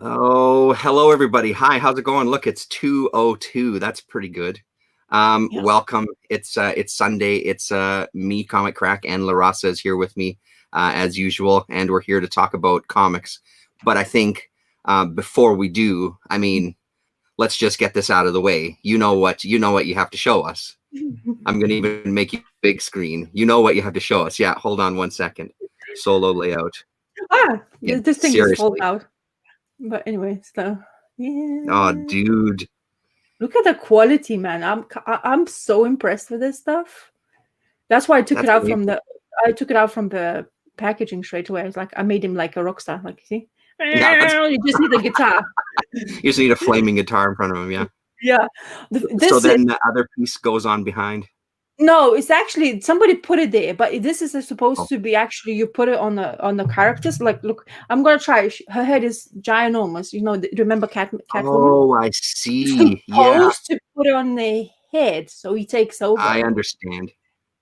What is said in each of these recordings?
Oh, hello everybody. Hi, how's it going? Look, it's 2:02. That's pretty good. Yeah. Welcome. It's Sunday. It's me, Comic Crack, and LahRasa is here with me as usual, and we're here to talk about comics. But I think before we do, let's just get this out of the way. You know what you have to show us. I'm gonna even make you big screen. You know what you have to show us. Yeah, hold on one second. Solo layout. Yeah, This thing is full seriously. out. But anyway, so Oh, yeah. dude. Look at the quality, man. I'm so impressed with this stuff. That's why I took it That's out from amazing. the packaging straight away. I was like, I made him like a rock star. Like, see, Yeah, that's you just need the guitar. you just need a flaming guitar in front of him, yeah. Yeah, So this is then the other piece goes on behind. no. It's actually somebody put it there, but this is supposed Oh, to be actually you put it on the characters. Like, look, I'm gonna try. Her head is ginormous. You know, remember Catwoman? oh, I see. Yeah, Supposed to put it on their head so he takes over. I understand.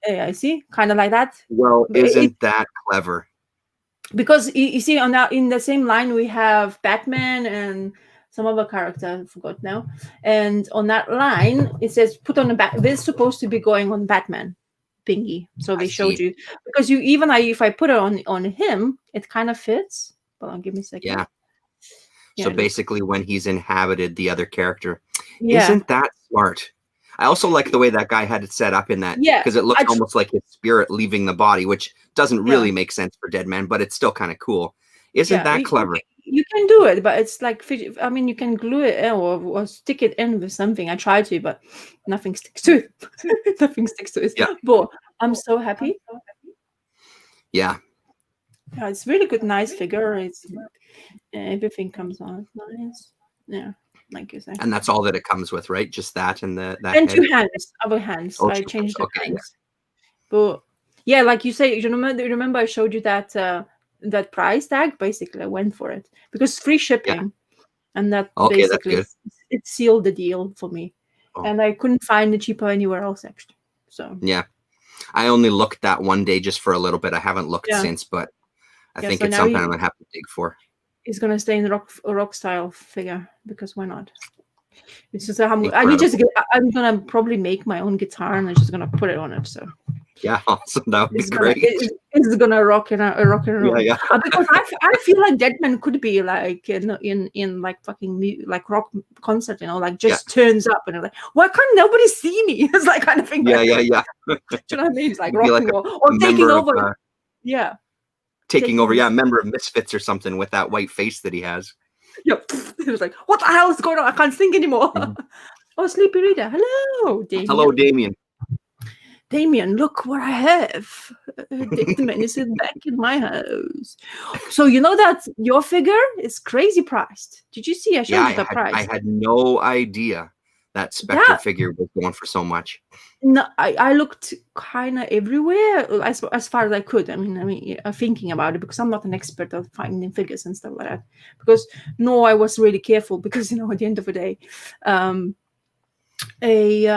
Yeah, I see, kind of like that. Well, But isn't that clever? because you see on that in the same line we have Batman and some other character I forgot now, and on that line it says put on the back. This is supposed to be going on Batman thingy, so I they showed see. you because if I put it on him, it kind of fits. Hold on, give me a second. Yeah. So Yeah, look. basically, when he's inhabited the other character, Yeah, isn't that smart? I also like the way that guy had it set up in that yeah. because it looks almost like his spirit leaving the body, which doesn't Yeah. really make sense for dead men, but it's still kind of cool. Isn't Yeah, that clever? you can do it, but it's like I mean, you can glue it in or stick it in with something. I tried to, but nothing sticks to it. Nothing sticks to it. Yeah. But I'm so happy. Yeah. Yeah, it's really good, nice figure. It's everything comes on nice. Yeah, like you say. And that's all that it comes with, right? Just that and that And head. two hands, other hands. Oh, I two hands. changed the Okay, yeah. hands. But yeah, like you say, you remember I showed you that that price tag. Basically, I went for it because free Yeah. shipping. And that Okay, that's basically good. it sealed the deal for me. Oh, And I couldn't find it cheaper anywhere else actually. So yeah. I only looked that one day just for a little bit. I haven't looked yeah, since, but I yeah. think So it's now something I'm gonna have to dig for. he's gonna stay in the rock style figure because why not? It's just I just Incredible. I'm gonna probably make my own guitar and I'm just gonna put it on it. So Yeah, awesome. That would be it's gonna great. it's gonna rock and Yeah, roll. yeah. Because I feel like Deadman could be like in like fucking like rock concert, like Yeah. just turns up and like why can't nobody see me? It's like kind of thing. Yeah, Like, yeah, yeah. do you know what I mean? It's like You'd be rock like and roll or a taking member of over. Yeah, taking taking over, over. yeah, a member of Misfits or something with that white face that he has. Yep. It was like, what the hell is going on? I can't sing anymore. Mhm. Oh, Sleepy Reader. Hello, Hello, Damien. Damien. Damien, look what I have. The man is back in my house. So you know that your figure is crazy priced. Did you see? I Yeah, showed you the I price. had no idea that Spectre That figure was going for so much. no, I looked kind of everywhere as far as I could. Thinking about it because I'm not an expert of finding figures and stuff like that. Because no, I was really careful because at the end of the day, um, a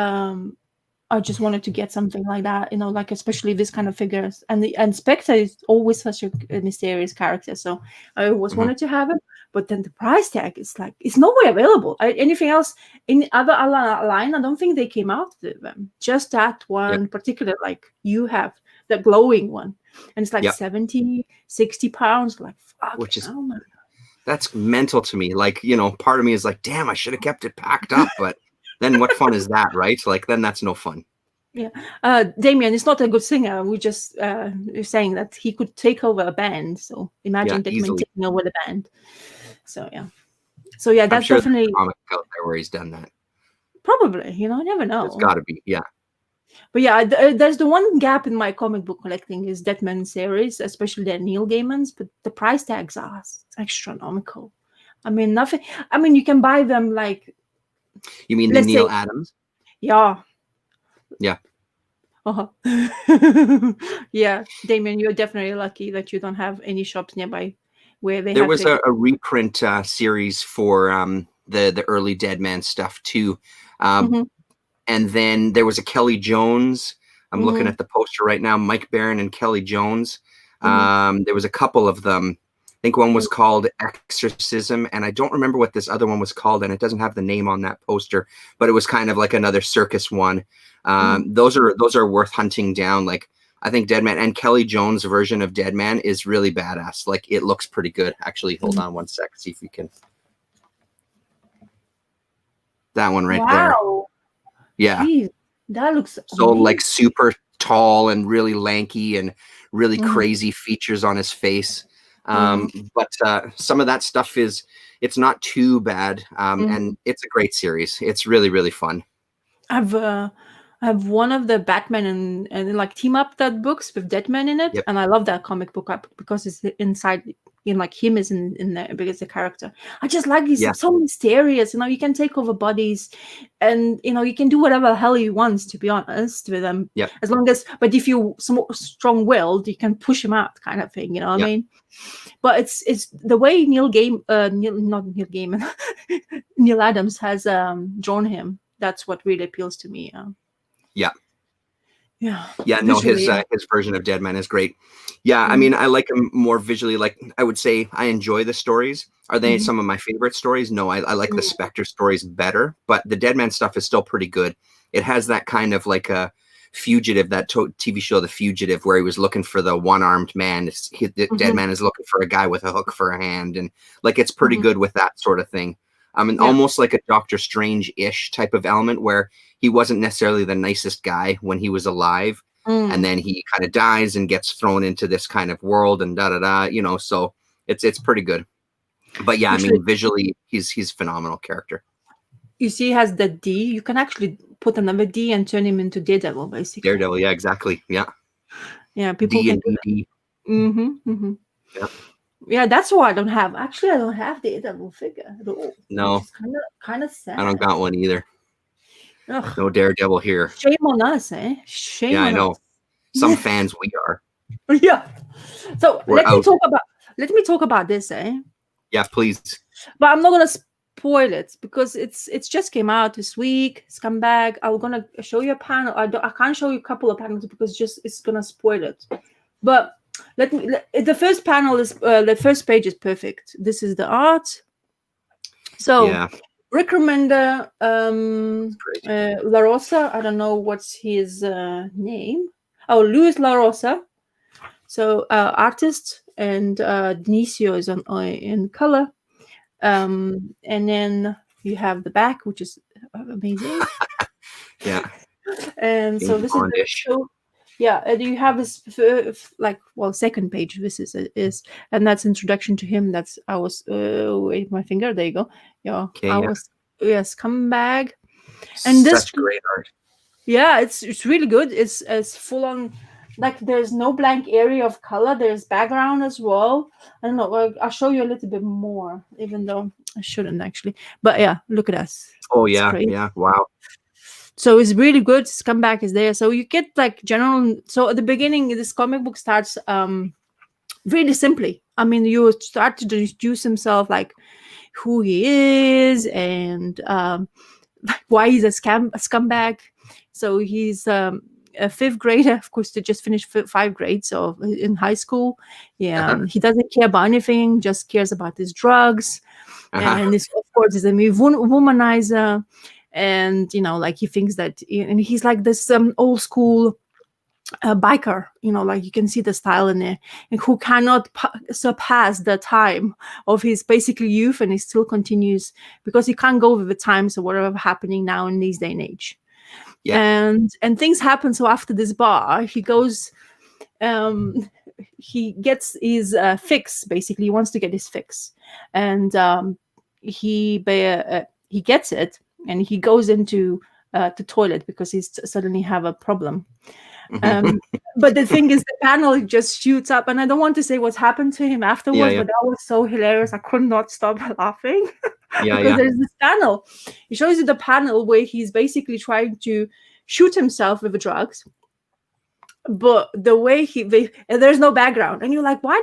I just wanted to get something like that, like especially this kind of figures. And Spectre is always such a mysterious character, so I always Mhm. wanted to have it. But then the price tag is like it's nowhere available. Anything else in other line, I don't think they came out with them. Just that Yep, one particular, like you have the glowing one, and it's like yep. 70, 60 pounds. Like Which fucking is hell, man. that's mental to me. Like, part of me is like, damn, I should have kept it packed up, but then what fun is that, right? Like, then that's no fun. Yeah, Damien is not a good singer. We just saying that he could take over a band. So Yeah, imagine Damien easily. taking over the band. So yeah, I'm that's sure there's definitely a comic out there where he's done that. probably. I never There's know. got to be. Yeah. But yeah, there's the one gap in my comic book collecting is Deadman series, especially the Neil Gaiman's. But the price tags are astronomical. I mean, nothing. I mean, you can buy them like You mean the let's Neil say, Adams? yeah. Yeah. Uh-huh. Yeah, Damien, you're definitely lucky that you don't have any shops nearby where they There have was figures. a reprint series for the early Dead Man stuff too, uh, Hmm. and then there was a Kelly Jones. I'm looking Hmm. at the poster right now. Mike Barron and Kelly Jones. Hmm. There was a couple of them think one was called Exorcism, and I don't remember what this other one was called, and it doesn't have the name on that poster, but it was kind of like another circus one. Those are worth hunting down. Like, I think Deadman and Kelly Jones' version of Deadman is really badass. Like, it looks pretty good. Actually, hold on one sec, see if we can. That one right there. Yeah. Jeez, that looks so amazing. Like super tall and really lanky and really crazy features on his face. But some of that stuff it's not too bad. And it's a great series. It's really, really fun. I have one of the Batman and like team up that books with Deadman in it, and I love that comic book because it's inside, like him is in there because the character. I just like he's so mysterious. You can take over bodies, and you can do whatever the hell he wants. To be honest with them, as long as, but if you strong-willed, you can push him out, kind of thing. You know what I mean? But it's the way Neil Adams has drawn him. That's what really appeals to me. No, his version of Deadman is great. I mean, I like him more visually. Like, I would say I enjoy the stories. Are they some of my favorite stories? No, I like the Spectre stories better, but the Deadman stuff is still pretty good. It has that kind of like a Fugitive, that TV show, The Fugitive, where he was looking for the one-armed man. Deadman is looking for a guy with a hook for a hand, and like, it's pretty good with that sort of thing. And almost like a Doctor Strange-ish type of element, where he wasn't necessarily the nicest guy when he was alive, and then he kind of dies and gets thrown into this kind of world, and so it's pretty good. But I mean, visually, he's a phenomenal character. You see, he has the D. You can actually put another D and turn him into Daredevil, basically. Daredevil, yeah, exactly, yeah. People D can and do D. Yeah, that's why I don't have. Actually, I don't have the Daredevil figure at all. No, it's kind of sad. I don't got one either. Ugh. No Daredevil here. Shame on us, eh? Shame on us. I know. Some fans we are. Yeah. So let me talk about this, eh? Yeah, please. But I'm not gonna spoil it because it's just came out this week. Scumbag. I'm gonna show you a panel. I can't show you a couple of panels because it's gonna spoil it. But the first panel is the first page is perfect. This is the art. So Rick Remender, LahRasa. I don't know what's his name. Oh, Louis LahRasa. So artist, and Denisio is in color. And then you have the back, which is amazing. And so this is and you have this second page. This is and that's introduction to him. That's wait, my finger. There you go. Scumbag. And this great art. Yeah, it's really good. It's full on. Like, there's no blank area of color. There's background as well. I don't know. I'll show you a little bit more, even though I shouldn't actually. But yeah, look at us. Oh yeah, wow. So it's really good. Scumbag is there. So you get like general. So at the beginning, this comic book starts really simply. I mean, you start to introduce himself, like who he is and why he's a scumbag. So he's a fifth grader, of course, to just finish 5 grades so in high school. He doesn't care about anything, just cares about his drugs. And this, of course, is a womanizer. And like, he thinks that, and he's like this old school biker, like you can see the style in there, and who cannot surpass the time of his basically youth, and he still continues because he can't go with the times or whatever happening now in this day and age. And things happen. So after this bar, he goes, he gets his fix. Basically, he wants to get his fix, and he gets it, and he goes into the toilet because he's suddenly have a problem. But the thing is, the panel just shoots up, and I don't want to say what's happened to him afterwards, but that was so hilarious. I could not stop laughing. Because there's this panel. He shows you the panel where he's basically trying to shoot himself with the drugs, but the way there's no background, and you're like, why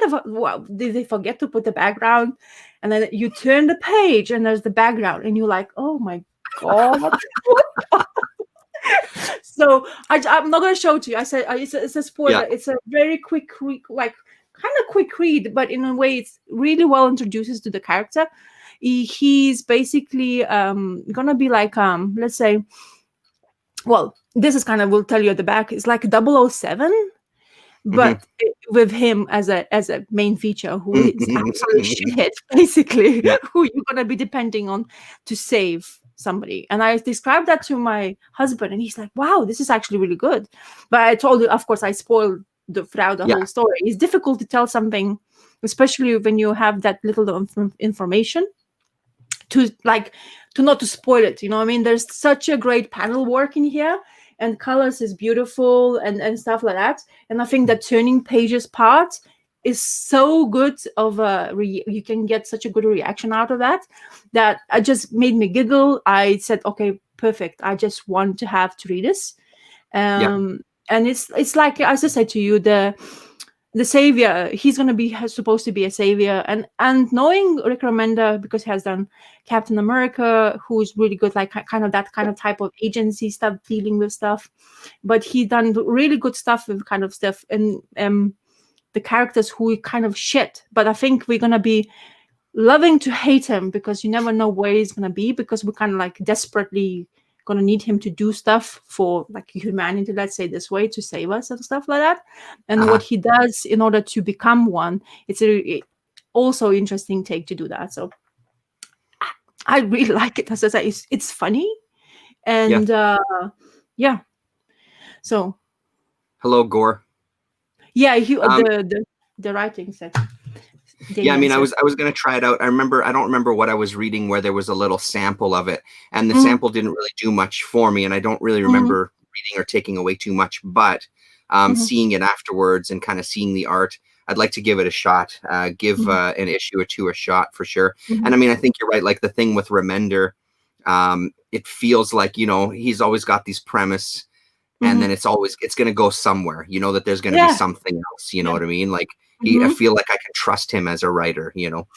did they forget to put the background? And then you turn the page, and there's the background, and you're like, oh my god. So I'm not going to show it to you. I said it's a spoiler. It's a very quick, like kind of quick read, but in a way it's really well introduces to the character. He's basically gonna be like let's say, well, this is kind of, will tell you at the back, it's like 007, but with him as a main feature, who is absolute shithead, basically, Yeah. who you're gonna be depending on to save somebody. And I described that to my husband, and he's like, "Wow, this is actually really good." But I told you, of course, I spoiled throughout the Yeah. whole story. It's difficult to tell something, especially when you have that little information, to like to not to spoil it. You know what I mean? There's such a great panel work in here, and colors is beautiful, and stuff like that. And I think that turning pages part is so good of a you can get such a good reaction out of that, that I just made me giggle. I said, okay, perfect, I just want to have to read this. And it's like, as I said to you, the savior, he's going to be supposed to be a savior, and knowing Rick Remender, because he has done Captain America, who's really good, like kind of that kind of type of agency stuff, dealing with stuff, but he done really good stuff with kind of stuff, and the characters who kind of shit, but I think we're going to be loving to hate him, because you never know where he's going to be, because we're kind of like desperately going to need him to do stuff for like humanity, let's say this way, to save us and stuff like that. And what he does in order to become one, it's also interesting take to do that. So I really like it. As I say, it's funny, and yeah. So Hello, Gore. yeah, the writing set. Yeah, I mean, I was gonna try it out. I don't remember what I was reading where there was a little sample of it, and the sample didn't really do much for me, and I don't really remember reading or taking away too much. But seeing it afterwards and kind of seeing the art, I'd like to give it a shot. Give an issue or two a shot for sure. And I mean, I think you're right. Like the thing with Remender, it feels like, you know, he's always got these premise, and then it's going to go somewhere. You know that there's going to be something else. You know what I mean? Like. I feel like I can trust him as a writer, you know.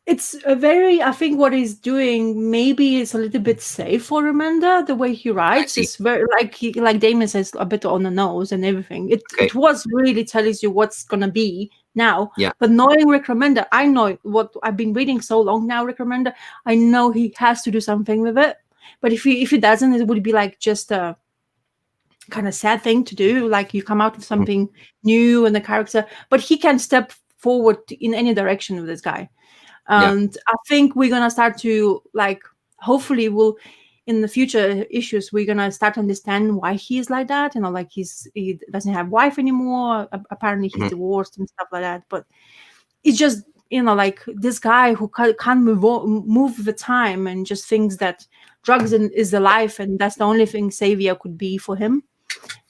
It's a very, I think what he's doing maybe is a little bit safe for Remender. The way he writes is very, like Damon says, a bit on the nose and everything. It was really tells you what's gonna be now. Yeah. But knowing Rick Remender, I know what I've been reading so long now. Rick Remender, I know he has to do something with it. But if he doesn't, it would be like just a kind of sad thing to do, like you come out with something new in the character, but he can step forward in any direction with this guy. And I think we're gonna start to, like, hopefully we'll in the future issues, we're gonna start to understand why he's like that, you know, like he doesn't have wife anymore, apparently he's divorced and stuff like that. But it's just, you know, like this guy who can't move with the time, and just thinks that drugs is the life, and that's the only thing savior could be for him.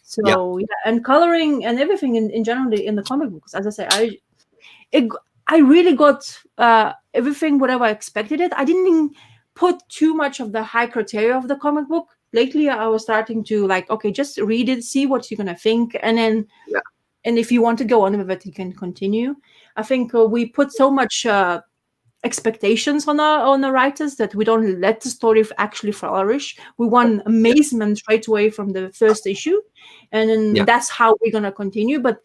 So yeah, and coloring and everything in general in the comic books, as I say, I really got everything whatever I expected it. I didn't put too much of the high criteria of the comic book. Lately, I was starting to like, okay, just read it, see what you're gonna think, and then and if you want to go on with it, you can continue. I think we put so much expectations on the writers that we don't let the story actually flourish. We want amazement right away from the first issue, and then that's how we're gonna continue. But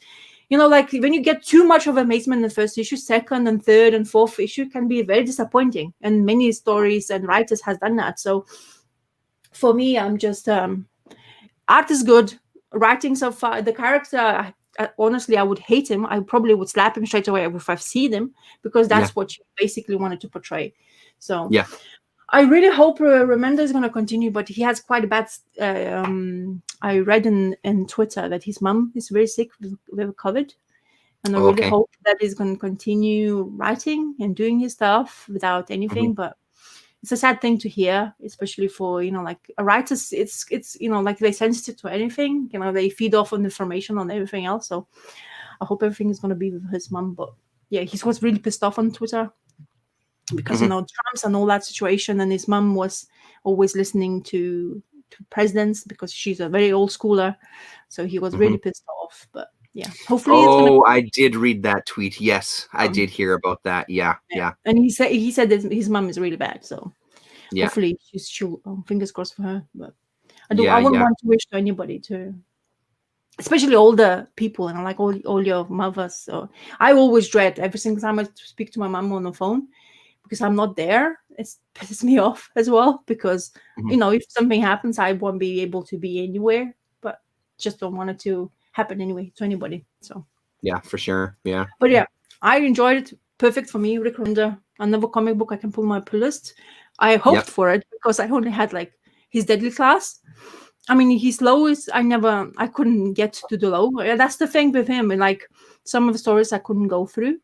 you know, like when you get too much of amazement in the first issue, second and third and fourth issue can be very disappointing, and many stories and writers has done that. So for me, I'm just art is good, writing so far, the character, honestly, I would hate him. I probably would slap him straight away if I've seen him, because that's what you basically wanted to portray. So I really hope Remender is going to continue, but he has quite a bad. I read in Twitter that his mom is very sick with COVID, and I really hope that he's going to continue writing and doing his stuff without anything. But it's a sad thing to hear, especially for, you know, like a writer. It's you know, like they're sensitive to anything. You know, they feed off on information on everything else. So I hope everything is going to be with his mom. But yeah, he was really pissed off on Twitter because you know, Trump's and all that situation, and his mom was always listening to presidents because she's a very old schooler. So he was really pissed off. But yeah, hopefully. I did read that tweet. Yes, I did hear about that. Yeah. And he said that his mom is really bad. So hopefully she'll fingers crossed for her. But I wouldn't want to wish to anybody to especially older people, and like all your mothers. So I always dread every single time I speak to my mom on the phone because I'm not there. It pisses me off as well because Mhm. if something happens, I won't be able to be anywhere. But just don't want it to happen anyway to anybody. So, Yeah, for sure. Yeah. but yeah, I enjoyed it. Perfect for me. Recommend another comic book I can put on my list. I hoped Yep. for it because I only had like his Deadly Class. I mean, his low is I couldn't get to the low. Yeah, that's the thing with him. And like some of the stories I couldn't go through.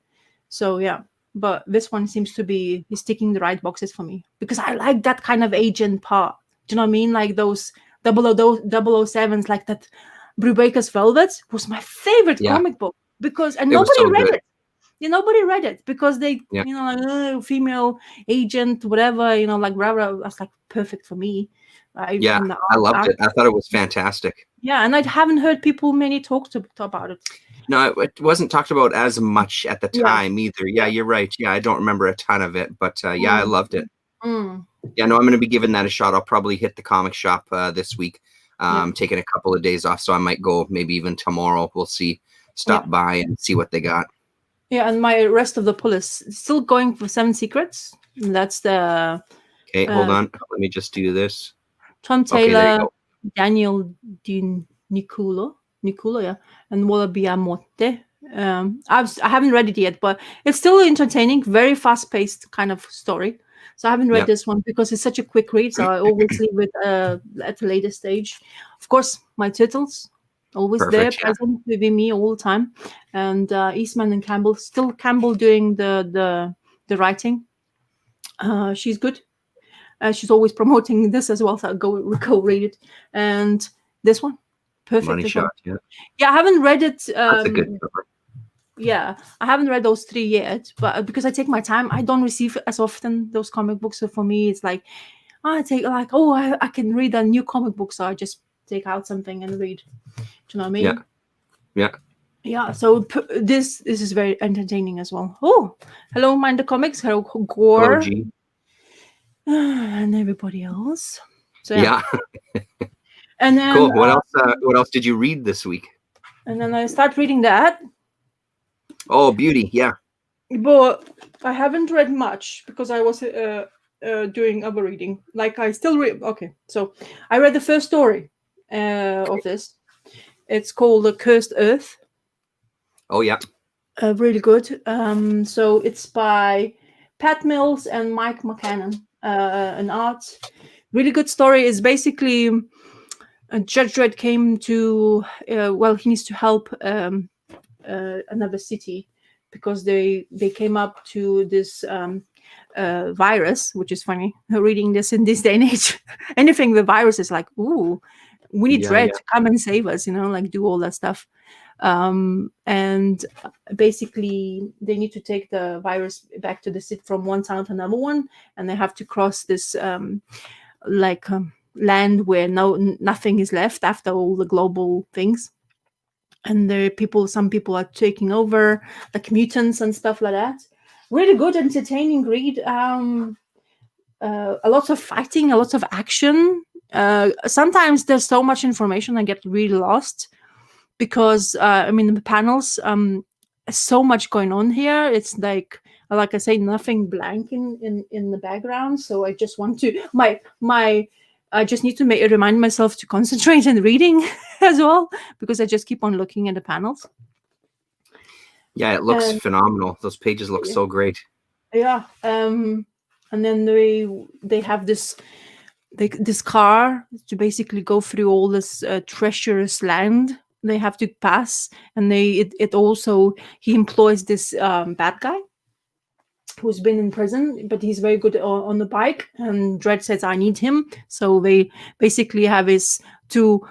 So yeah, but this one seems to be he's ticking the right boxes for me because I like that kind of agent part. Do you know what I mean? Like those 007s, like that. Brubaker's Velvet was my favorite Yeah. comic book because It was nobody so read good. it. Yeah, nobody read it because they, Yeah. like female agent, whatever, like rah rah. That's like perfect for me. Yeah. And the I loved art, it. I thought it was fantastic. yeah, and I haven't heard people many talk about it. No, it wasn't talked about as much at the Yeah, time either. Yeah, yeah. you're right. Yeah, I don't remember a ton of it, but yeah, I Mm, loved it. mm, Yeah, no, I'm going to be giving that a shot. I'll probably hit the comic shop this week. yeah, Taking a couple of days off, so I might go maybe even tomorrow. We'll see. yeah, Stop by and see what they got. yeah. And my rest of the pull is still going for Seven Secrets. And that's the Okay, hold uh, on. Let me just do this. Tom Okay, there you Taylor, go. Daniel Di Niculo, yeah, and Wallaby Amote. I haven't read it yet, but it's still entertaining, very fast paced kind of story. So I haven't read Yep, this one because it's such a quick read. So I always leave it at a later stage. Of course, my turtles always there, perfect. Yeah, present with me all the time, and Eastman and Campbell, still Campbell doing the writing. She's good. She's always promoting this as well, so go read it. And this one, perfect money as well. shot. Yeah, Yeah, I haven't read it. that's a good cover. Yeah, I haven't read those three yet, but because I take my time, I don't receive as often those comic books. So for me, it's like I take like, oh, I can read a new comic book, so I just take out something and read. Do you know what I Yeah, mean? yeah. Yeah. So this is very entertaining as well. Oh, hello, Mind the Comics. Hello, Hello, Gore, G. and everybody else. So yeah, Yeah, and then cool. What else? What else did you read this week? I start reading that, Oh, Beauty. Yeah. but I haven't read much because I was doing other reading. Like I still read. Okay, so I read the first story of this. It's called The Cursed Earth. Oh, yeah. Really good. So it's by Pat Mills and Mike McCannon. An art. Really good story. Is basically Judge Dredd came to. He needs to help another city because they came up to this virus, which is funny. Reading this in this day and age, anything with virus is like, ooh, we need Yeah, Dredd yeah. to come and save us. Like do all that stuff. And basically they need to take the virus back to the city from one town to another one, and they have to cross this land where nothing is left after all the global things, and some people are taking over, like mutants and stuff like that. Really good, entertaining read. A lot of fighting, a lot of action. Sometimes there's so much information I get really lost because the panels, so much going on here. It's like I say, nothing blank in the background. So I just want to I just need to remind myself to concentrate in reading as well, because I just keep on looking at the panels. Yeah, it looks phenomenal. Those pages look so great. Yeah. And then they have this car to basically go through all this treacherous land they have to pass, and it also he employs this bad guy who's been in prison, but he's very good on the bike, and Dredd says I need him, so they basically have his to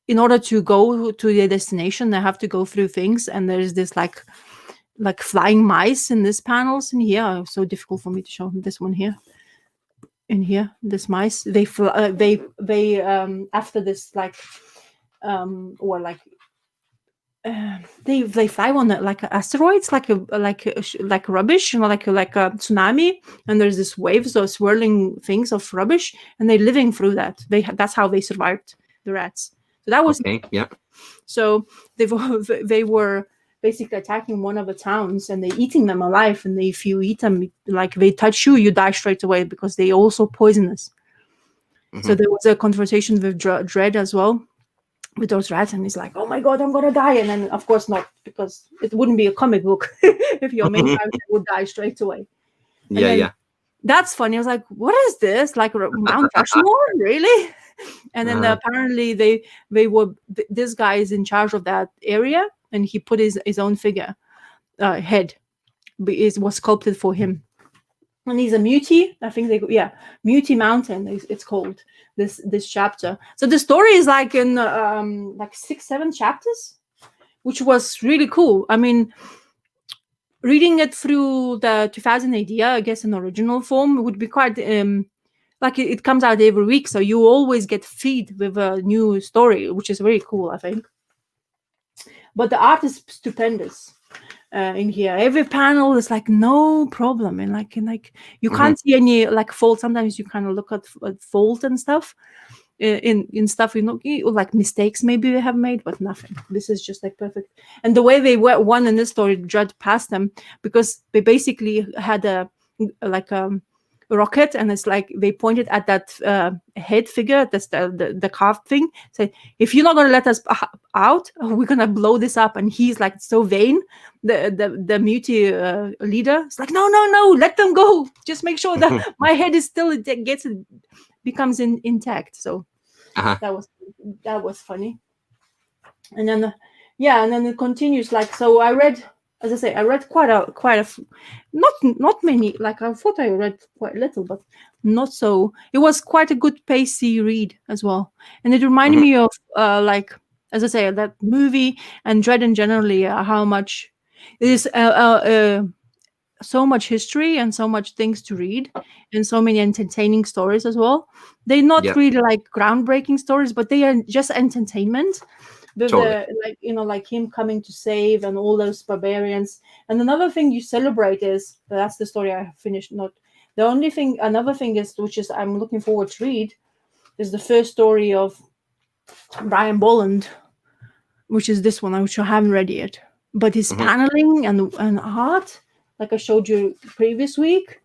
in order to go to their destination they have to go through things, and there's this like flying mice in these panels in here. So difficult for me to show this one here. In here, this mice, they after this or like they fly on like asteroids, like rubbish, like a tsunami, and there's this waves of swirling things of rubbish, and they're living through that. That's how they survived. the rats. So that was Okay. Yeah. so they were basically attacking one of the towns and they eating them alive. And if you eat them, like they touch you, you die straight away because they also poisonous. So there was a conversation with Dread as well with those rats, and he's like, "Oh my god, I'm gonna die!" And then, of course, not, because it wouldn't be a comic book if your main character would die straight away. And then Yeah. that's funny. I was like, "What is this? Like Mount Rushmore, really?" And then apparently they were this guy is in charge of that area, and he put his own figure head was sculpted for him. And he's a Muti. I think Muti Mountain it's called this chapter. So the story is like in like 6-7 chapters, which was really cool. I mean, reading it through the 2000 AD, I guess in original form would be quite like it comes out every week, so you always get feed with a new story, which is very cool, I think. But the art is stupendous. In here, every panel is like no problem, and like you can't see any like fault. Sometimes you kind of look at fault and stuff in stuff, like mistakes maybe they have made, but nothing. This is just like perfect. And the way they won in this story, Judd passed them because they basically had a rocket, and it's like they pointed at that head figure, that's the carved thing, said, "If you're not going to let us out, we're going to blow this up." And he's like so vain, the Muti leader. It's like, no, let them go, just make sure that my head is still becomes intact. So that was funny. And then and then it continues, like, so I read, as I say, I read quite a not many, like I thought I read quite little, but not so. It was quite a good pacey read as well, and it reminded me of like, as I say, that movie and Dread in generally, how much it is so much history and so much things to read and so many entertaining stories as well. They're not really like groundbreaking stories, but they are just entertainment. Totally. Like him coming to save and all those barbarians. And another thing you celebrate is that's the story I have finished. Not the only thing. Another thing is, which is I'm looking forward to read, is the first story of Brian Bolland, which is this one, which I haven't read yet. But his paneling and art, like I showed you previous week,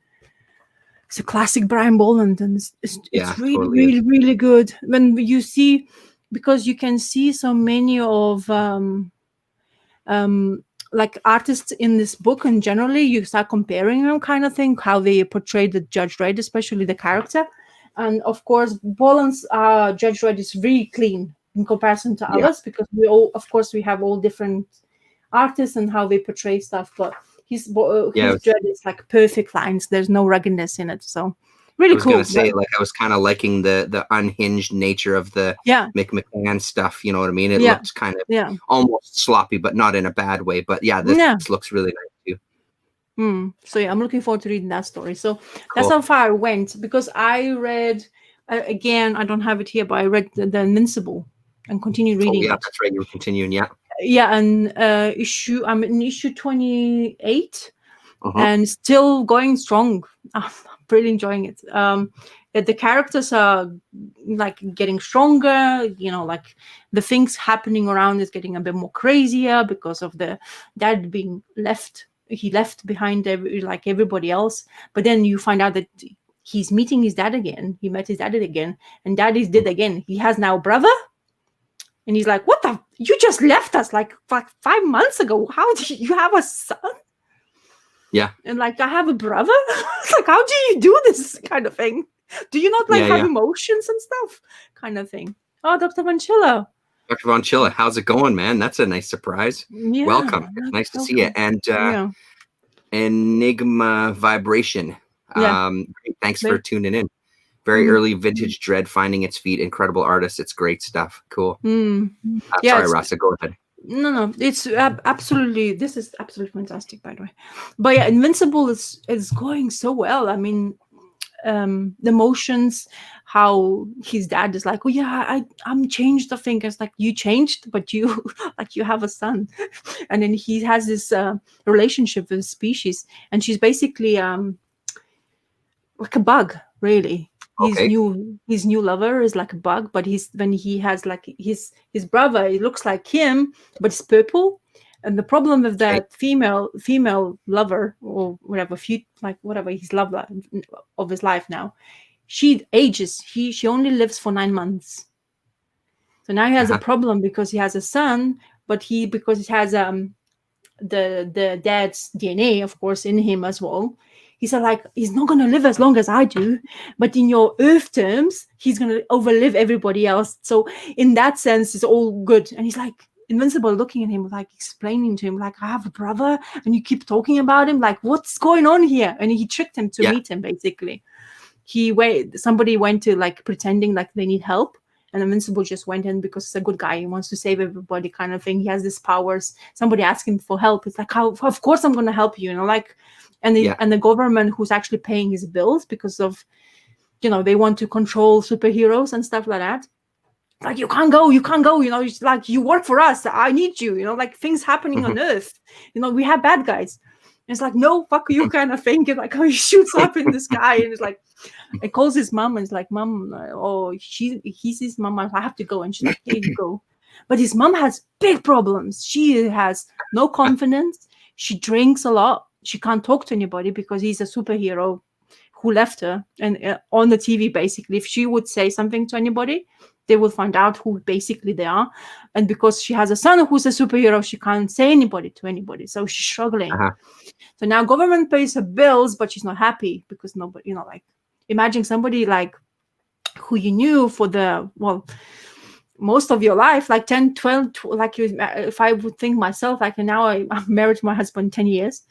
it's a classic Brian Bolland, and it's really, totally really, really good. When you see, because you can see so many of like artists in this book, and generally you start comparing them, kind of thing, how they portray the Judge Dredd, especially the character. And of course, Bolland's Judge Dredd is really clean in comparison to others, because we have all different artists and how they portray stuff, but his Dredd is like perfect lines. There's no ruggedness in it, so really cool. I was gonna say, like, I was kind of liking the unhinged nature of the Mick McCann stuff. You know what I mean? It looked kind of almost sloppy, but not in a bad way. But this looks really nice too. So I'm looking forward to reading that story. So that's how far I went, because I read again. I don't have it here, but I read the Invincible and continued reading it. That's right. You were continuing, and I'm in issue 28 and still going strong. I'm really enjoying it. The characters are like getting stronger, like the things happening around is getting a bit more crazier because of the dad being left. He left behind like everybody else, but then you find out that he's meeting his dad again. He met his dad again, and dad is dead again. He has now a brother. And he's like, "What the? You just left us like 5 months ago. How do you have a son?" Yeah. And like, "I have a brother." Like, how do you do this kind of thing? Do you not have emotions and stuff? Kind of thing. Oh, Dr. Von Schiller. Dr. Von Schiller, how's it going, man? That's a nice surprise. Welcome. It's nice to see you. And Enigma Vibration. Thanks for tuning in. Very early vintage Dread finding its feet. Incredible artists. It's great stuff. Cool. Sorry, Rasa, go ahead. No, it's absolutely. This is absolutely fantastic, by the way. But Invincible is going so well. I mean, the emotions, how his dad is like, "Oh yeah, I'm changed." I think it's like, you changed, but you like you have a son, and then he has this relationship with species, and she's basically like a bug, really. Okay. his new lover is like a bug, but when he has like his brother, it looks like him, but it's purple. And the problem with Okay. that female lover or whatever, like whatever his love of his life now, she ages. She only lives for 9 months. So now he has a Uh-huh. problem because he has a son, but because he has the dad's DNA, of course, in him as well. He said, like, he's not going to live as long as I do, but in your Earth terms, he's going to overlive everybody else. So in that sense, it's all good. And he's like, Invincible looking at him, like explaining to him, like, I have a brother, and you keep talking about him, like, what's going on here? And he tricked him to Yeah. meet him, basically. Somebody went to like pretending like they need help, and Invincible just went in because he's a good guy. He wants to save everybody, kind of thing. He has these powers. Somebody asked him for help. It's like, how? Of course, I'm going to help you. You know, like, and the government who's actually paying his bills because of, they want to control superheroes and stuff like that. Like, you can't go. You know, it's like, you work for us. I need you. You know, like things happening on Earth. You know, we have bad guys. And it's like, no, fuck you, kind of thing. And like, how he shoots up in the sky, and it's like, it calls his mom, and it's like, Mom, he's his mom. I have to go. And she's like, yeah, you go. But his mom has big problems. She has no confidence. She drinks a lot. She can't talk to anybody because he's a superhero who left her. And on the TV, basically, if she would say something to anybody, they will find out who basically they are. And because she has a son who's a superhero, she can't say anybody to anybody. So she's struggling. Uh-huh. So now government pays her bills, but she's not happy because nobody, like, imagine somebody like who you knew for most of your life, like 10, 12, like if I would think myself, like now I'm married to my husband 10 years.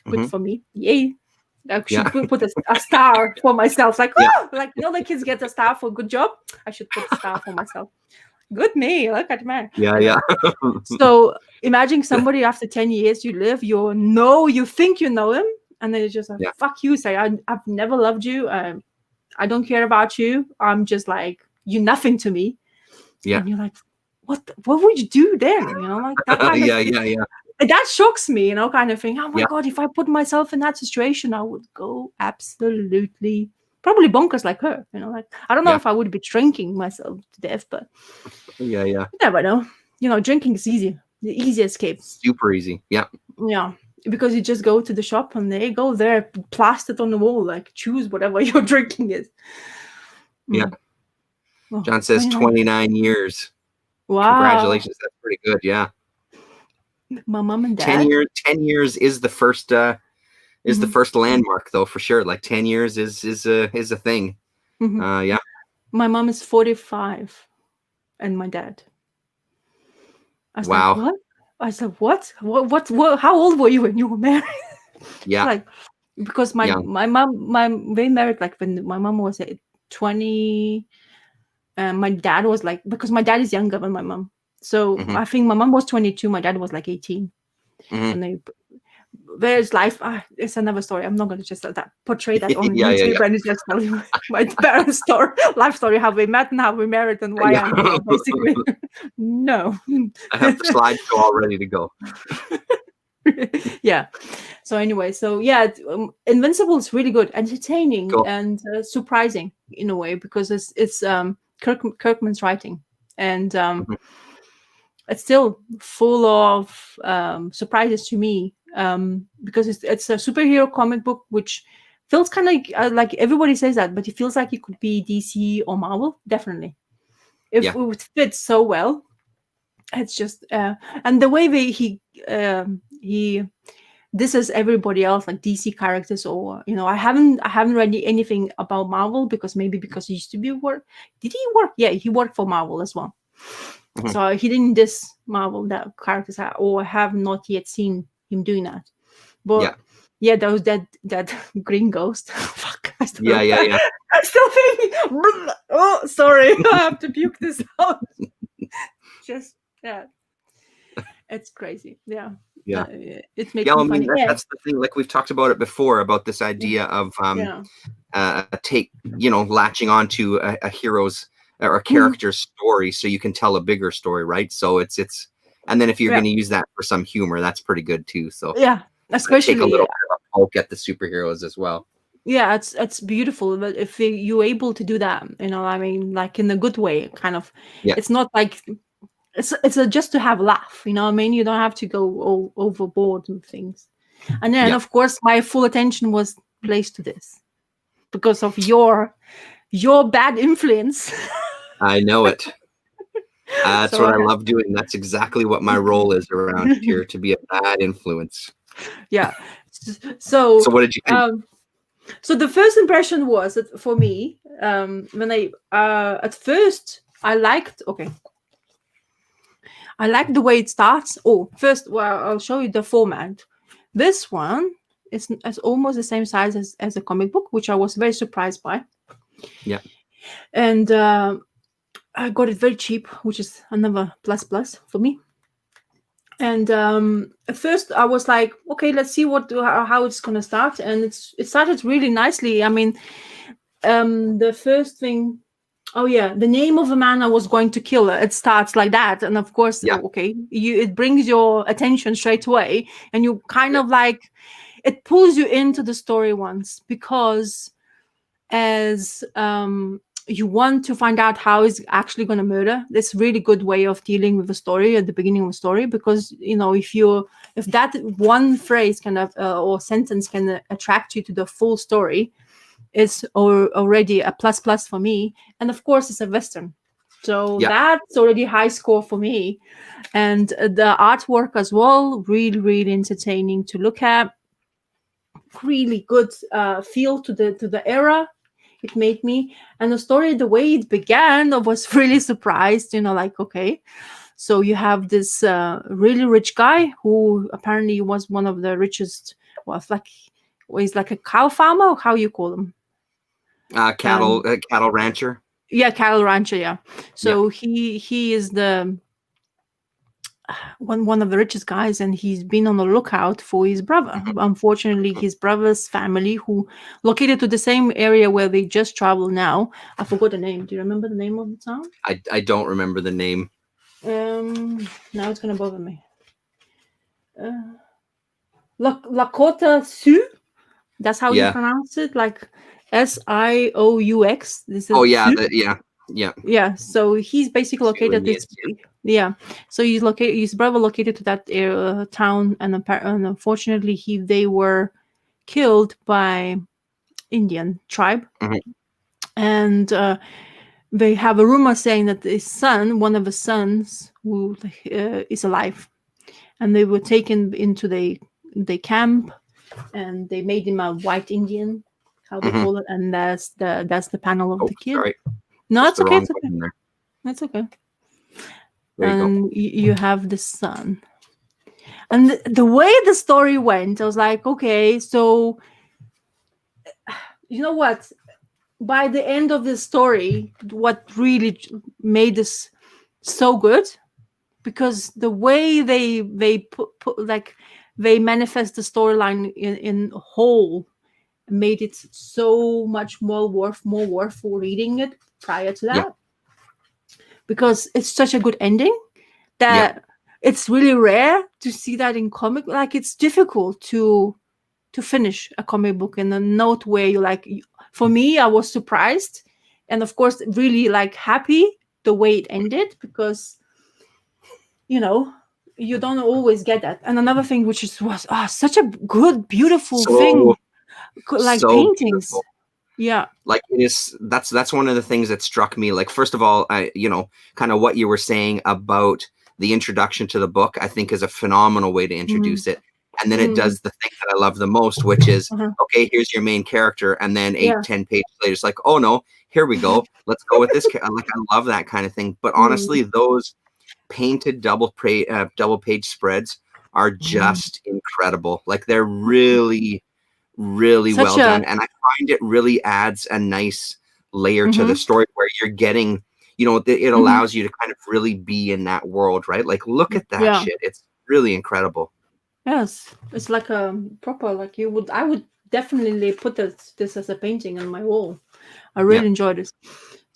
Good for me. Yay. I should put a star for myself. Like, like, the kids get a star for a good job. I should put a star for myself. Good me. Look at me. Yeah. So imagine somebody after 10 years you live, you think you know him, and then it's just like, fuck you, say, I've never loved you. I don't care about you. I'm just like, you're nothing to me. Yeah. And you're like, what would you do then? You know, like that kind of yeah. That shocks me, kind of thing. Oh my God, if I put myself in that situation, I would go absolutely probably bonkers like her. You know, like, I don't know if I would be drinking myself to death, but yeah. You never know. You know, drinking is easy. The easy escape. Super easy. Yeah. Yeah. Because you just go to the shop and they go there, plastered on the wall, like, choose whatever your drinking is. Yeah. John says 29 years. Wow. Congratulations. That's pretty good. Yeah. My mom and dad. 10 years is the first the first landmark, though, for sure. Like 10 years is a thing. Yeah. My mom is 45 and my dad. I was like, what? I said, what? What? How old were you when you were married? Yeah. Like, because my mom, they married like when my mom was 20, and my dad was like, because my dad is younger than my mom. So I think my mom was 22, my dad was like 18. And there's life. It's another story. I'm not going to just portray that on YouTube and just tell you my parents' story, life story, how we met and how we married and why I'm here, basically. No. I have the slideshow all ready to go. Yeah. So anyway, Invincible is really good, entertaining, and surprising in a way, because it's Kirkman's writing, and it's still full of surprises to me, because it's a superhero comic book, which feels kind of like everybody says that, but it feels like it could be DC or Marvel, definitely. It would fit so well. It's just and the way he this is everybody else, like DC characters, or I haven't read anything about Marvel, because he used to be did he work? Yeah, he worked for Marvel as well. So he didn't diss Marvel that characters or have not yet seen him doing that. But those that Green Ghost. Fuck. I still think. Oh, sorry, I have to puke this out. Just it's crazy. Yeah. It makes me funny. That's the thing. Like, we've talked about it before, about this idea of latching onto a hero's or a character's story, so you can tell a bigger story, right? So it's and then if you're going to use that for some humor, that's pretty good too. So especially take a little bit of a poke at the superheroes as well. yeah, it's beautiful. But if you're able to do that, I mean, like in a good way, kind of, Yeah, it's not like it's just to have a laugh. I mean, you don't have to go all overboard and things. And then, yeah, of course, my full attention was placed to this because of your bad influence. I know it. That's So what I love doing. That's exactly what my role is around here, to be a bad influence. yeah. So So what did you think? so the first impression was that for me, when I at first I liked the way it starts. Oh, first, well, I'll show you the format. This one is almost the same size as a comic book, which I was very surprised by. Yeah, And I got it very cheap, which is another plus for me. And at first I was like, okay, let's see how it's gonna start. And it started really nicely. I mean, the first thing, oh yeah, the name of the man I was going to kill. It starts like that, and of course, yeah, okay, it brings your attention straight away, and you kind yeah, of like it pulls you into the story once because as you want to find out how he's actually going to murder. This really good way of dealing with the story at the beginning of the story, because if that one phrase kind of or sentence can attract you to the full story, it's already a plus for me. And of course, it's a western, so yeah, that's already high score for me. And the artwork as well, really, really entertaining to look at. Really good feel to the era it made me. And the story, the way it began, I was really surprised, like, okay, so you have this really rich guy who apparently was one of the richest, well, it's like, he's like a cow farmer, or how you call him. cattle cattle rancher. Yeah, cattle rancher, yeah. Yeah, So he is the one of the richest guys, and he's been on the lookout for his brother. Unfortunately, his brother's family, who located to the same area where they just travel now. I forgot the name. Do you remember the name of the town? I don't remember the name. Now it's gonna bother me. Lakota Sioux. That's how you Yeah. pronounce it, like Sioux. This Oh is yeah, Sioux. yeah, yeah. Yeah, so he's basically Sioux located this. Indians. Yeah, so he's located. His brother located to that town, and, and unfortunately, they were killed by Indian tribe, Yeah. Mhm. and they have a rumor saying that his son, one of the sons, who is alive, and they were taken into the camp, and they made him a white Indian, how they Mhm. call it, and that's the panel of Oh, the kid. sorry, No, pushed it's the okay. wrong It's okay. button there. It's okay. There you go. And you have the son. And the way the story went, I was like, okay, so you know what? By the end of the story, what really made this so good, because the way they put like they manifest the storyline in whole made it so much more worthful reading it prior to Yeah, that, because it's such a good ending yeah, that it's really rare to see that in comic. Like, it's difficult to finish a comic book in a note where you like. For me, I was surprised, and of course, really like happy the way it ended, because you know you don't always get that. And another thing, which was such a good, beautiful thing, so like so paintings. beautiful. Yeah. Like, it is, that's one of the things that struck me. Like, first of all, kind of what you were saying about the introduction to the book, I think is a phenomenal way to Mm-hmm. introduce it. And then it Mm-hmm. does the thing that I love the most, which is, Uh-huh. okay, here's your main character, and then Yeah. 8-10 pages later, it's like, oh no, here we go, let's go with this. Like, I love that kind of thing. But Mm-hmm. honestly, those painted double page spreads are just incredible. Like, they're really, really Such well a done, and I find it really adds a nice layer to the mm-hmm. story, where you're getting, it Mm-hmm. allows you to kind of really be in that world, right? Like, look at that Yeah. shit, it's really incredible. Yes, it's like a proper, like I would definitely put this as a painting on my wall. I Yeah, really enjoyed this.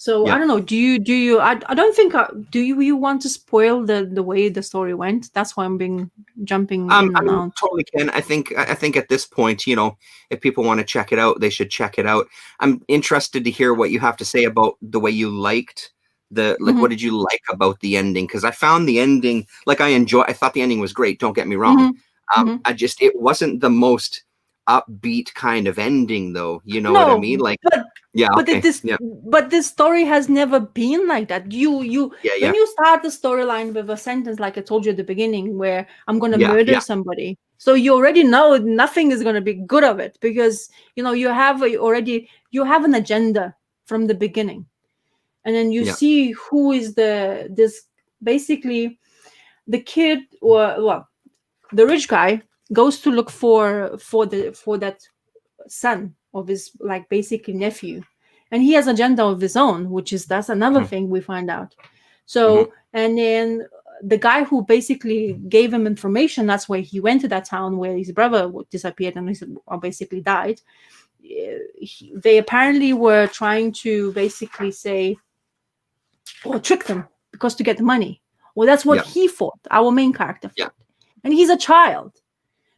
So I Yeah. don't know. I don't think. You want to spoil the way the story went? That's why I'm being jumping in I and mean, out. totally can. I think at this point, if people want to check it out, they should check it out. I'm interested to hear what you have to say about the way you liked Mm-hmm. what did you like about the ending? Because I found the ending, like I thought the ending was great. Don't get me wrong. Mm-hmm. Mm-hmm. It wasn't the most upbeat kind of ending, though. You know what I mean? No, Like, but yeah, but okay, yeah, this story has never been like that. You yeah, when yeah, you start the storyline with a sentence like I told you at the beginning, where I'm gonna yeah, murder yeah, somebody, so you already know nothing is gonna be good of it, because you have an agenda from the beginning, and then you yeah, see who is this basically the kid, or well, the rich guy goes to look for that son of his, like, basically nephew, and he has agenda of his own, which is that's another hmm, thing we find out. hmm, So, and then the guy who basically gave him information, that's why he went to that town where his brother disappeared and basically died. They apparently were trying to basically say, or trick them, because to get the money. Well, that's what yeah, he thought, our main character yeah, thought, and he's a child.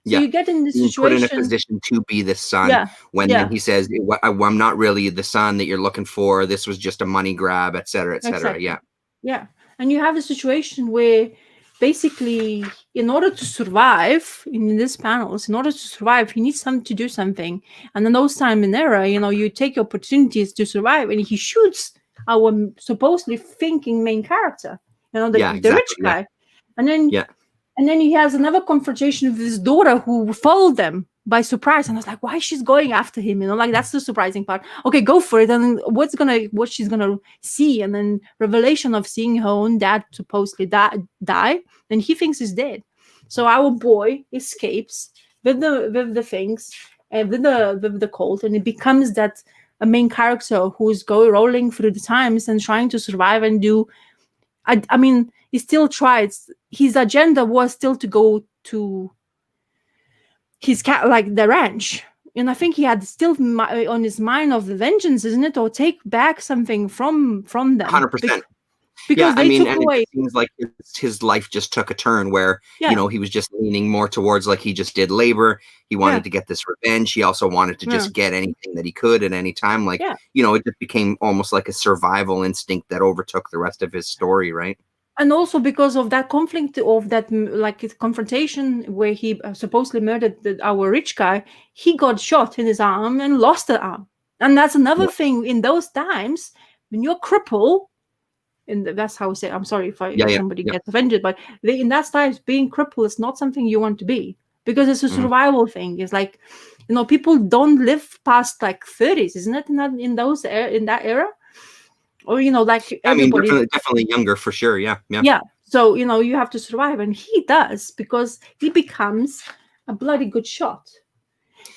So yeah. you get in this Being put in a situation. position to be the son, Yeah, when then yeah, he says, I'm not really the son that you're looking for. This was just a money grab, et cetera, et cetera." exactly. Yeah, Yeah. And you have a situation where basically, in order to survive in these panels, in order to survive, he needs some to do something. And in those time and era, you take opportunities to survive, and he shoots our supposedly thinking main character, yeah, the rich exactly. Yeah, guy. And then yeah, he has another confrontation with his daughter, who followed them by surprise. And I was like, why she's going after him? Like, that's the surprising part. Okay, go for it. And what she's gonna see, and then revelation of seeing her own dad supposedly die, and he thinks he's dead. So our boy escapes with the things, and with the cult, and it becomes that a main character who's rolling through the times and trying to survive and do. I mean, he still tries. His agenda was still to go to his cat, like the ranch, and I think he had still on his mind of the vengeance, isn't it, or take back something from them, 100%. Yeah, because I they mean, took and it away. just seems like his life just took a turn where, Yeah, he was just leaning more towards, like, he just did labor. He yeah, wanted to get this revenge. He also wanted to yeah, just get anything that he could at any time. Like, yeah. it just became almost like a survival instinct that overtook the rest of his story, right? And also because of that conflict, of that like confrontation where he supposedly murdered our rich guy, he got shot in his arm and lost the arm. And that's another Yeah, thing in those times, when you're crippled. And that's how I say, I'm sorry yeah, if yeah, somebody yeah. gets offended, but in that times, being crippled is not something you want to be, because it's a Mhm. survival thing. It's like, people don't live past like 30s, isn't it, in that era, or like I mean, everybody. definitely younger for sure. Yeah, yeah. Yeah, so you have to survive, and he does, because he becomes a bloody good shot.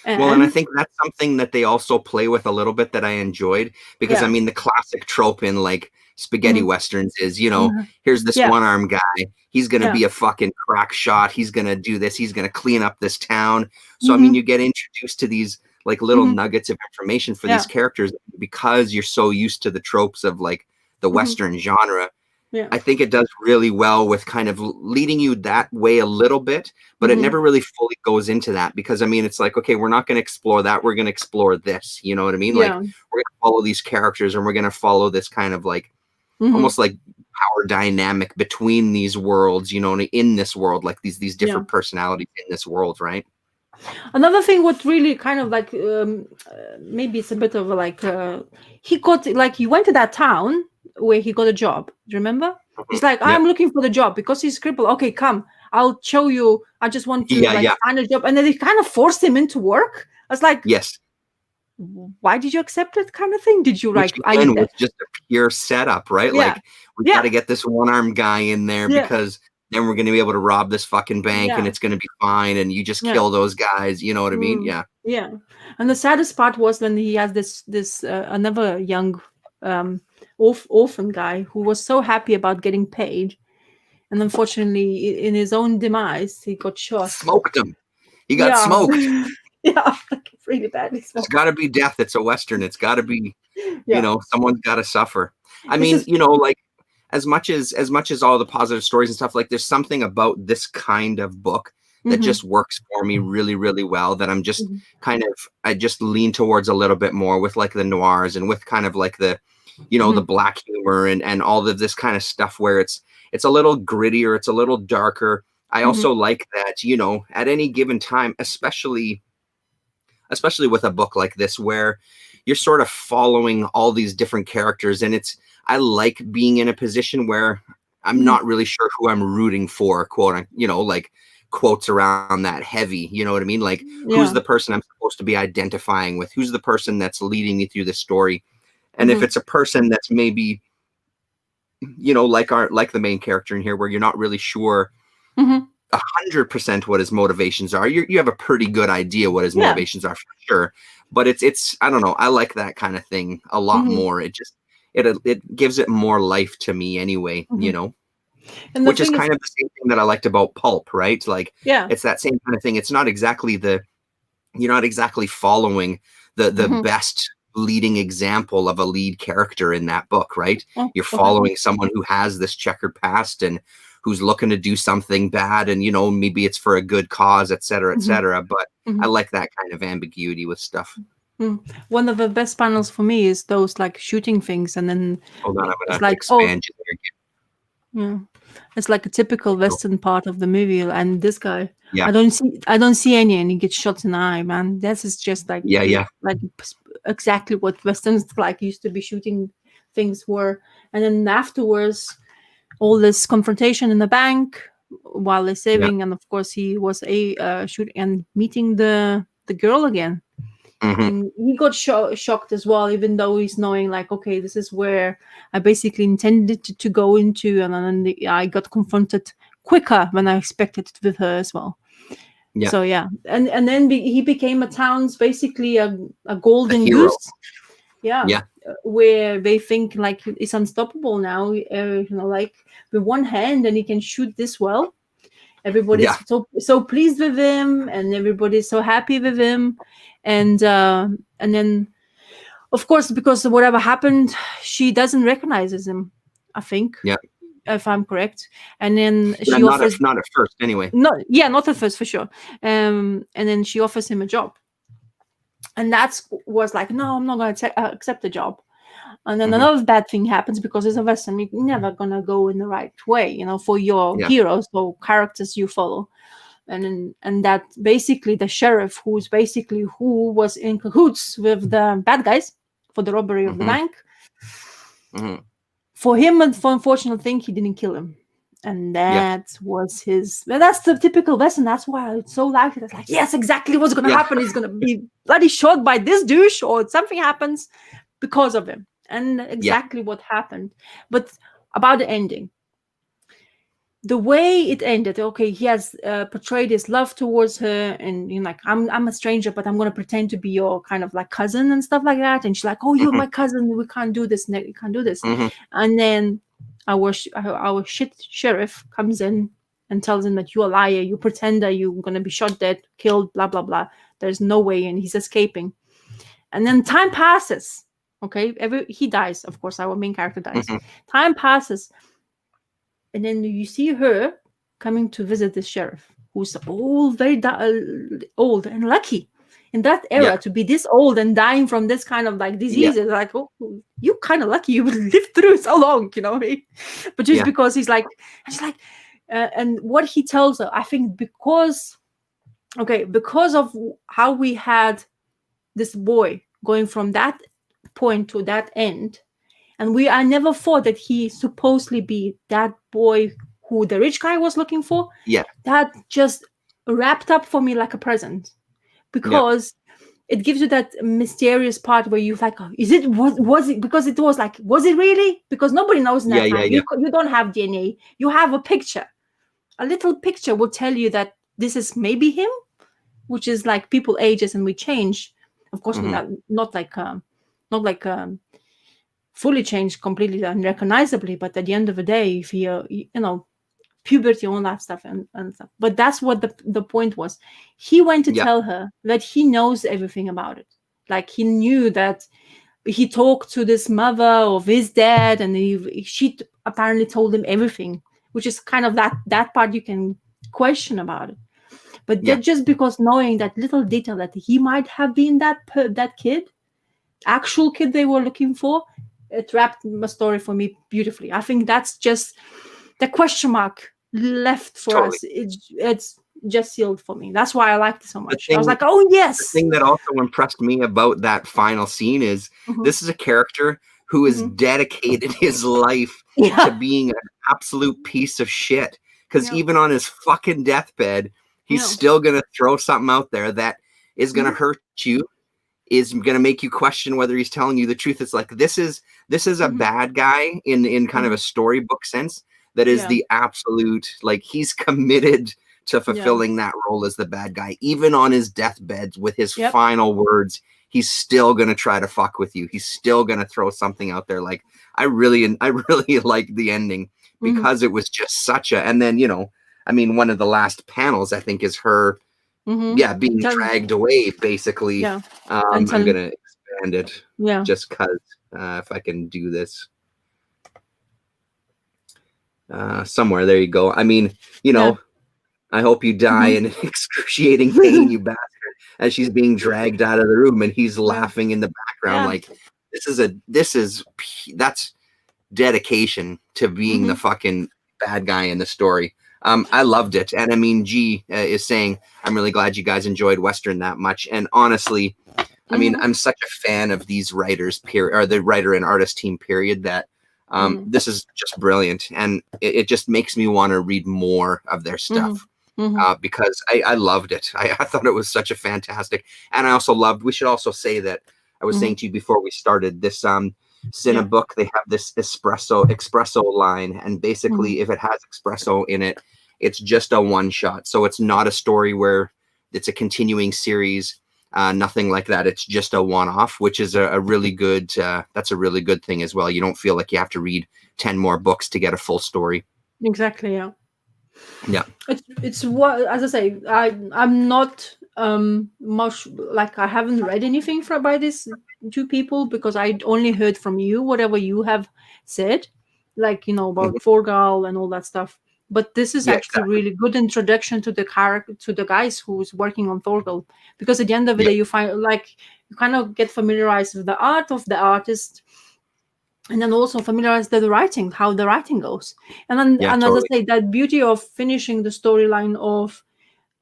Well, and I And think that's something that they also play with a little bit that I enjoyed, because I yeah. mean, the classic trope in like spaghetti Mhm. westerns is, Mhm. here's this Yeah, one-armed guy. He's going to yeah. be a fucking crack shot. He's going to do this. He's going to clean up this town. So, I mean, Hmm. you get introduced to these like little Hmm. nuggets of information for these Yeah. characters because you're so used to the tropes of like the Hmm. Western genre. Yeah. I think it does really well with kind of leading you that way a little bit, but it Hmm. never really fully goes into that, because I mean, it's like, okay, we're not going to explore that. We're going to explore this. You know what I mean? Like, Yeah. we're going to follow these characters, and we're going to follow this kind of like Hmm. almost like power dynamic between these worlds, in this world, like these Yeah. different personalities in this world, right? Another thing, what really kind of like, maybe it's a bit of like, he went to that town where he got a job. Do you remember? Mhm. He's like, Yep. I'm looking for the job because he's crippled. Okay, come, I'll show you. I just want to Yeah. like Yeah. find a job, and then they kind of forced him into work. I was like, Yes. why did you accept it? Kind of thing. Did you Which like? Are you again there? was just a pure setup, right? Yeah, Like, we got yeah, to get this one-armed guy in there yeah, because then we're going to be able to rob this fucking bank and yeah, it's going to be fine. And you just yeah. kill those guys. You know what I mean? Mm, Yeah. yeah. And the saddest part was when he has this another young orphan guy who was so happy about getting paid, and unfortunately, in his own demise, he got shot. Smoked him. He got Yeah, smoked. Yeah, like really badly It's smoked. got to be death. It's a Western. It's got to be, Yeah. someone's got to suffer. I This mean, is like as much as all the positive stories and stuff, like there's something about this kind of book that mm-hmm, just works for me really, really well, that I'm just mm-hmm, I just lean towards a little bit more with like the noirs and with kind of like the, mm-hmm, the black humor and all of this kind of stuff where it's a little grittier, it's a little darker. I mm-hmm, also like that, at any given time, especially with a book like this where you're sort of following all these different characters, and I like being in a position where I'm mm-hmm. not really sure who I'm rooting for, quote, like quotes around that heavy, you know what I mean? Like, who's Yeah. the person I'm supposed to be identifying with? Who's the person that's leading me through the story? And if Mm-hmm, it's a person that's maybe, like the main character in here, where you're not really sure mm-hmm. 100% what his motivations are. You have a pretty good idea what his Yeah. motivations are for sure, but it's I don't know. I like that kind of thing a lot Mm-hmm, more. It gives it more life to me anyway. mm-hmm. And the Which is thing is, kind of the same thing that I liked about Pulp, right? Like yeah. it's that same kind of thing. It's not exactly you're not exactly following the Mm-hmm. best leading example of a lead character in that book, right? Oh, You're okay. following someone who has this checkered past and who's looking to do something bad, and maybe it's for a good cause, et cetera, et Mm-hmm, cetera. But mm-hmm. I like that kind of ambiguity with stuff. Mm. One of the best panels for me is those like shooting things, and then Hold on, I'm it's gonna like, oh, expand you there yeah, it's like a typical again. Western part of the movie. And this guy, Yeah, I don't see any, and he gets shot in the eye. Man, this is just like yeah, yeah, like exactly what Westerns like used to be shooting things were. And then afterwards, all this confrontation in the bank while they're yeah. saving, and of course he was a shoot and meeting the girl again. Hmm. And he got shocked as well, even though he's knowing like, okay, this is where I basically intended to go into, and then I got confronted quicker than I expected with her as well. Yeah, So yeah, and then he became a town's basically a a golden hero. goose. Yeah, Yeah. where they think like it's unstoppable now. Like with one hand, and he can shoot this well. Yeah. Everybody's so pleased with him, and everybody's so happy with him, and then of course, because whatever happened, she doesn't recognize him, I think, Yeah. if I'm correct. And then Yeah, she offers, not at first anyway. not at first for sure. And then she offers him a job, and that's was like, no, I'm not going to accept the job. And then Hmm. another bad thing happens because it's a Western. You're never gonna go in the right way, for your Yeah. heroes or characters you follow. And that basically the sheriff, who was in cahoots with the bad guys for the robbery of the Hmm. bank, Hmm. for him, and for unfortunate thing, he didn't kill him. And Yeah. that's the typical Western. That's why it's so likely. It's like, yes, exactly what's gonna Yeah. happen. He's gonna be bloody shot by this douche, or something happens because of him. And Yeah. exactly what happened. But about the ending, the way it ended, okay, he has portrayed his love towards her, and like, I'm a stranger, but I'm gonna pretend to be your kind of like cousin and stuff like that. And she's like, oh, you're Hmm. my cousin, we can't do this, we can't do this. Hmm. And then our shit sheriff comes in and tells him that you're a liar, you pretender, you're gonna be shot dead, killed, blah blah blah. There's no way, and he's escaping. And then time passes. Okay, he dies, of course, our main character dies. Hmm. Time passes, and then you see her coming to visit the sheriff, who's old, very old and lucky in that Yeah. era to be this old and dying from this kind of like Yeah. diseases. Like, oh, you kind of lucky, you lived through so long, but just Yeah. because he's like, and she's like, and what he tells her, I think, because of how we had this boy going from that point to that end, and I never thought that he supposedly be that boy who the rich guy was looking for. Yeah. That just wrapped up for me like a present, Yeah. because it gives you that mysterious part where you're like, oh, is it, was it, because it was like, was it really? Because nobody knows in Yeah. that Yeah. time. Yeah. You don't have DNA. You have a picture. A little picture will tell you that this is maybe him, which is like people ages and we change. Of course, Hmm. not like fully changed completely unrecognizably, but at the end of the day, if you know, puberty, all that stuff, and stuff. But that's what the point was. He went to Yeah. tell her that he knows everything about it. Like he knew that he talked to this mother of his dad, and she apparently told him everything, which is kind of that part you can question about it. But Yeah. that just because knowing that little detail that he might have been that kid, actual kid they were looking for, it wrapped the story for me beautifully. I think that's just the question mark left for Totally. us. It's just sealed for me. That's why I liked it so The much. I was thing like, oh the yes. thing that also impressed me about that final scene is Mhm. this is a character who has Mhm. dedicated his life to Yeah. being an absolute piece of shit. Because Yeah. even on his fucking deathbed, he's Yeah. still gonna throw something out there that is gonna Mhm. hurt you, is gonna make you question whether he's telling you the truth. It's like this is a Mhm. bad guy in kind of a Mhm. storybook sense. That is Yeah. the absolute, like, he's committed to Yeah. fulfilling that role as the bad guy, even on his deathbed with his Yep. final words. He's still gonna try to fuck with you. He's still gonna throw something out there. Like, I really like the ending Mhm. because it was just such a. And then, I mean, one of the last panels I think is her, Mhm. yeah, being Tell- dragged away. Basically, Yeah. And I'm tell. gonna expand it Yeah. just because if I can do this. Somewhere there you go. I mean, Yeah. I hope you die Mhm. in excruciating pain, you bastard, as she's being dragged out of the room and he's Yeah. laughing in the background. Yeah. Like, that's dedication to being the Mhm. fucking bad guy in the story. I loved it. And I mean, G is saying, I'm really glad you guys enjoyed Western that much. And honestly, I mean, Mhm. I'm such a fan of these writers, period, or the writer and artist team, period, that Mhm. this is just brilliant. And it just makes me want to read more of their Mhm. stuff. Mhm. Because I loved it. I thought it was such a fantastic, and I also loved. We should also say that I was saying Mhm. to you before we started this. Yeah. Cinebook, they have this espresso line, and Mhm. basically, if it has espresso in it, it's just a one shot. So it's not a story where it's a continuing series. Nothing like that. It's just a one off, which is a really good. That's a really good thing as well. You don't feel like you have to read 10 more books to get a full story. Exactly. Yeah. Yeah. It's what, as I say, I'm not much, like, I haven't read anything from by these two people because I only heard from you whatever you have said, like, Mhm. about Forgal and all that stuff. But this is Yeah. actually Exactly. really good introduction to the character, to the guys who's working on Thorgal, because at the end of the Yeah. day you find, like, you kind of get familiarized with the art of the artist, and then also familiarize the writing, how the writing goes. And then, Yeah. and as I Totally. say, that beauty of finishing the storyline of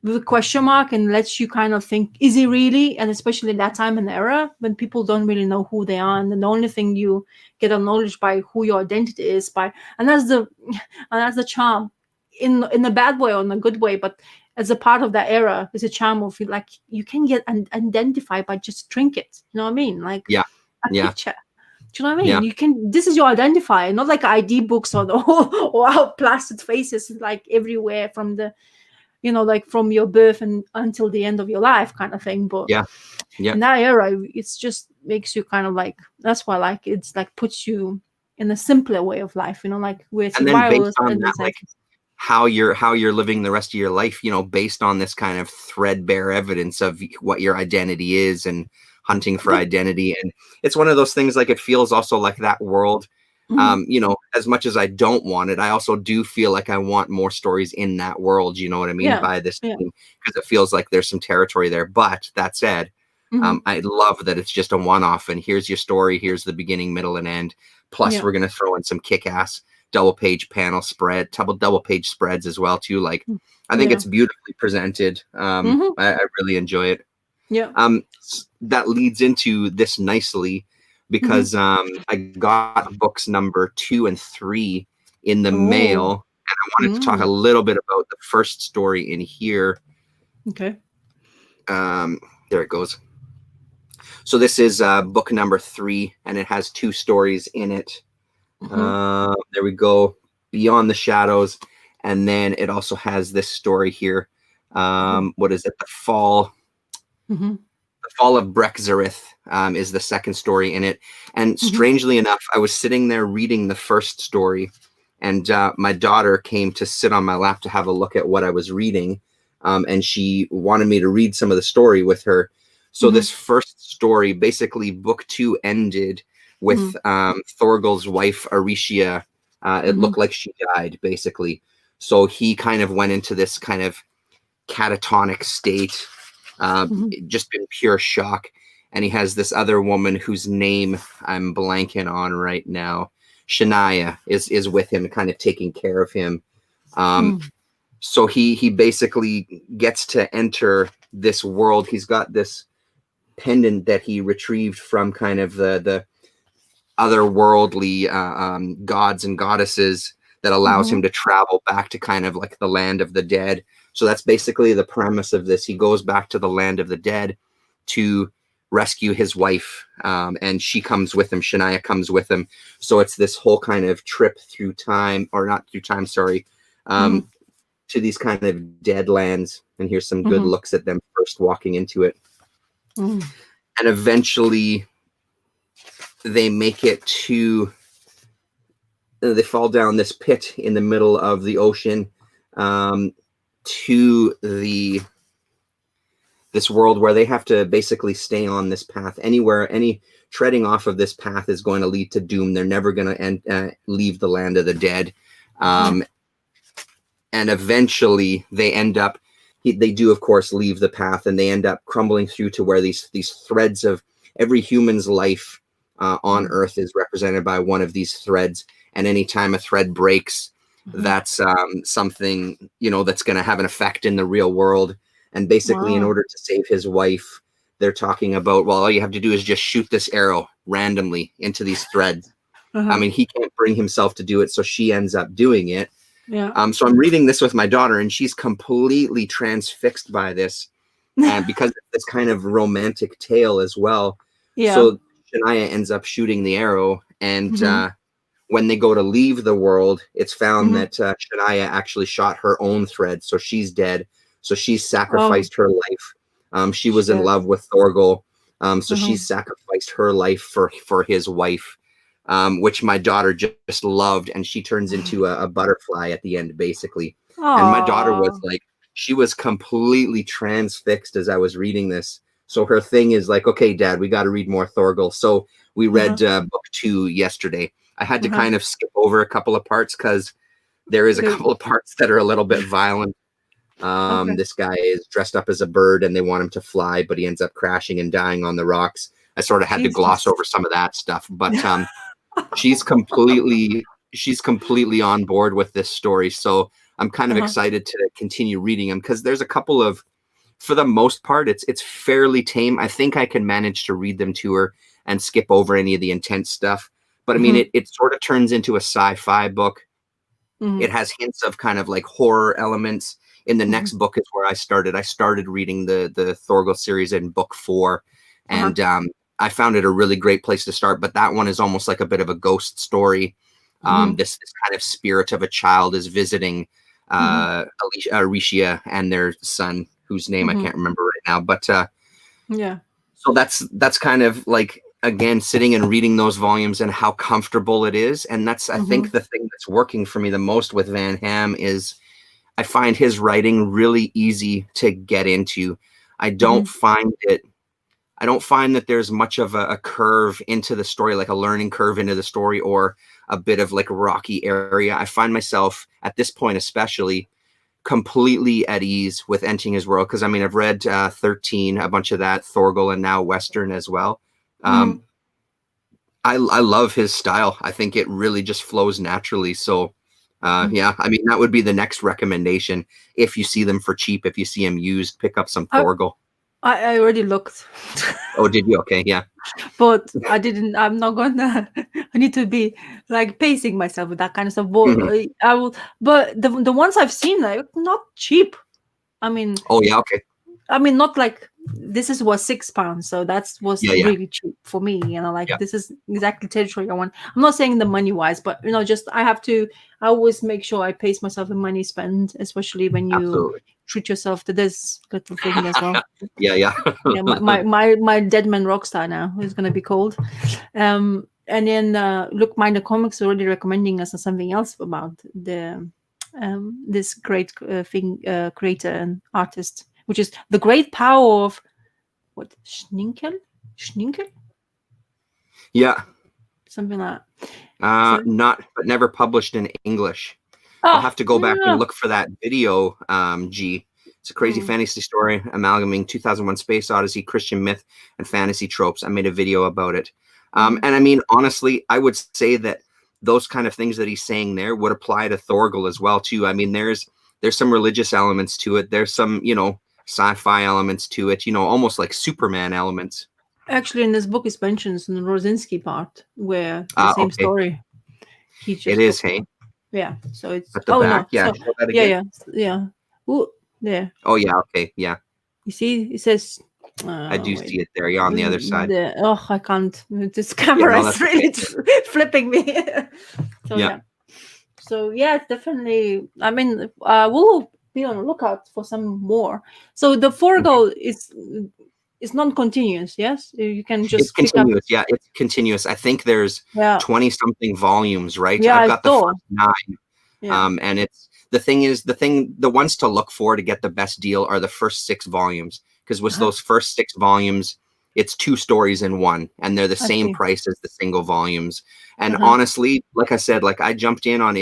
with a question mark and lets you kind of think, is he really? And especially in that time and era when people don't really know who they are, and the only thing you get acknowledged by who your identity is by, and that's the charm, in a bad way or in a good way, but as a part of that era is a charm of, like, you can get identified by just trinkets. You know what I mean? Like Yeah. a Yeah. picture. Do you know what I Yeah. mean? You can. This is your identifier, not like ID books or the or our plastered faces like everywhere from the, like from your birth and until the end of your life, kind of thing. But Yeah. Yeah. in that era, it's just makes you kind of like. That's why, like, it's like puts you in a simpler way of life. Like where And then survival based is on in the that, like, senses. how you're living the rest of your life, based on this kind of threadbare evidence of what your identity is and hunting for Yep. identity. And it's one of those things, like, it feels also like that world. Mhm. As much as I don't want it, I also do feel like I want more stories in that world, you know what I mean, Yeah. by this Yeah. team, because it feels like there's some territory there. But that said, Mhm. I love that it's just a one-off, and here's your story, here's the beginning, middle, and end. Plus, Yeah. we're going to throw in some kick-ass double-page panel spread, double-page spreads as well, too. Like, I think Yeah. it's beautifully presented. Mhm. I really enjoy it. Yeah. That leads into this nicely, Mhm. because I got books number 2 and 3 in the Oh. mail, and I wanted to talk a Mm. little bit about the first story in here. Okay. There it goes. So this is book number 3, and it has 2 stories in it. Mhm. There we go. Beyond the Shadows, and then it also has this story here. Oh. What is it? Mhm. The Fall of Brexarith is the second story in it. And Mhm. strangely enough, I was sitting there reading the first story, And my daughter came to sit on my lap to have a look at what I was reading, and she wanted me to read some of the story with her. So this first story, basically, book 2 ended with Thorgal's wife Aricia. It looked like she died, basically. So he kind of went into this kind of catatonic state, just in pure shock. And he has this other woman whose name I'm blanking on right now. Shania is with him, kind of taking care of him. So he basically gets to enter this world. He's got this pendant that he retrieved from kind of the otherworldly gods and goddesses that allows him to travel back to kind of like the land of the dead. So that's basically the premise of this. He goes back to the land of the dead to rescue his wife, and she comes with him. Shania comes with him. So it's this whole kind of trip through time, or not through time, sorry, to these kind of dead lands. And here's some good looks at them first walking into it. And eventually they make it to, they fall down this pit in the middle of the ocean, to this world where they have to basically stay on this path. Any treading off of this path is going to lead to doom. They're never going to leave the land of the dead. And eventually they end up, they do, of course, leave the path, and they end up crumbling through to where these threads of every human's life on Earth is represented by one of these threads. And anytime a thread breaks, that's something, that's going to have an effect in the real world. And basically, in order to save his wife, they're talking about, well, all you have to do is just shoot this arrow randomly into these threads. I mean, he can't bring himself to do it, so she ends up doing it. So I'm reading this with my daughter, and she's completely transfixed by this, and because it's this kind of romantic tale as well. So Shania ends up shooting the arrow, and when they go to leave the world, it's found that Shania actually shot her own thread, so she's dead. So she sacrificed her life. She was in love with Thorgal, so she sacrificed her life for his wife, which my daughter just loved, and she turns into a butterfly at the end, basically. And my daughter was like, she was completely transfixed as I was reading this. So her thing is like, okay, Dad, we got to read more Thorgal. So we read book 2 yesterday. I had to kind of skip over a couple of parts because there is a couple of parts that are a little bit violent. This guy is dressed up as a bird and they want him to fly, but he ends up crashing and dying on the rocks. I sort of had to gloss over some of that stuff, but she's completely on board with this story. So I'm kind of excited to continue reading them, because there's a couple of, for the most part, it's fairly tame. I think I can manage to read them to her and skip over any of the intense stuff. But I mean, it sort of turns into a sci-fi book. It has hints of kind of like horror elements. In the next book is where I started reading the Thorgal series in book 4, and I found it a really great place to start. But that one is almost like a bit of a ghost story. This kind of spirit of a child is visiting Aricia and their son, whose name I can't remember right now. But so that's kind of like, again, sitting and reading those volumes and how comfortable it is. And that's, I think, the thing that's working for me the most with Van Ham is I find his writing really easy to get into. I don't find that there's much of a curve into the story, like a learning curve into the story, or a bit of like a rocky area. I find myself at this point, especially, completely at ease with entering his world. Cause I mean, I've read 13, a bunch of that, Thorgal, and now Western as well. I love his style. I think it really just flows naturally. So yeah, I mean, that would be the next recommendation. If you see them for cheap, if you see them used, pick up some Thorgal. I already looked. Oh, did you? Okay, yeah. But I'm not gonna, I need to be like pacing myself with that kind of stuff. But I will, but the ones I've seen, like, not cheap. I mean, oh yeah, okay. I mean, not like, this was £6, so that was really cheap for me. This is exactly territory I want. I'm not saying the money wise, but just I always make sure I pace myself in money spend, especially when you treat yourself to this little thing as well. yeah. My dead man rockstar now is gonna be called. And then Look Minor Comics already recommending us something else about the this great creator and artist, which is The Great Power of what Schninkel, Yeah. something like that. So, Not, but never published in English. I'll have to go back and look for that video, G. It's a crazy fantasy story amalgamating 2001 Space Odyssey, Christian myth, and fantasy tropes. I made a video about it. And I mean, honestly, I would say that those kind of things that he's saying there would apply to Thorgal as well, too. I mean, there's some religious elements to it. There's some, sci-fi elements to it, almost like Superman elements. Actually, in this book, it mentions in the Rosinski part where the same Okay. story. He just It is, hey? Yeah. So it's At the back, no. yeah. So, Show that again. yeah. Ooh, there. Oh yeah, okay, yeah. You see, it says. I do see it there. Yeah, on the other side. I can't. This camera is really flipping me. So yeah. So yeah, it's definitely. I mean, we'll be on the lookout for some more. So the Thorgal is non-continuous. Yes, you can just. It's continuous. Yeah, it's continuous. I think there's 20 something volumes, right? Yeah, I've got the first 9. Yeah. And it's the ones to look for to get the best deal are the first 6 volumes, because with those first 6 volumes, it's 2 stories in one, and they're the same price as the single volumes. And honestly, like I said, like I jumped in on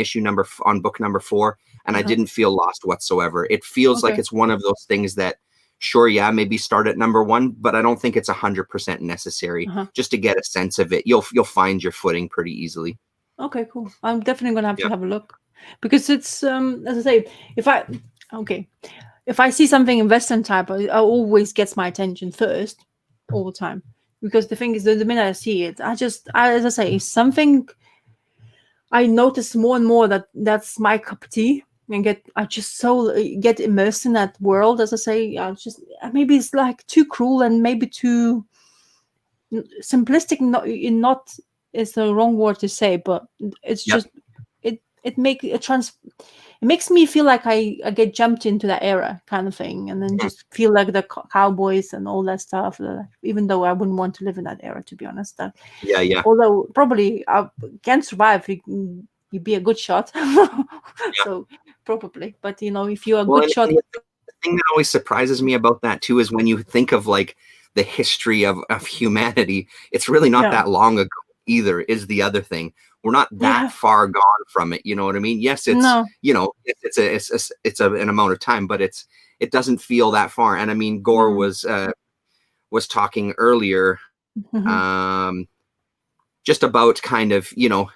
book number 4, and I didn't feel lost whatsoever. It feels like it's one of those things that, sure, yeah, maybe start at number 1, but I don't think it's 100% necessary. Just to get a sense of it, you'll find your footing pretty easily. Okay, cool. I'm definitely gonna have to have a look, because it's as I say, if I see something in Western type, it always gets my attention first, all the time. Because the thing is, the minute I see it, as I say, something I notice more and more that's my cup of tea, and I just so get immersed in that world. As I say, maybe it's like too cruel and maybe too simplistic. Not is the wrong word to say, but it's just it makes me feel like I get jumped into that era kind of thing, and then just feel like the cowboys and all that stuff, even though I wouldn't want to live in that era, to be honest. Although probably I can survive if you be a good shot. So probably, but if you're a good shot. The thing that always surprises me about that too is when you think of like the history of humanity, it's really not that long ago either, is the other thing. We're not that far gone from it. You know what I mean? Yes, it's it's an amount of time, but it doesn't feel that far. And I mean, Gore was talking earlier, just about kind of in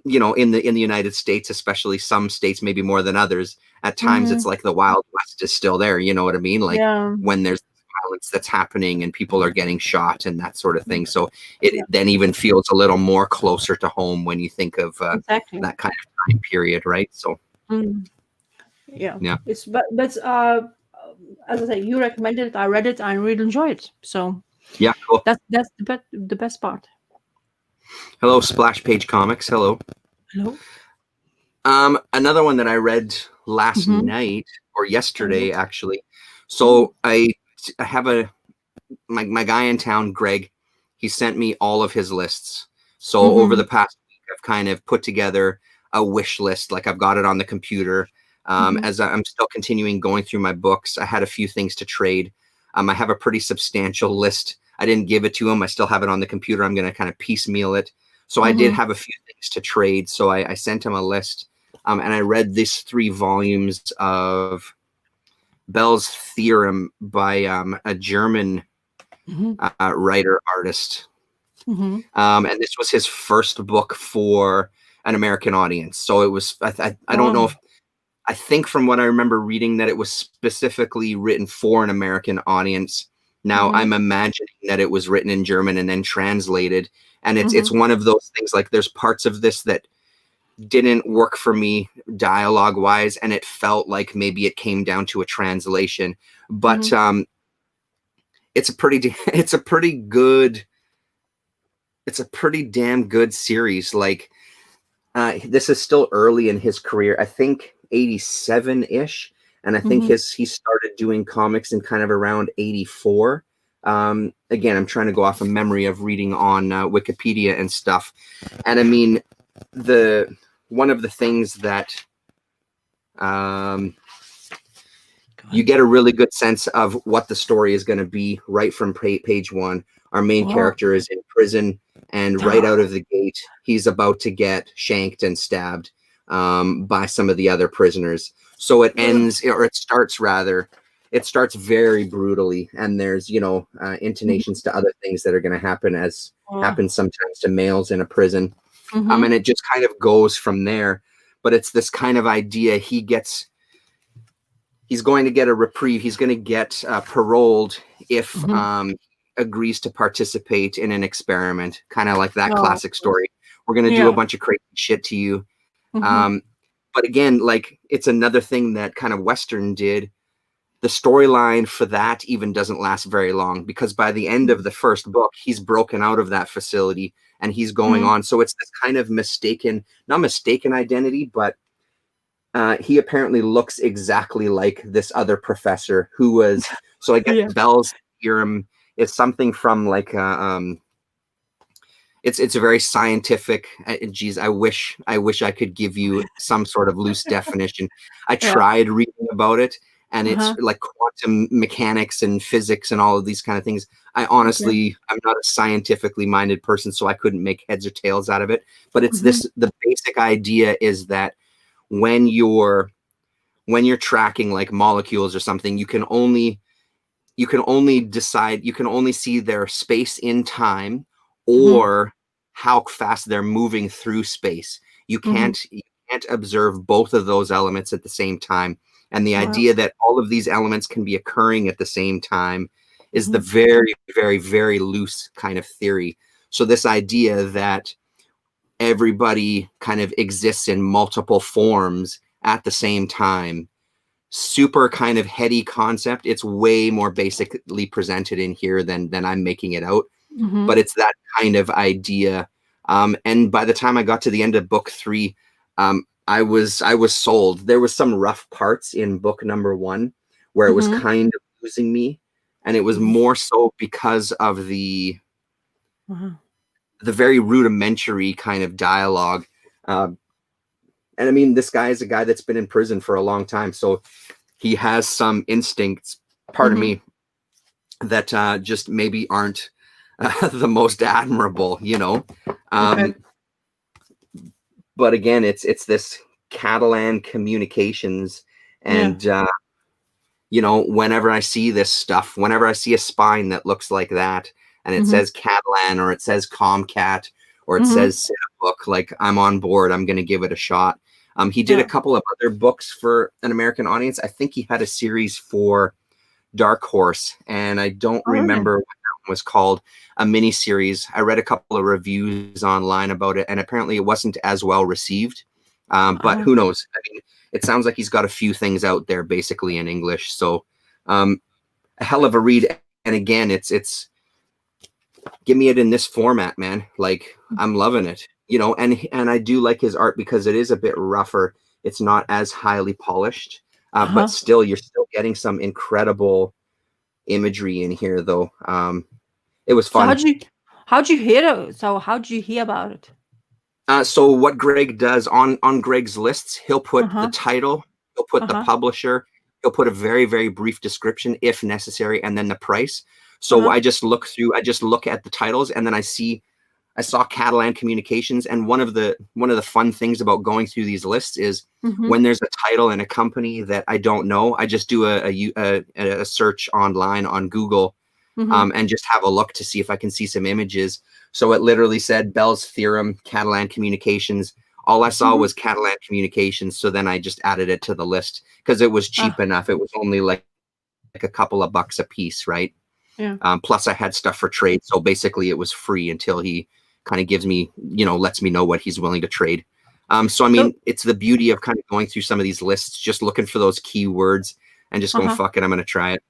the United States, especially some states, maybe more than others. At times, it's like the Wild West is still there. You know what I mean? Like when there's violence that's happening and people are getting shot and that sort of thing. So it then even feels a little more closer to home when you think of that kind of time period, right? So it's but as I say, you recommended it, I read it, I really enjoyed it. So cool. That's the best part. Hello, Splash Page Comics. Hello. Another one that I read last night or yesterday, actually. So I have my guy in town, Greg. He sent me all of his lists. So over the past week, I've kind of put together a wish list. Like I've got it on the computer. As I'm still continuing going through my books, I had a few things to trade. I have a pretty substantial list. I didn't give it to him. I still have it on the computer. I'm going to kind of piecemeal it. So I did have a few things to trade. So I sent him a list. And I read these 3 volumes of Bell's Theorem by a German writer artist. And this was his first book for an American audience. So it was, I don't know if, I think from what I remember reading that it was specifically written for an American audience. Now I'm imagining that it was written in German and then translated. And it's one of those things, like there's parts of this that didn't work for me dialogue wise. And it felt like maybe it came down to a translation, but it's a pretty damn good series. Like this is still early in his career. I think 87-ish. And I think he started doing comics in kind of around 84. Again, I'm trying to go off of memory of reading on Wikipedia and stuff. And I mean, one of the things that you get a really good sense of what the story is going to be right from page one. Our main character is in prison, and right out of the gate, he's about to get shanked and stabbed by some of the other prisoners. So it ends, or it starts rather, it starts very brutally, and there's, intonations to other things that are going to happen happen sometimes to males in a prison. And it just kind of goes from there. But it's this kind of idea he's going to get a reprieve. He's going to get paroled if agrees to participate in an experiment, kind of like that classic story. We're going to do a bunch of crazy shit to you. But again, like, it's another thing that kind of Western did. The storyline for that even doesn't last very long, because by the end of the first book, he's broken out of that facility and he's going on. So it's this kind of not mistaken identity, but he apparently looks exactly like this other professor who was. So I guess Bell's theorem is something from like it's a very scientific. Geez, I wish I could give you some sort of loose definition. I tried reading about it, and it's like quantum mechanics and physics and all of these kind of things. I honestly, I'm not a scientifically minded person, so I couldn't make heads or tails out of it. But it's the basic idea is that when you're tracking like molecules or something, you can only see their space in time or how fast they're moving through space. You can't observe both of those elements at the same time. And the idea that all of these elements can be occurring at the same time is the very, very, very loose kind of theory. So this idea that everybody kind of exists in multiple forms at the same time, super kind of heady concept. It's way more basically presented in here than I'm making it out. But it's that kind of idea. And by the time I got to the end of book 3, I was sold. There was some rough parts in book number 1 where it was kind of losing me, and it was more so because of the very rudimentary kind of dialogue. And I mean, this guy is a guy that's been in prison for a long time, so he has some instincts, pardon me, that just maybe aren't the most admirable, But again, it's this Catalan communications, and whenever I see this stuff, whenever I see a spine that looks like that, and it says Catalan, or it says Comcat, or it says Cinebook, like, I'm on board. I'm going to give it a shot. He did a couple of other books for an American audience. I think he had a series for Dark Horse, and I don't remember what that one was called, a mini series. I read a couple of reviews online about it, and apparently it wasn't as well received. But who knows? I mean, it sounds like he's got a few things out there basically in English. So a hell of a read. And again, it's give me it in this format, man. Like, I'm loving it, and I do like his art because it is a bit rougher. It's not as highly polished, but still, you're still getting some incredible imagery in here, though. It was fun. So how'd you hear about it? So what Greg does on Greg's lists, he'll put the title, he'll put the publisher, he'll put a very, very brief description if necessary, and then the price. So I just look at the titles, and then I saw Catalan Communications, and one of the fun things about going through these lists is when there's a title and a company that I don't know, I just do a search online on Google, and just have a look to see if I can see some images. So it literally said Bell's Theorem, Catalan Communications. All I saw was Catalan Communications, so then I just added it to the list because it was cheap enough. It was only like a couple of bucks a piece, right? Yeah. Plus I had stuff for trade, so basically it was free until he kind of gives me, lets me know what he's willing to trade. So I mean, it's the beauty of kind of going through some of these lists, just looking for those keywords and just going, fuck it, I'm going to try it.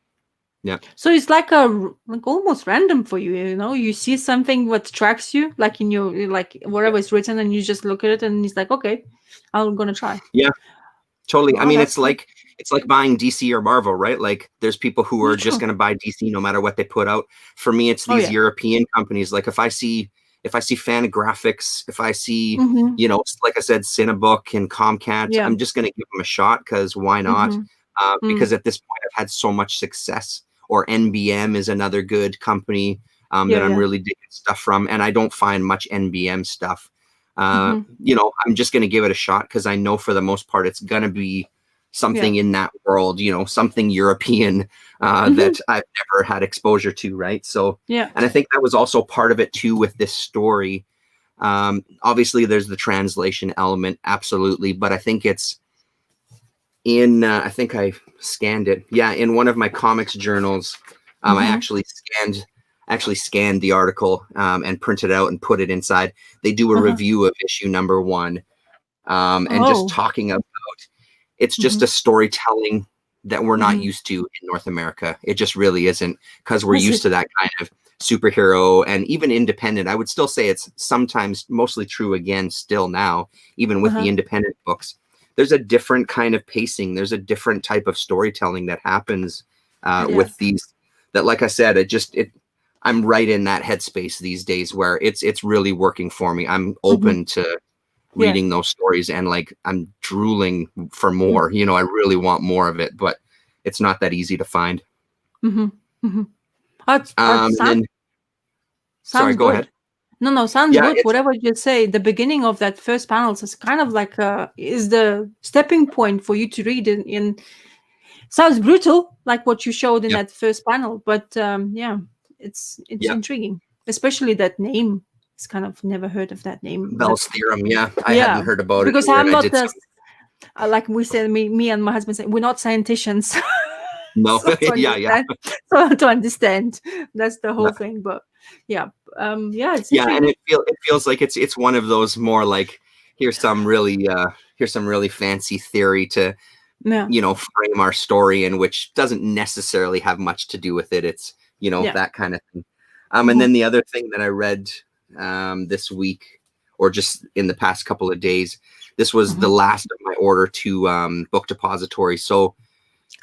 Yeah. So it's like almost random for you, you see something what attracts you, like in your, like whatever is written, and you just look at it and it's like, okay, I'm going to try. Yeah, totally. I mean, it's like, it's like buying DC or Marvel, right? Like there's people who are It's just true. going to buy DC no matter what they put out. For me, it's Oh these yeah. European companies. Like if I see Fantagraphics, if I see, Mm-hmm. you know, like I said, Cinebook and Comcat, Yeah. I'm just going to give them a shot because why not? Mm-hmm. Because at this point, I've had so much success. Or NBM is another good company Yeah. that I'm Yeah. really digging stuff from, and I don't find much NBM stuff. Mm-hmm. You know, I'm just going to give it a shot because I know for the most part it's going to be Yeah. something in that world, you know, something European Mm-hmm. that I've never had exposure to, right? So, Yeah. and I think that was also part of it too with this story. Obviously, there's the translation element, absolutely, but I think it's in. I think I scanned it. Yeah, in one of my comics journals, I Mm-hmm. actually scanned the article and printed it out and put it inside. They do a Uh-huh. review of issue number one, and just Oh. talking about it's just Mm-hmm. a storytelling that we're not Mm-hmm. used to in North America. It just really isn't because we're Was used it? to that kind of superhero and even independent. I would still say it's sometimes mostly true again, still now, even with the Uh-huh. independent books. There's a different kind of pacing. There's a different type of storytelling that happens with Yes. these. That, like I said, I'm right in that headspace these days where it's really working for me. I'm Mm-hmm. open to Yeah. reading those stories and like I'm drooling for Mm-hmm. more. You know, I really want more of it, but it's not that easy to find. Mm-hmm. Mm-hmm. And Sounds then, sorry, sounds go good. ahead. No, sounds Yeah, good. it's Whatever you say, the beginning of that first panel is kind of like is the stepping point for you to read in sounds brutal, like what you showed in yeah, that first panel, but yeah, it's yeah. intriguing, especially that name. It's kind of never heard of that name, but Bell's theorem. Yeah, I hadn't yeah, heard about it because either, and I'm I not did the some. like we said, me and my husband say we're not scienticians, No, so to yeah, yeah, understand, that's the yeah, whole thing. But yeah, yeah, it's yeah. And intriguing. it feels like it's one of those more like here's some really here's some really fancy theory to Yeah, frame our story in, which doesn't necessarily have much to do with it. It's yeah. that kind of thing. And Hmm. then the other thing that I read this week, or just in the past couple of days, this was the Hmm. last of my order to Book Depository. So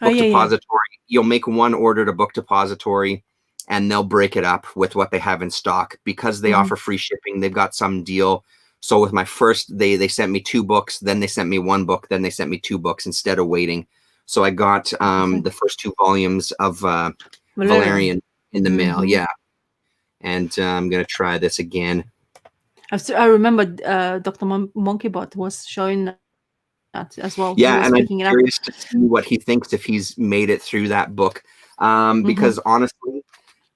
Oh Book yeah, yeah. Depository, you'll make one order to Book Depository, and they'll break it up with what they have in stock because they Hmm. offer free shipping. They've got some deal. So with my first, they sent me 2 books, then they sent me 1 book, then they sent me 2 books instead of waiting. So I got Interesting. the first 2 volumes of Valerian. Valerian in the mail. Hmm. Yeah, and I'm gonna try this again. I remember Dr. Monkeybot was showing that as well. He was picking it up. Yeah, and I'm curious to see what he thinks if he's made it through that book. Hmm. Because honestly,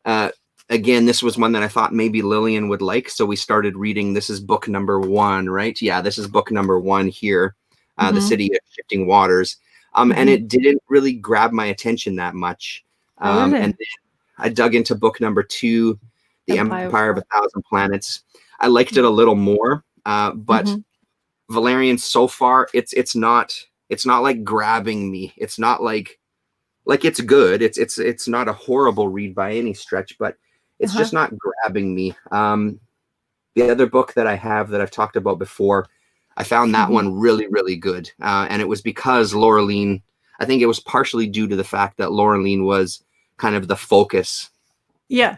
uh, again, this was one that I thought maybe Lillian would like. So we started reading. This is book number 1, right? Yeah, this is book number 1 here, The Hmm. City of Shifting Waters. And Hmm. it didn't really grab my attention that much. Oh, And really? then I dug into book number 2, The Empire of Empire of a Thought. Thousand Planets. I liked it a little more, but Hmm. Valerian so far, it's not like grabbing me. It's not like it's good. It's not a horrible read by any stretch, but it's Uh-huh. just not grabbing me. The other book that I have that I've talked about before, I found that Hmm. one really, really good. And it was because Laureline, I think it was partially due to the fact that Laureline was kind of the focus Yeah.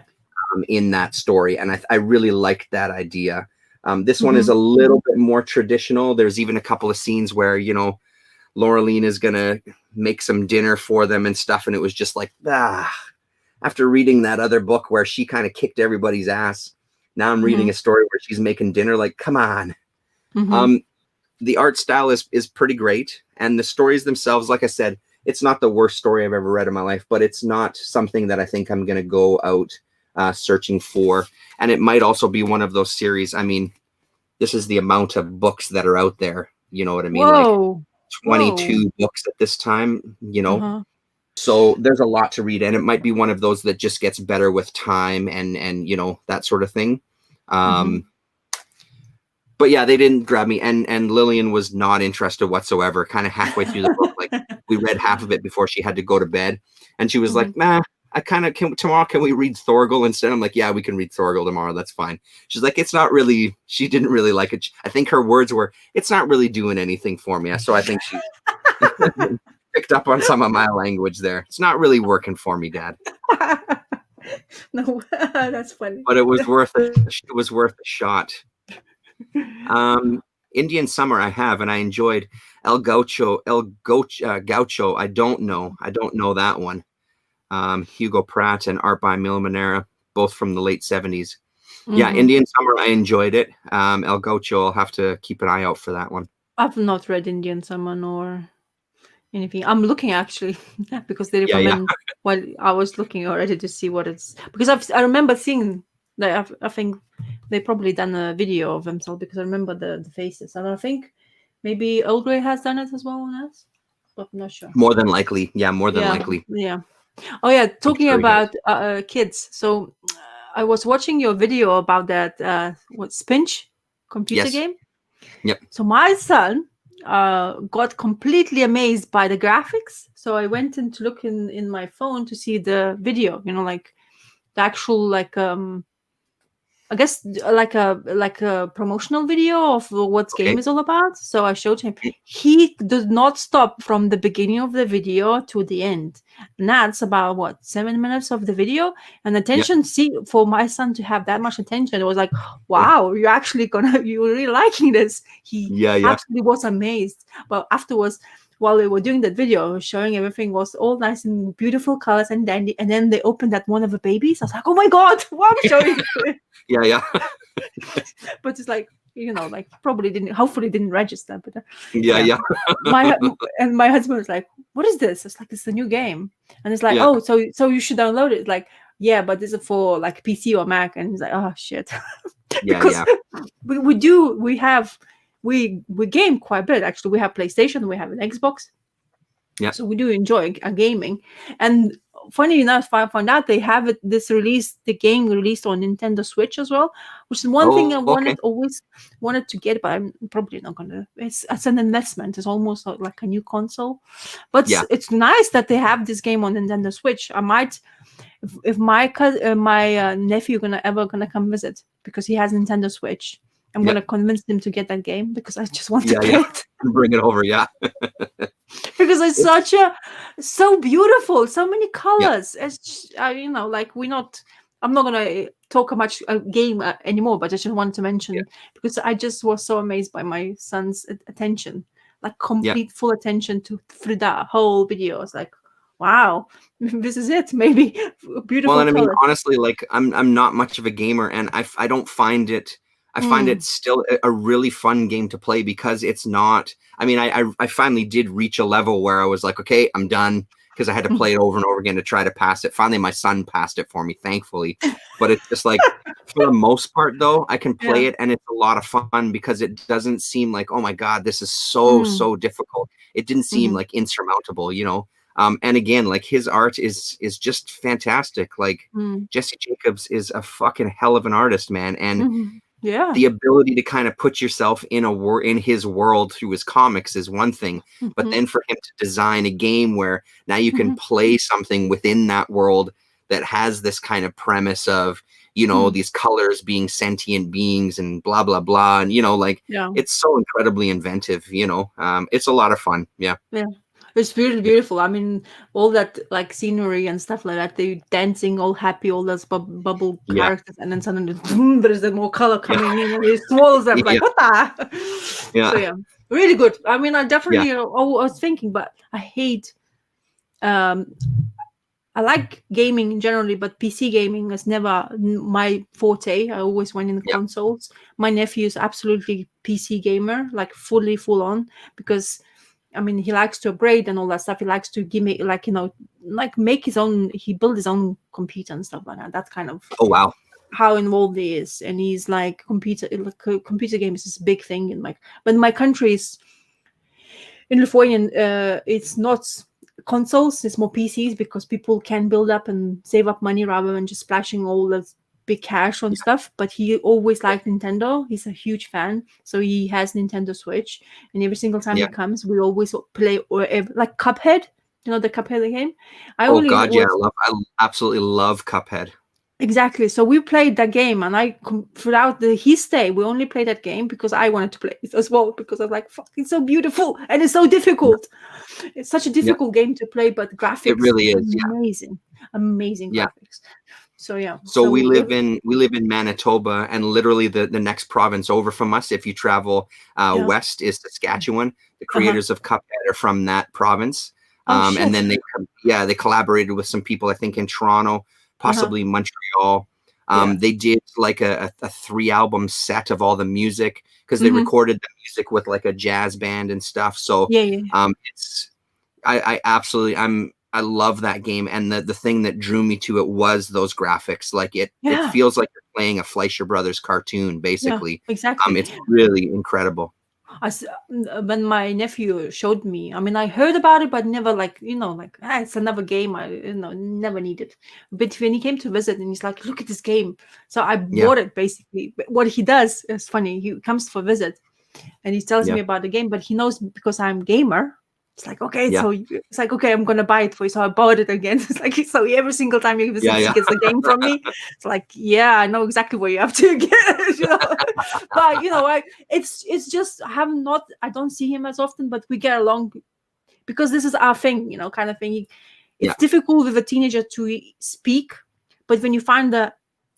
in that story. And I really liked that idea. This one is Hmm. a little bit more traditional. There's even a couple of scenes where, Laureline is going to make some dinner for them and stuff. And it was just like, after reading that other book where she kind of kicked everybody's ass, now I'm reading Hmm. a story where she's making dinner. Like, come on. Hmm. Um, the art style is pretty great. And the stories themselves, like I said, it's not the worst story I've ever read in my life, but it's not something that I think I'm going to go out searching for. And it might also be one of those series. I mean, this is the amount of books that are out there. You know what I mean? Like Whoa. Whoa. 22 books at this time. Uh-huh. So there's a lot to read, and it might be one of those that just gets better with time and that sort of thing. Hmm. Um, but yeah, they didn't grab me, and Lillian was not interested whatsoever. Kind of halfway through the book, like we read half of it before she had to go to bed, and she was Hmm. like, "Nah, I kind of can tomorrow. Can we read Thorgal instead?" I'm like, "Yeah, we can read Thorgal tomorrow. That's fine." She's like, "It's not really." She didn't really like it. I think her words were, "It's not really doing anything for me." So I think she picked up on some of my language there. It's not really working for me, Dad. No, that's funny. But it was worth a shot. Indian Summer I have, and I enjoyed Gaucho. I don't know that one. Hugo Pratt and art by Mil Manera, both from the late 70s. Yeah, Indian Summer, I enjoyed it. El Gaucho, I'll have to keep an eye out for that one. I've not read Indian Summer nor anything. I'm looking actually because they Yeah, recommend. While I was looking already to see what it's, because I remember seeing that. I think they probably done a video of themselves because I remember the faces, and I think maybe Earl Grey has done it as well on us, but I'm not sure. More than likely. Yeah, more than likely. Yeah. Oh yeah, talking sure about kids. So I was watching your video about that what Spinch computer Yes. game. Yep. So my son got completely amazed by the graphics. So I went in to look in my phone to see the video, like the actual I guess like a promotional video of what Okay. game is all about. So I showed him. He did not stop from the beginning of the video to the end. And that's about 7 minutes of the video. And attention, see, for my son to have that much attention, it was like, wow, you're really liking this. He absolutely was amazed. But afterwards, while they were doing that video, showing everything was all nice and beautiful colors and dandy, and then they opened that one of the babies. I was like, oh my god, what I'm showing you. Yeah. But it's like, like hopefully didn't register. But yeah. my husband was like, what is this? It's like, it's a new game. And it's like, oh, so you should download it. It's like, yeah, but this is for like PC or Mac. And he's like, oh shit. Because we game quite a bit. Actually, we have PlayStation, we have an Xbox. Yeah. So we do enjoy gaming. And funny enough, I found out they have the game released on Nintendo Switch as well, which is one thing I always wanted to get, but I'm probably not gonna. It's an investment. It's almost like a new console, but it's nice that they have this game on Nintendo Switch. I might, if my nephew gonna come visit because he has Nintendo Switch, I'm gonna convince him to get that game because I just want to play it. Bring it over, Because it's so beautiful, so many colors. It's I'm not gonna talk much game anymore, but I just wanted to mention because I just was so amazed by my son's attention, like complete full attention through that whole video. It's like, wow, this is it. Maybe beautiful. Well, and I mean, honestly, like I'm not much of a gamer, and I don't find it. I find it still a really fun game to play because it's not. I mean, I finally did reach a level where I was like, okay, I'm done, because I had to play it over and over again to try to pass it. Finally, my son passed it for me, thankfully. But it's just like, for the most part, though, I can play it, and it's a lot of fun because it doesn't seem like, oh my god, this is so difficult. It didn't seem like insurmountable, and again, like, his art is just fantastic. Like, Jesse Jacobs is a fucking hell of an artist, man, and the ability to kind of put yourself in his world through his comics is one thing, but then for him to design a game where now you can play something within that world that has this kind of premise of, these colors being sentient beings and blah blah blah, and it's so incredibly inventive. It's a lot of fun. It's really beautiful. I mean, all that like scenery and stuff like that. They dancing, all happy, all those bubble characters, and then suddenly there's more color coming in, and it swallows them. Like, what the? So really good. I mean, I definitely. I was thinking, but I hate. I like gaming generally, but PC gaming is never my forte. I always went in the consoles. My nephew is absolutely PC gamer, like full on, because. I mean, he likes to upgrade and all that stuff. He likes to give me, make his own. He built his own computer and stuff like that. That's kind of how involved he is. And he's like computer games is a big thing in but in my country is in Lithuania. It's not consoles. It's more PCs because people can build up and save up money rather than just splashing all the big cash on stuff. But he always liked Nintendo. He's a huge fan, so he has Nintendo Switch, and every single time he comes, we always play like Cuphead. The Cuphead game. I absolutely love Cuphead. Exactly. So we played that game, and throughout his stay, we only played that game because I wanted to play it as well, because I was like, "Fuck, it's so beautiful and it's so Yeah, difficult." It's such a yeah, difficult game to play, but it graphics really is. Yeah, amazing, amazing yeah. graphics. So yeah, So so we live in Manitoba, and literally the next province over from us, if you travel yeah, west, is Saskatchewan. The uh-huh. creators of Cuphead are from that province, Oh and shit, then they collaborated with some people, I think, in Toronto, uh-huh. possibly Montreal. Yeah, They did like a 3 album set of all the music, because they mm-hmm. recorded the music with like a jazz band and stuff. So Yeah, yeah, it's I absolutely I love that game, and the thing that drew me to it was those graphics. Like it yeah, feels like you're playing a Fleischer Brothers cartoon, yeah, basically. exactly. It's really incredible. When my nephew showed me, I mean, I heard about it, but never like, like, it's another game. I, never needed. But when he came to visit and he's like, look at this game. So I Yeah, bought it basically. But what he does is funny. He comes for visit and he tells yeah, me about the game, but he knows because I'm gamer. It's like, okay, yeah, it's like, okay, I'm gonna buy it for you. So I bought it again. It's like, so every single time he yeah, visits, he yeah, gets the game from me. It's like, yeah, I know exactly what you have to get. But it's just I don't see him as often, but we get along because this is our thing, kind of thing. yeah, It's difficult with a teenager to speak, but when you find the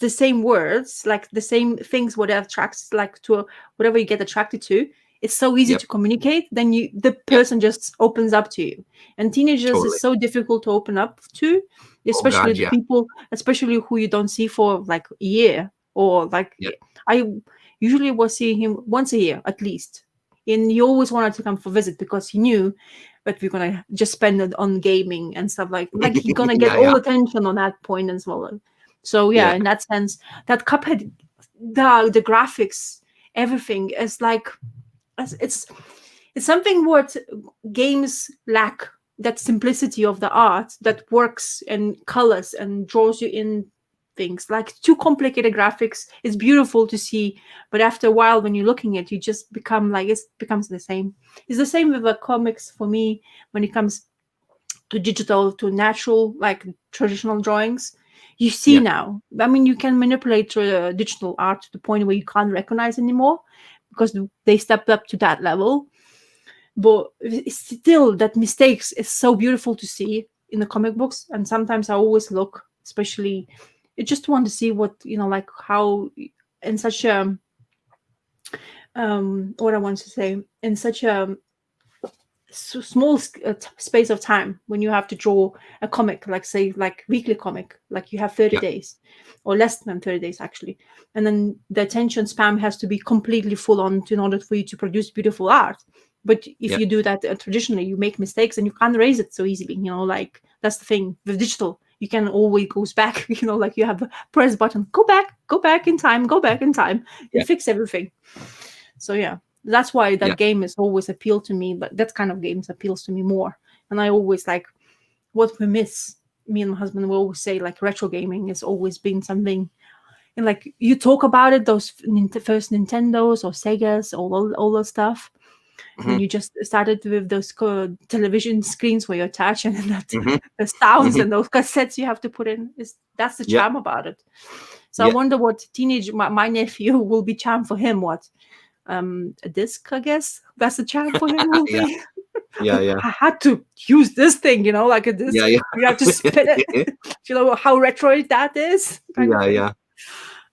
same words, like the same things, whatever attracts, like to whatever you get attracted to, it's so easy yep, to communicate. Then the yep, person just opens up to you. And teenagers is totally. so difficult to open up to, Oh especially God, the yeah, people, especially who you don't see for like a year, or like yeah, I usually was seeing him once a year at least. And he always wanted to come for visit because he knew that we're gonna just spend it on gaming and stuff like he's gonna get yeah, all yeah, attention on that point as well. So yeah, yeah, in that sense, that Cuphead, the graphics, everything is like it's it's something what games lack, that simplicity of the art that works and colors and draws you in. Things like too complicated graphics, it's beautiful to see, but after a while when you're looking at it, you just become like, it becomes the same. It's the same with the comics for me. When it comes to digital, to natural, like traditional drawings, you see yeah, now, I mean, you can manipulate digital art to the point where you can't recognize anymore because they stepped up to that level. But still, that mistakes is so beautiful to see in the comic books. And sometimes I always look, especially, I just want to see what, like how in such a what I want to say, in such a small space of time, when you have to draw a comic, like say like weekly comic, like you have 30 yeah, days or less than 30 days actually, and then the attention span has to be completely full on in order for you to produce beautiful art. But if yeah, you do that traditionally, you make mistakes and you can't erase it so easily, like that's the thing with digital. You can always goes back, like you have a press button, go back in time, go back in time, yeah, and fix everything. So yeah, that's why yeah, that game is always appealed to me. But that kind of games appeals to me more. And I always like what we miss. Me and my husband will always say like retro gaming has always been something. And like you talk about it, those first Nintendos or Segas, all that stuff. When hmm you just started with those television screens where you attach and then that hmm the sounds hmm and those cassettes you have to put in, is that's the yeah, charm about it. So I yeah, wonder what my nephew will be charm for him. What a disc, I guess. That's the charm for him will yeah, be. yeah, Like, yeah, I had to use this thing, like a yeah, disc. yeah, You have to spin it. You know how retro that is, kind of yeah, thing. yeah.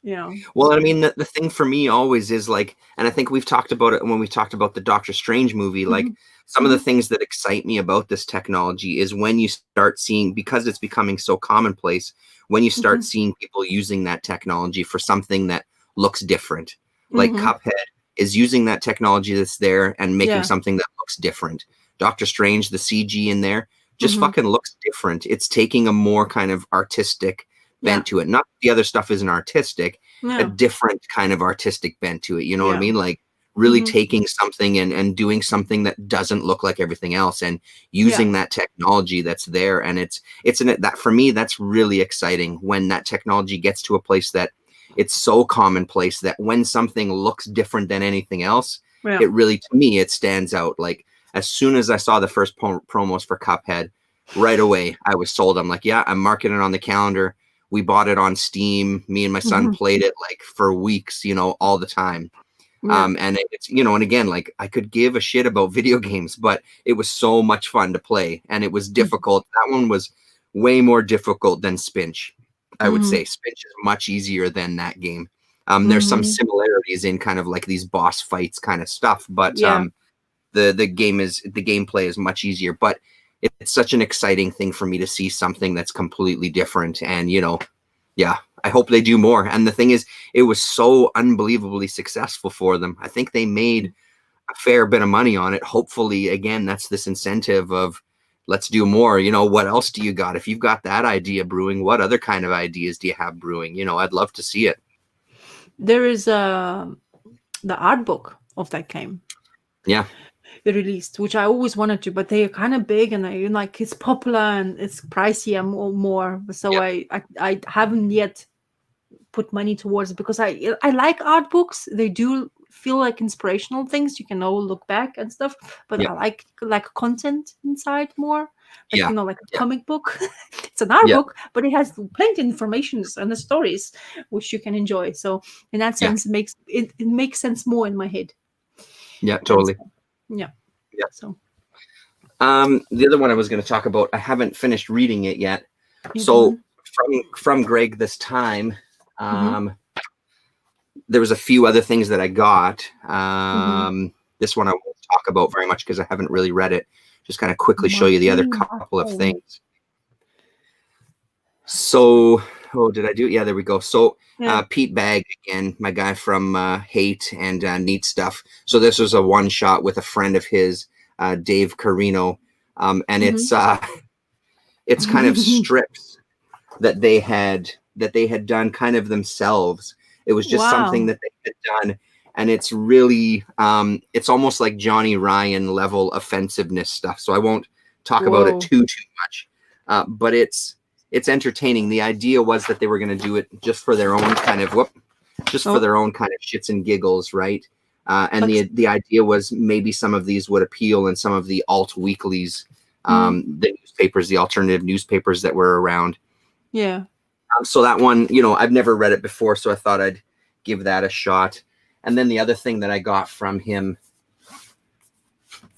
Yeah. Well, I So. mean, the thing for me always is like, and I think we've talked about it when we talked about the Doctor Strange movie, like Mhm, some of the mhm, things that excite me about this technology is when you start seeing, because it's becoming so commonplace, when you start mhm, seeing people using that technology for something that looks different. Like mhm. Cuphead is using that technology that's there and making Yeah. something that looks different. Doctor Strange, the CG in there just Mhm. fucking looks different. It's taking a more kind of artistic Yeah. bent to it. Not that the other stuff isn't artistic, a Yeah. different kind of artistic bent to it. You know what I Yeah. mean? Like really Mhm. taking something and doing something that doesn't look like everything else and Yeah. using that technology that's there. And it's in it that for me, that's really exciting when that technology gets to a place that it's so commonplace that when something looks different than anything else, Yeah. it really, to me, it stands out. Like as soon as I saw the first promos for Cuphead, right away I was sold. I'm like, yeah, I'm marking it on the calendar. we bought it on Steam. Me and my son played it like for weeks, you know, all the time. Yeah. And it's, you know, and again, like I could give a shit about video games, but it was so much fun to play, and it was difficult. That one was way more difficult than Spinch. I would say Spinch is much easier than that game. There's some similarities in kind of like these boss fights kind of stuff, but Yeah. the gameplay is much easier. But it's such an exciting thing for me to see something that's completely different, and you know, yeah, I hope they do more. And the thing is, it was so unbelievably successful for them. I think they made a fair bit of money on it. Hopefully, again, that's this incentive of let's do more. You know, what else do you got? If you've got that idea brewing, what other kind of ideas do you have brewing? You know, I'd love to see it. There is the art book of that game. Yeah. They released, which I always wanted to, but they are kind of big, and I like it's popular and it's pricey and more. So I haven't yet put money towards it, because I like art books. They do feel like inspirational things. You can all look back and stuff, but I like content inside more. Like, you know, like a comic book. It's an art book, but it has plenty of information and the stories which you can enjoy. So in that sense, it makes sense more in my head. Yeah, totally. Yeah. So the other one I was going to talk about, I haven't finished reading it yet. So from Greg this time, there was a few other things that I got. This one I won't talk about very much because I haven't really read it. Just kind of quickly show you the other couple of things. So, did I do it? Yeah, there we go. So Pete Bagg, again, my guy from Hate and Neat Stuff. So this was a one shot with a friend of his, Dave Carino, and it's kind of strips that they had done kind of themselves. It was just something that they had done, and it's really it's almost like Johnny Ryan level offensiveness stuff. So I won't talk about it too much, but it's entertaining. The idea was that they were going to do it just for their own kind of for their own kind of shits and giggles, right? And the idea was maybe some of these would appeal in some of the alt weeklies, the newspapers, the alternative newspapers that were around. Yeah. So that one, you know, I've never read it before, so I thought I'd give that a shot. And then the other thing that I got from him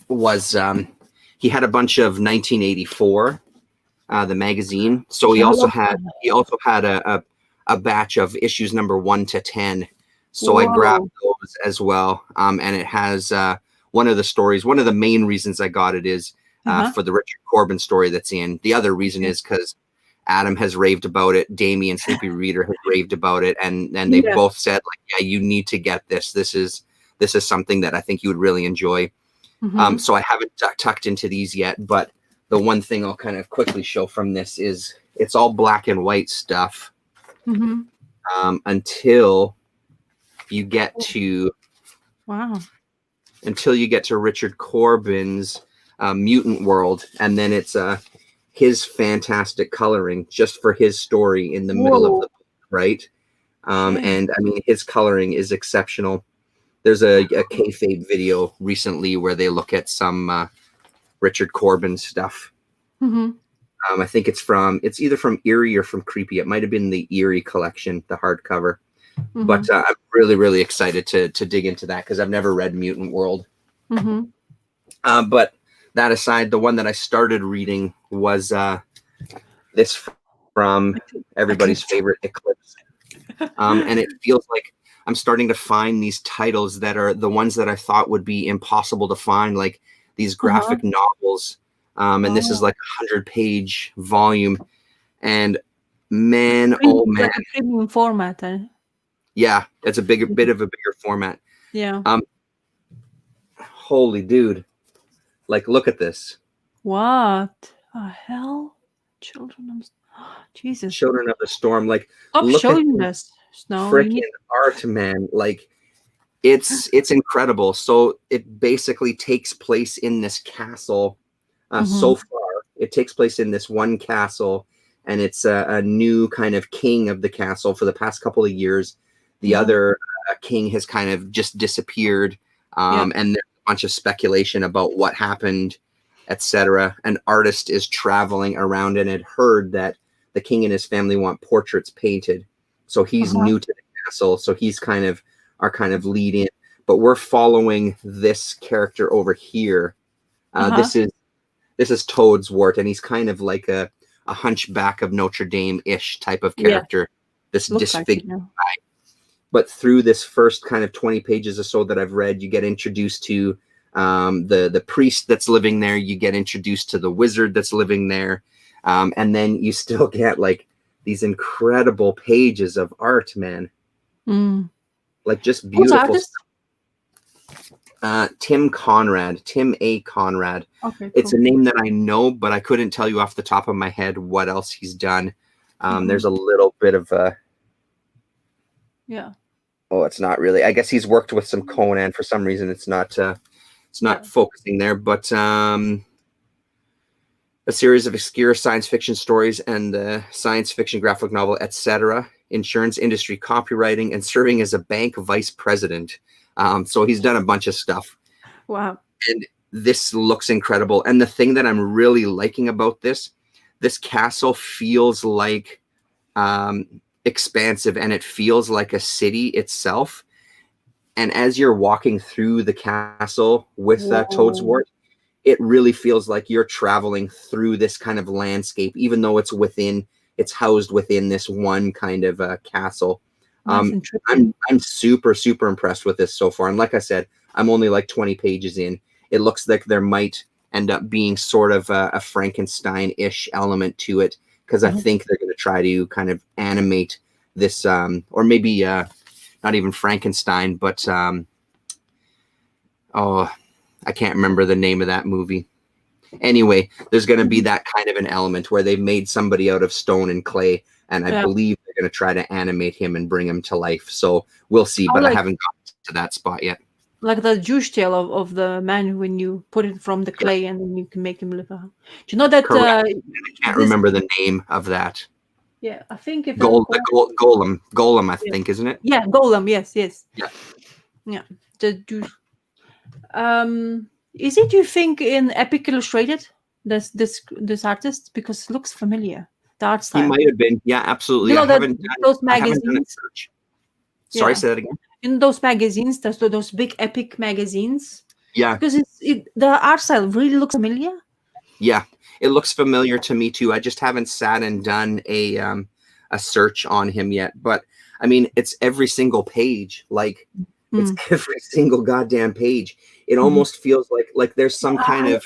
was he had a bunch of 1984, the magazine. So he also had a batch of issues number 1 to 10. So I grabbed those as well. And it has one of the stories. One of the main reasons I got it is for the Richard Corbin story that's in. The other reason is because Adam has raved about it. Damien Sleepy Reader has raved about it, and they both said, like, yeah, you need to get this. This is something that I think you would really enjoy. So I haven't tucked into these yet, but the one thing I'll kind of quickly show from this is it's all black and white stuff until you get to Richard Corbin's Mutant World, and then it's his fantastic coloring just for his story in the middle of the book, right? And I mean, his coloring is exceptional. There's a kayfabe video recently where they look at some Richard Corbin stuff. I think it's either from Eerie or from Creepy. It might have been the Eerie collection, the hardcover. But I'm really, really excited to dig into that because I've never read Mutant World. But that aside, the one that I started reading was this from everybody's favorite Eclipse. And it feels like I'm starting to find these titles that are the ones that I thought would be impossible to find, like these graphic novels. And this is like a 100-page volume. And man, oh man. Like a premium format. Yeah, it's a bit of a bigger format. Yeah. Holy dude. Like, look at this. What the hell? Jesus. Children of the Storm. Like, stop look showing at us. Snow. Freaking art, man. Like, it's incredible. So it basically takes place in this castle. So far, it takes place in this one castle, and it's a new kind of king of the castle for the past couple of years. The other king has kind of just disappeared, and there's a bunch of speculation about what happened, etc. An artist is traveling around and had heard that the king and his family want portraits painted. So he's new to the castle. So he's kind of our kind of lead in. But we're following this character over here. This is Toadswort, and he's kind of like a hunchback of Notre Dame-ish type of character. This Looks disfigured like guy. But through this first kind of 20 pages or so that I've read, you get introduced to the priest that's living there. You get introduced to the wizard that's living there. And then you still get like these incredible pages of art, man. Like just beautiful stuff. Tim A. Conrad. Okay, cool. It's a name that I know, but I couldn't tell you off the top of my head what else he's done. There's a little bit of oh, it's not really. I guess he's worked with some Conan for some reason. It's not focusing there, but a series of obscure science fiction stories and science fiction graphic novel, etc. Insurance industry copywriting and serving as a bank vice president. So he's done a bunch of stuff. Wow. And this looks incredible. And the thing that I'm really liking about this castle feels like expansive, and it feels like a city itself. And as you're walking through the castle with Toadswort, it really feels like you're traveling through this kind of landscape, even though it's housed within this one kind of castle. I'm super, super impressed with this so far. And like I said, I'm only like 20 pages in. It looks like there might end up being sort of a Frankenstein-ish element to it, because I think they're going to try to kind of animate this, or maybe not even Frankenstein, but I can't remember the name of that movie. Anyway, there's going to be that kind of an element where they've made somebody out of stone and clay, and I believe they're going to try to animate him and bring him to life. So we'll see, but I haven't gotten to that spot yet. Like the Jewish tale of the man when you put it from the clay and then you can make him live. Do you know that? I can't remember the name of that. Yeah, I think if Golem, I think, isn't it? Yeah, Golem. Yes. Yeah. The Jewish. Is it, you think, in Epic Illustrated? This artist, because it looks familiar. The art style. He might have been. Yeah, absolutely. You know those I haven't done a magazines. search. Sorry, say that again. In those magazines, those big Epic magazines. Yeah. Because the art style really looks familiar. Yeah, it looks familiar to me too. I just haven't sat and done a search on him yet. But I mean, it's every single page. Like it's every single goddamn page. It almost feels like there's some kind of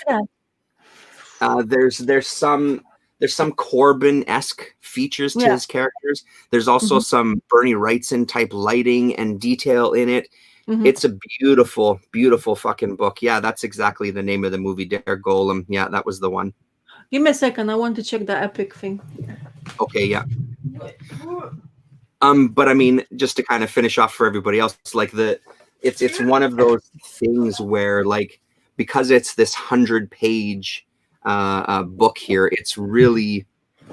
there's some Corbin-esque features to his characters. There's also some Bernie Wrightson type lighting and detail in it. It's a beautiful, beautiful fucking book. Yeah, that's exactly the name of the movie, Dare Golem. Yeah, that was the one. Give me a second. I want to check the Epic thing. Okay, yeah. But I mean, just to kind of finish off for everybody else, like it's one of those things where, like, because it's this 100-page book here, it's really,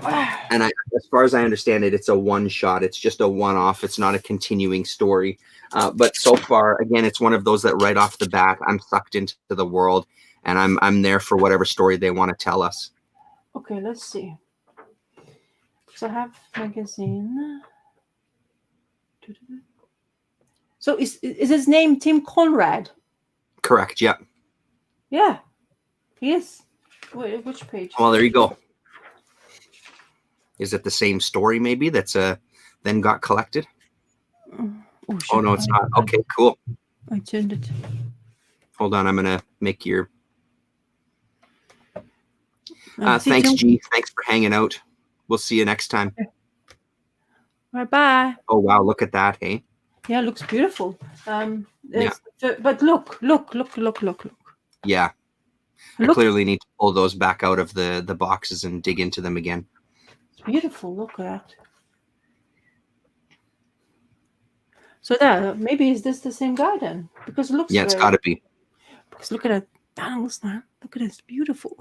and as far as I understand it, it's a one-shot. It's just a one-off. It's not a continuing story. But so far, again, it's one of those that right off the bat, I'm sucked into the world, and I'm there for whatever story they want to tell us. Okay, let's see. So I have magazine. So is his name Tim Conrad? Correct. Yeah. Yeah, he is. Wait, which page? Well, there you go. Is it the same story maybe that's then got collected? Oh no, it's not. Okay, cool. I turned it. Hold on, I'm gonna make your. Thanks, G. Thanks for hanging out. We'll see you next time. Bye. Oh wow, look at that, hey? Yeah, it looks beautiful. But look. Yeah. I clearly need to pull those back out of the boxes and dig into them again. It's beautiful. Look at that. So that maybe is this the same guy then? Because it looks. Yeah, it's got to be. Because look at that. Look at it. It's beautiful.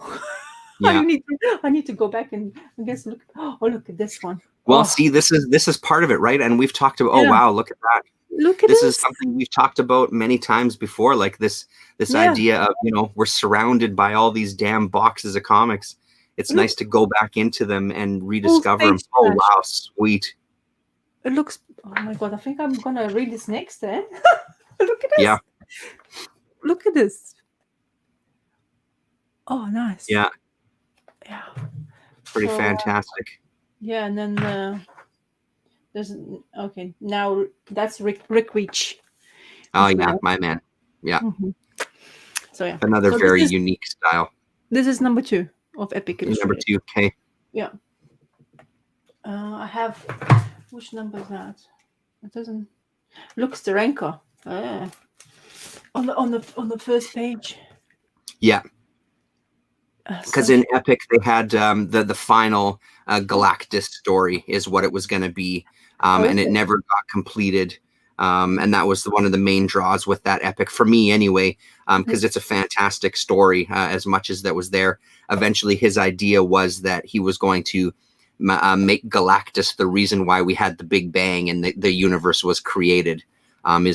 Yeah. I need to go back and I guess look. Oh, look at this one. Well, see, this is part of it, right? And we've talked about. Oh wow, look at that. Look at this. Is something we've talked about many times before, like this idea of, we're surrounded by all these damn boxes of comics, it's It nice looks to go back into them and full rediscover them. page Oh splash. wow, sweet. It looks. Oh my god! I think I'm gonna read this next. Eh? Look at this. Yeah. Look at this. Oh, nice. Yeah. Yeah. Pretty So, fantastic. yeah, and then there's okay. Now that's Rick Reach. Oh yeah, my man. Yeah. Mm-hmm. So yeah. Another So very unique style. this is number 2 of Epic Number Illustrated. 2. Okay. Yeah. I have. Which number is that? It doesn't. Look, Steranko. On the first page. Yeah. Because in Epic they had the final Galactus story is what it was going to be, and it never got completed. And that was one of the main draws with that Epic for me, anyway, because it's a fantastic story. As much as that was there, eventually his idea was that he was going to make Galactus the reason why we had the Big Bang and the universe was created.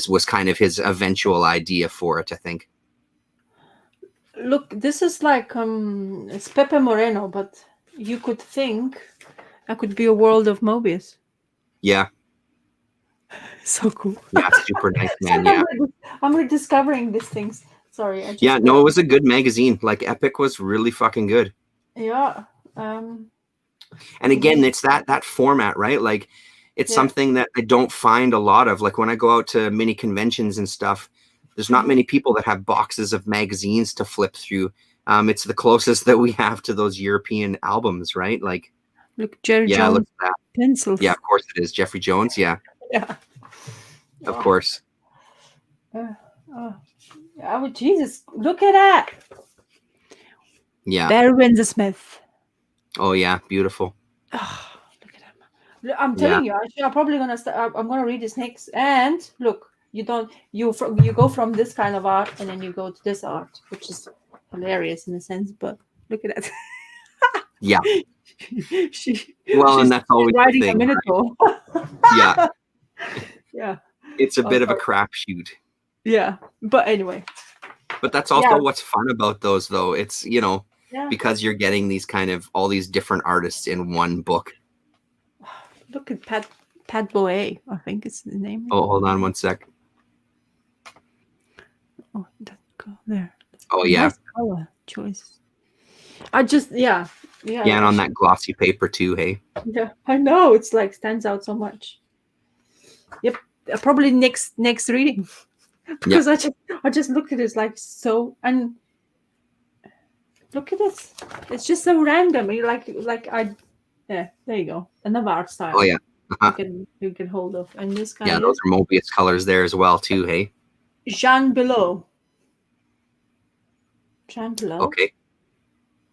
Was kind of his eventual idea for it, I think. Look, this is like it's Pepe Moreno, but you could think that could be a world of Mobius. Yeah. So cool. Yeah, super nice, man. Yeah. I'm rediscovering these things. Sorry. Yeah, no, it was a good magazine. Like Epic was really fucking good. Yeah. And again, it's that format, right? Like it's something that I don't find a lot of. Like when I go out to mini conventions and stuff, there's not many people that have boxes of magazines to flip through. It's the closest that we have to those European albums, right? Like, look, Jerry Jones look at that. pencils. Yeah, of course it is. Jeffrey Jones, yeah. Yeah. Of course. Oh, Jesus. Look at that. Yeah. Barry Windsor Smith. Oh, yeah. Beautiful. Oh, look at him. I'm telling you, I'm probably going to start. I'm going to read this next. And look, you go from this kind of art and then you go to this art, which is hilarious in a sense, but look at that. Yeah. She's and that's always writing the thing, a Minotaur. right? Yeah. Yeah. It's a bit of a crapshoot. Yeah. But anyway. But that's also what's fun about those, though. It's, because you're getting these kind of all these different artists in one book. Look at Pat Boe, I think it's the name. Oh, hold on one sec. Oh, that go there. Oh, yeah. Nice color choice. I just, yeah. And on that glossy paper too, hey? Yeah, I know. It's like stands out so much. Yep. Probably next reading. Because I just look at it like so, and look at this. It's just so random. There you go. Another art style. Oh, yeah. You can hold off. And this guy. Yeah, those are Mobius colors there as well too, hey? Jean Below. Jean Below. Okay.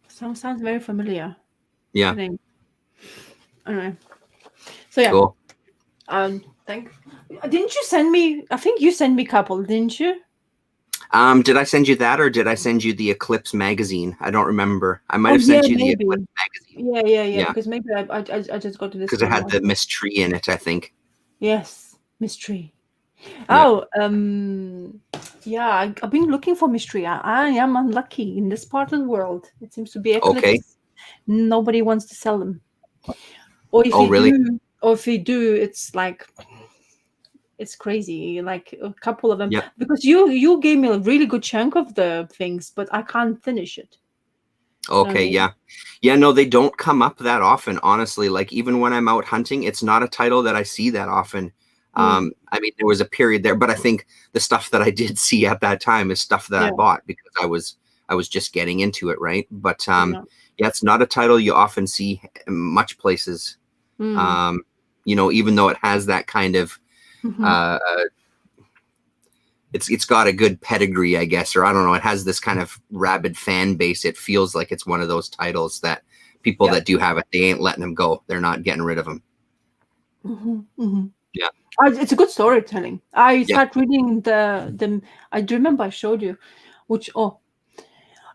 Sounds very familiar. Yeah. Anyway. So yeah. Cool. Didn't you send me? I think you sent me a couple, didn't you? Did I send you that, or did I send you the Eclipse magazine? I don't remember. I might have sent you the Eclipse magazine. Yeah. Because maybe I just got to this. Because it had the Miss Tree in it, I think. Yes, Miss Tree. Yeah. Oh, yeah. I've been looking for Miss Tree. I am unlucky in this part of the world. It seems to be Eclipse. Okay. Nobody wants to sell them. Or if you do, it's like. It's crazy, like a couple of them. Yep. Because you gave me a really good chunk of the things, but I can't finish it. Okay, yeah. No, they don't come up that often, honestly. Like even when I'm out hunting, it's not a title that I see that often. I mean, there was a period there, but I think the stuff that I did see at that time is stuff that I bought because I was just getting into it, right? But it's not a title you often see in much places. Even though it has that kind of it's got a good pedigree, I guess, or I don't know. It has this kind of rabid fan base. It feels like it's one of those titles that people that do have it, they ain't letting them go. They're not getting rid of them. Yeah, it's a good storytelling. I start reading the. I remember I showed you,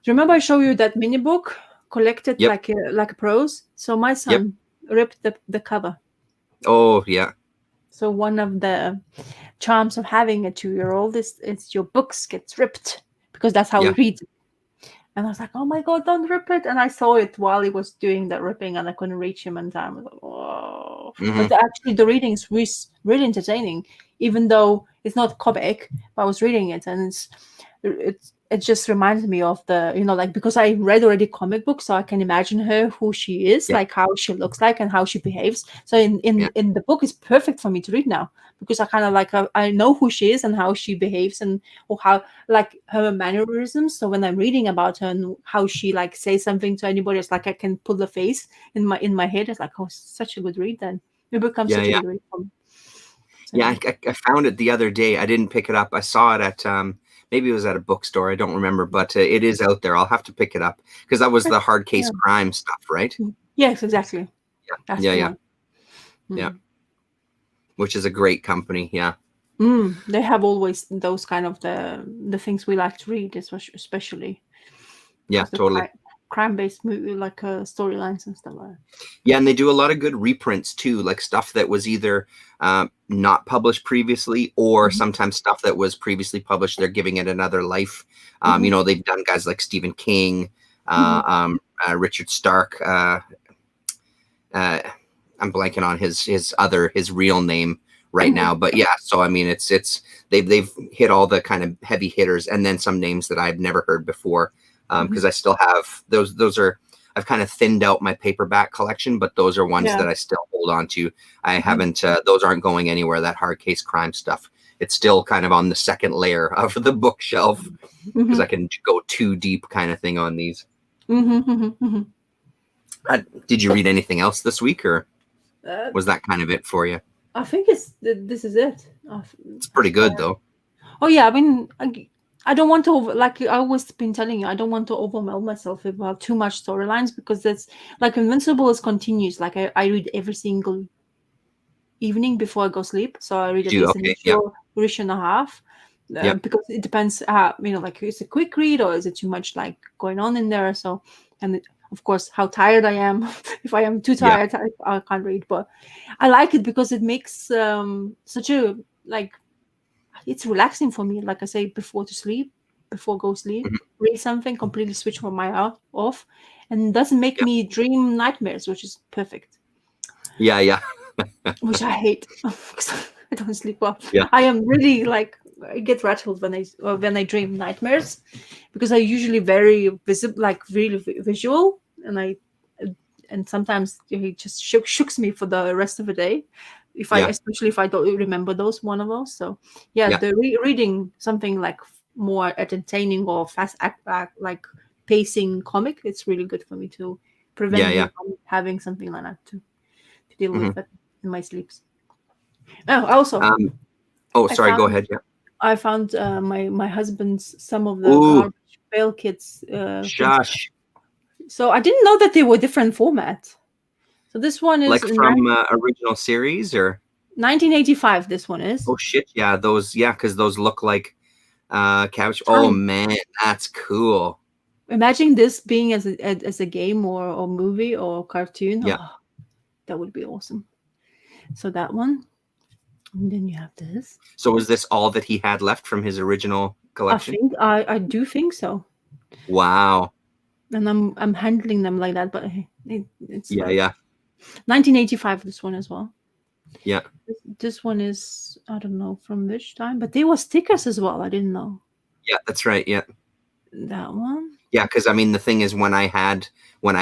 remember I showed you that mini book collected like a prose. So my son ripped the cover. Oh yeah. So one of the charms of having a 2-year-old is your books gets ripped because that's how he reads it. And I was like, oh my God, don't rip it. And I saw it while he was doing that ripping and I couldn't reach him in time. I was like, whoa. Hmm. But actually, the reading is really entertaining, even though it's not comic. But I was reading it and it just reminded me of the, like, because I read already comic books, so I can imagine her, who she is, Yeah, like how she looks like and how she behaves. So in yeah, in the book, it's perfect for me to read now because I kind of like I know who she is and how she behaves and or how like her mannerisms. So when I'm reading about her and how she like says something to anybody, it's like I can pull the face in my head. It's like, oh, such a good read. Then it becomes yeah, such a yeah. good read for me. So Yeah, yeah. I found it the other day. I didn't pick it up. I saw it at maybe it was at a bookstore. I don't remember, but it is out there. I'll have to pick it up because that was the hard case Yeah. crime stuff, right? Yes, exactly. That's Yeah, the yeah, one. yeah. Mm. Which is a great company. Yeah, They have always those kind of the things we like to read, especially yeah, because the totally. crime based movie like storylines and stuff like that. Yeah, and they do a lot of good reprints too, like stuff that was either not published previously, or Mhm. sometimes stuff that was previously published. They're giving it another life. Mhm. They've done guys like Stephen King, uh, Mhm. um, Richard Stark. Uh, I'm blanking on his real name right Mhm. now, but yeah. So I mean, it's they've hit all the kind of heavy hitters, and then some names that I've never heard before. Mhm. Because I still have those. Those are I've kind of thinned out my paperback collection, but those are ones Yeah. that I still hold on to. I Mhm. haven't. Those aren't going anywhere. That hard case crime stuff. It's still kind of on the second layer of the bookshelf because I Mhm. can go too deep, kind of thing on these. Mhm. Mhm. Mhm. Did you read anything else this week, or Uh, was that kind of it for you? I think this is it. It's pretty As far good though. Oh yeah, I mean, I don't want to like I always been telling you, I don't want to overwhelm myself about too much storylines because that's like Invincible is continuous. Like I read every single evening before I go sleep, so I read You at do? least an Okay. Yeah. issue and a half. Yep. Because it depends, like is it a quick read or is it too much like going on in there? So, and of course, how tired I am. If I am too Yeah. tired, I can't read. But I like it because it makes such a like it's relaxing for me. Like I say, before go sleep, Mhm. read something, completely switch my mind off, and doesn't make Yep. me dream nightmares, which is perfect. Yeah. Yeah. Which I hate because I don't sleep well. Yeah. I am really like I get rattled when I dream nightmares because I usually very visible, like really visual, and sometimes it just shooks me for the rest of the day. If I Yeah. especially if I don't remember one of those. So yeah, Yeah. the reading something like more entertaining or fast act like pacing comic, it's really good for me to Yeah. prevent me Yeah. from having something like that to deal Hmm. with it in my sleeps. Oh, also, Um. Oh, I sorry. Go found ahead. Yeah. I found my husband's some of the Ooh. garbage pail kids things. Shush. So I didn't know that they were different format. So this one is Like in from original series, or 1985. This one is oh shit. Yeah. Those. Yeah. Because those look like couch. Oh tiny. man, that's cool. Imagine this being as a game or movie or cartoon. Yeah. Oh, that would be awesome. So that one, and then you have this. So was this all that he had left from his original I collection? think I do think so, Wow. and I'm handling them like that. But it's Yeah. like Yeah. 1985. This one as well. Yeah. This one is I don't know from which time, but there were stickers as well. I didn't know Yeah. That's right. Yeah. that one. Yeah, because I mean, the thing is, when I Mhm.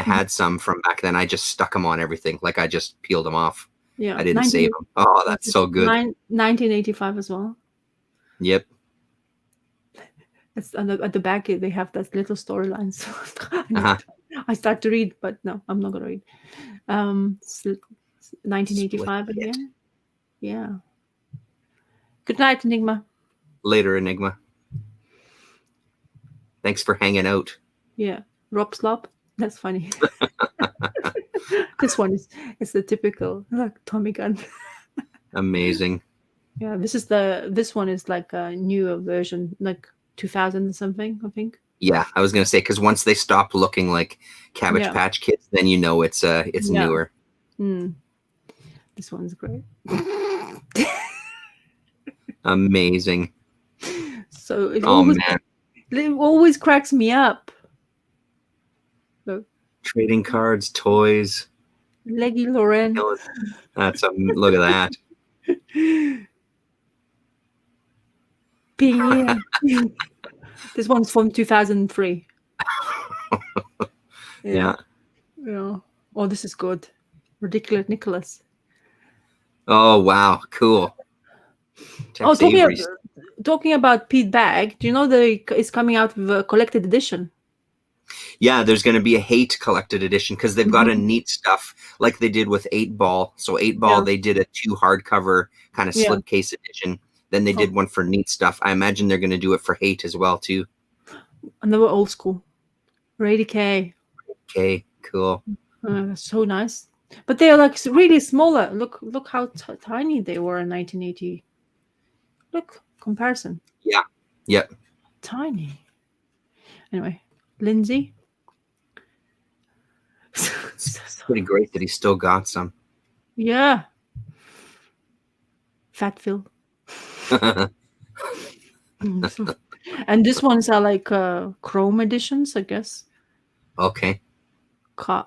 had some from back then, I just stuck them on everything. Like I just peeled them off. Yeah, I didn't save 19, them. Oh, that's so good. 1985 as well. Yep. It's at the back. They have that little storyline. So Uh-huh. I start to read, but no, I'm not gonna read. It's Split 1985 it. again. Yeah. Good night, Enigma. Later, Enigma. Thanks for hanging out. Yeah. Rob Slop. That's funny. This one is the typical like Tommy gun. Amazing. Yeah, this one is like a newer version, like 2000 and something, I think. Yeah, I was gonna say because once they stop looking like Cabbage Yeah, Patch Kids, then you know it's yeah. newer. Mm, this one's great. Amazing. So Oh man. it always cracks me up Look, Trading cards, toys. Leggy Lauren. That's look at that. Ping. This one's from 2003. Yeah. Yeah. Oh, this is good. Ridiculous Nicholas. Oh wow, cool. Oh, Tex Avery's. talking about Pete Bag, do you know that it's coming out with a collected edition? Yeah, there's going to be a Hate collected edition because they've got a neat stuff like they did with 8-Ball. So 8-Ball, Yeah. they did a 2 hardcover kind of Yeah. slipcase edition. Then they did one for neat stuff. I imagine they're going to do it for Hate as well too. And they were old school. Rady K. Okay, cool. So nice. But they're like really smaller. Look how tiny they were in 1980. Look, comparison. Yeah. Yep. Tiny. Anyway, Lindsay. It's pretty great that he still got some. Yeah. Fat Phil. And these ones are like chrome editions, I guess. Okay.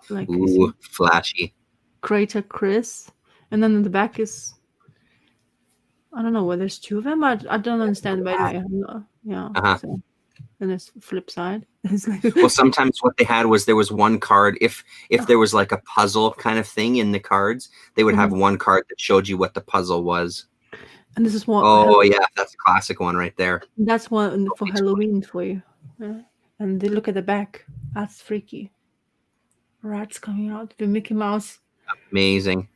Like Ooh, flashy. Crater Chris. And then in the back is, I don't know whether there's 2 of them. I don't understand, by the way. Yeah. So, and there's flip side. It's like, well, sometimes what they had was there was one card. If there was like a puzzle kind of thing in the cards, they would have one card that showed you what the puzzle was. And this is one. Oh yeah, that's a classic one right there. That's one for Halloween for you. Yeah. And they look at the back. That's freaky. Rats coming out with Mickey Mouse. Amazing.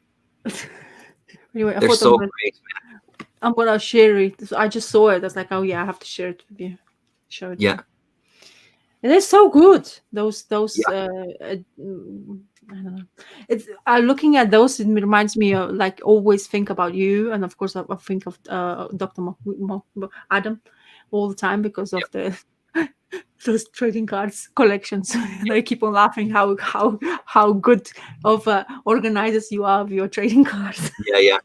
Anyway, they're so great, man. I'm gonna share it. I just saw it. I was like, oh yeah, I have to share it with you. Show it. Yeah. And they're so good. Those Yeah. I don't know. It's looking at those. It reminds me of, like, always think about you, and of course I think of Dr. Adam all the time because of the those trading cards collections. And I keep on laughing how good of organizers you are with your trading cards. Yeah.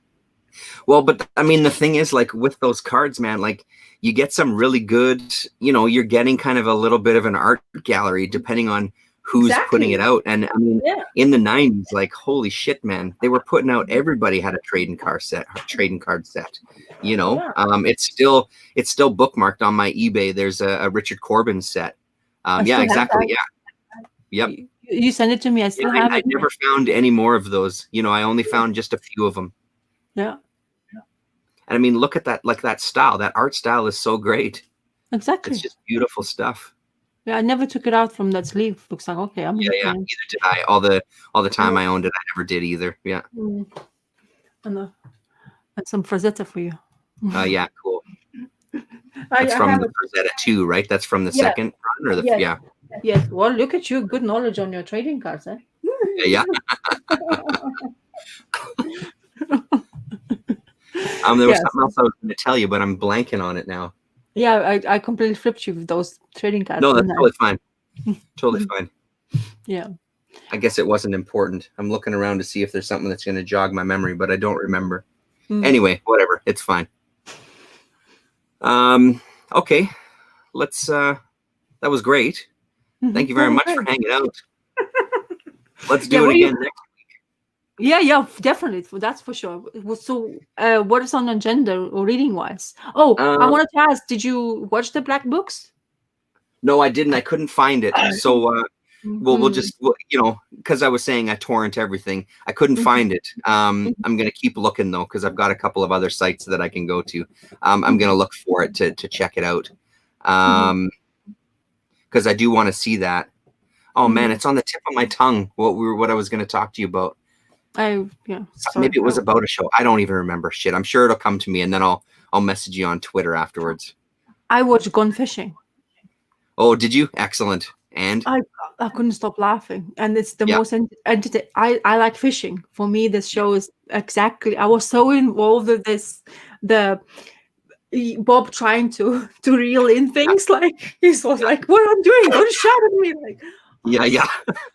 Well, but I mean, the thing is, like with those cards, man, like you get some really good, you're getting kind of a little bit of an art gallery depending on who's putting it out. And I mean, in the 90s, like, holy shit, man, they were putting out, everybody had a trading card set. It's still bookmarked on my eBay. There's a Richard Corbin set. Yeah, exactly. Yeah. Yep. You send it to me. I still have it. I never found any more of those. I only found just a few of them. Yeah. And I mean, look at that, like that style, that art style is so great. Exactly. It's just beautiful stuff. Yeah, I never took it out from that sleeve. Looks like, okay, I'm yeah. Neither did I. All the time I owned it, I never did either. Yeah. And some Frazetta for you. Yeah, cool. That's from the Frazetta 2, right? That's from the second run, or the Yes. Well, look at you, good knowledge on your trading cards, eh? Yeah. There was something else I was going to tell you, but I'm blanking on it now. Yeah, I completely flipped you with those trading cards. No, that's totally fine. Totally fine. Yeah. I guess it wasn't important. I'm looking around to see if there's something that's going to jog my memory, but I don't remember. Anyway, whatever. It's fine. Okay. Let's that was great. Thank you very much for hanging out. Let's do it again next week. Yeah, definitely. That's for sure. So, what is on agenda or reading wise? Oh, I wanted to ask, did you watch the Black Books? No, I didn't. I couldn't find it. So, we'll just, because I was saying I torrent everything. I couldn't find it. I'm going to keep looking, though, because I've got a couple of other sites that I can go to. I'm going to look for it to check it out. Because I do want to see that. Oh, man, it's on the tip of my tongue what I was going to talk to you about. Maybe it was about a show. I don't even remember shit. I'm sure it'll come to me, and then I'll message you on Twitter afterwards. I watched Gone Fishing. Oh, did you? excellent. And I couldn't stop laughing, and it's the most entertaining. I like fishing. For me, this show is exactly. I was so involved with this. The Bob trying to reel in things, like he was like, "What I'm doing? Don't shout at me!" Like. Yeah.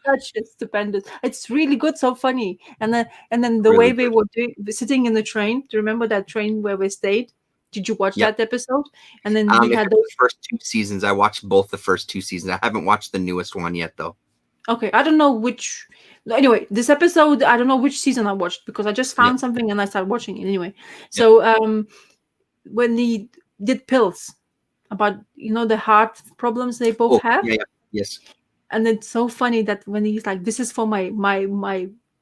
That's just stupendous. It's really good, so funny. And then the way we were sitting in the train. Do you remember that train where we stayed? Did you watch that episode? And then we had the first 2 seasons. I watched both the first 2 seasons. I haven't watched the newest one yet, though. Okay, I don't know which. Anyway, this episode, I don't know which season I watched because I just Yeah. found something and I started watching it anyway. Yeah. So, when he did pills about the heart problems they both Oh, have, yeah, yeah. Yes. and it's so funny that when he's like, "This is for my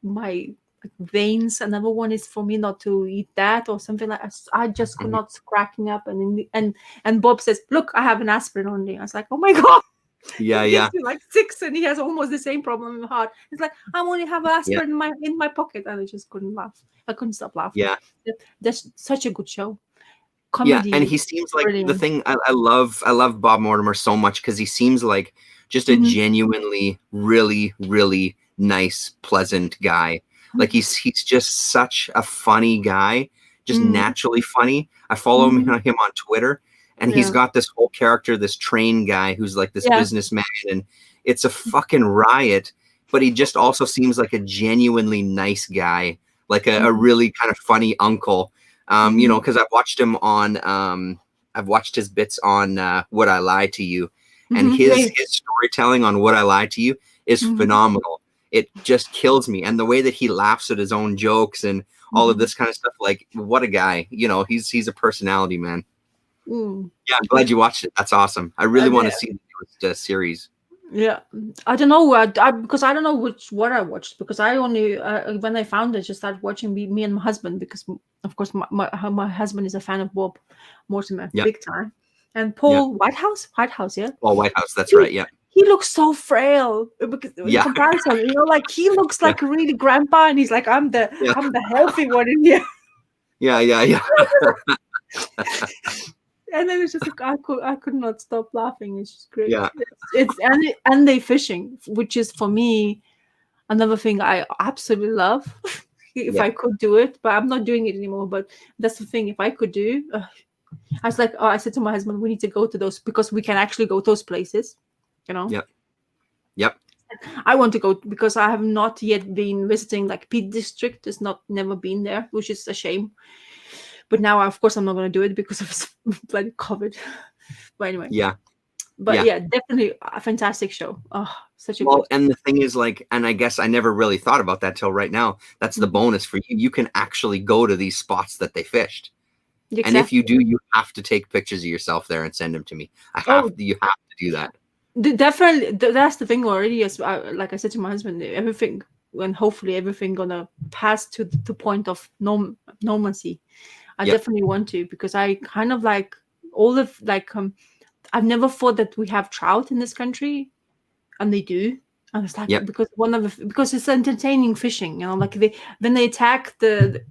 like, veins," another one is for me not to eat that or something like. I just could Mhm. not cracking up, and Bob says, "Look, I have an aspirin only." I was like, "Oh my god." Yeah, He gives yeah. me like six, and he has almost the same problem in the heart. It's like I only have Yeah. aspirin in my pocket, and I just couldn't laugh. I couldn't stop laughing. Yeah. That's such a good show. Yeah, Comedy and is he seems like the brilliant. thing I love Bob Mortimer so much because he seems like just a Hmm. genuinely really really nice pleasant guy. Like he's just such a funny guy, just Hmm. naturally funny. I follow him Hmm. him on Twitter, and he's Yeah, got this whole character, this train guy who's like this yeah. businessman, and it's a fucking riot. But he just also seems like a genuinely nice guy, like a Hmm. really kind of funny uncle. Hmm. Because I've watched him on, I've watched his bits on Would I Lie to You, and Hmm. his storytelling on Would I Lie to You is Hmm. phenomenal. It just kills me, and the way that he laughs at his own jokes and all of Hmm. this kind of stuff, like what a guy. He's a personality, man. Mm. Yeah, I'm glad you watched it. That's awesome. I really want to Yeah, see the newest series. yeah. I don't know. Because I don't know what I watched because I only when I found it, just started watching me and my husband because of course my husband is a fan of Bob Mortimer Yeah, big time, and yeah. Paul Whitehouse, yeah. Oh, White House. That's He right. Yeah, he looks so frail because in yeah, comparison, like he looks yeah, like really grandpa, and he's like, yeah, I'm the healthy one in here. yeah, yeah, yeah. And then it's just like I could not stop laughing. It's just great. Yeah. And they fishing, which is for me another thing I absolutely love. If Yeah. I could do it, but I'm not doing it anymore. But that's the thing. If I could do, I was like, I said to my husband, we need to go to those because we can actually go to those places. You know, Yep. Yep. I want to go because I have not yet been visiting like Peak District. Has not never been there, which is a shame. But now, of course, I'm not going to do it because of bloody COVID. But anyway, Yeah. but Yeah. yeah, definitely a fantastic show. Oh, such a Well, good. and the thing is, like, and I guess I never really thought about that till right now. That's the Mhm. bonus for you. You can actually go to these spots that they fished. And if you Exactly. do, you have to take pictures of yourself there and send them to me. Oh, You have to do that. definitely. That's the thing already. As like I said to my husband, everything and hopefully everything gonna pass to the point of normalcy. I Yep. definitely want to because I kind of like all of like I've never thought that we have trout in this country, and they do. And it's like Yep. because it's entertaining fishing, like they attack the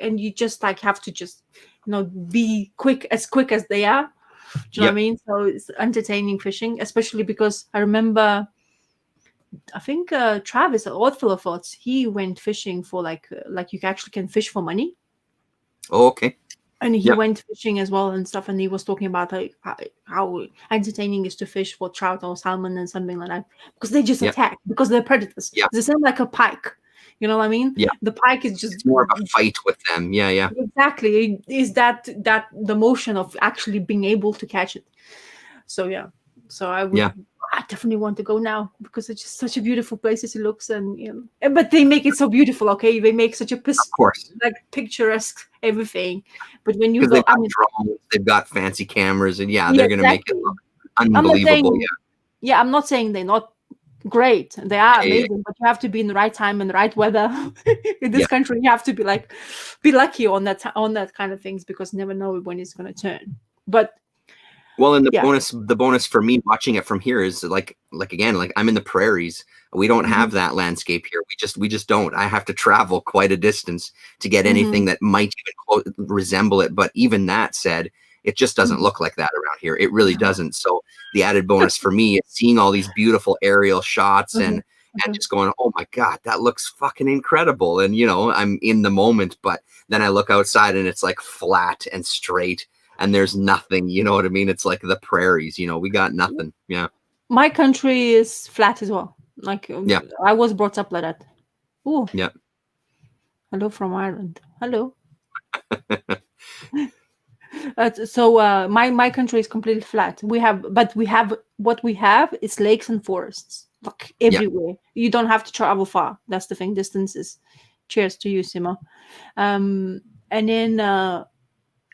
and you just like have to just be quick as they are. Do you know what I Yep. mean? So it's entertaining fishing, especially because I remember I think Travis at Oddfellow Thoughts he went fishing for like you actually can fish for money, Oh, okay. and he Yep. went fishing as well and stuff, and he was talking about like how entertaining is to fish for trout or salmon and something like that because they just Yep. attack because they're predators. Yeah. It's the same like a pike, you know what I mean? Yeah. The pike is just It's more of a fight with them. Yeah. Yeah. exactly is that the motion of actually being able to catch it. So yeah, so Yeah. I definitely want to go now because it's just such a beautiful place as it looks, and but they make it so beautiful. Okay, they make such a Of course. like picturesque everything, but when you Because go, they've I got mean, drones, they've got fancy cameras, and yeah, yeah, they're gonna make it exactly. look I'm not unbelievable. saying, yeah, I'm not saying they're not great. They are Yeah. Yeah. amazing, but you have to be in the right time and the right weather. In this Yeah. country, you have to be like, be lucky on that kind of things because you never know when it's going to turn. But Well, and yeah, the bonus for me watching it from here is like again, like I'm in the prairies. We don't hmm have that landscape here. We just don't. I have to travel quite a distance to get hmm anything that might even resemble it. But even that said, it just doesn't hmm look like that around here. It really no. doesn't. So the added bonus for me is seeing all these beautiful aerial shots Mhm, and mhm. just going, oh my God, that looks fucking incredible. And I'm in the moment, but then I look outside and it's like flat and straight and there's nothing, you know what I mean? It's like the prairies, we got nothing. Yeah. My country is flat as well. Like Yeah. I was brought up like that. Oh, Yeah. hello from Ireland. Hello. So my country is completely flat. But we have what we have is lakes and forests. like everywhere. You don't have to travel far. That's the thing. Distances. Cheers to you, Sima. And then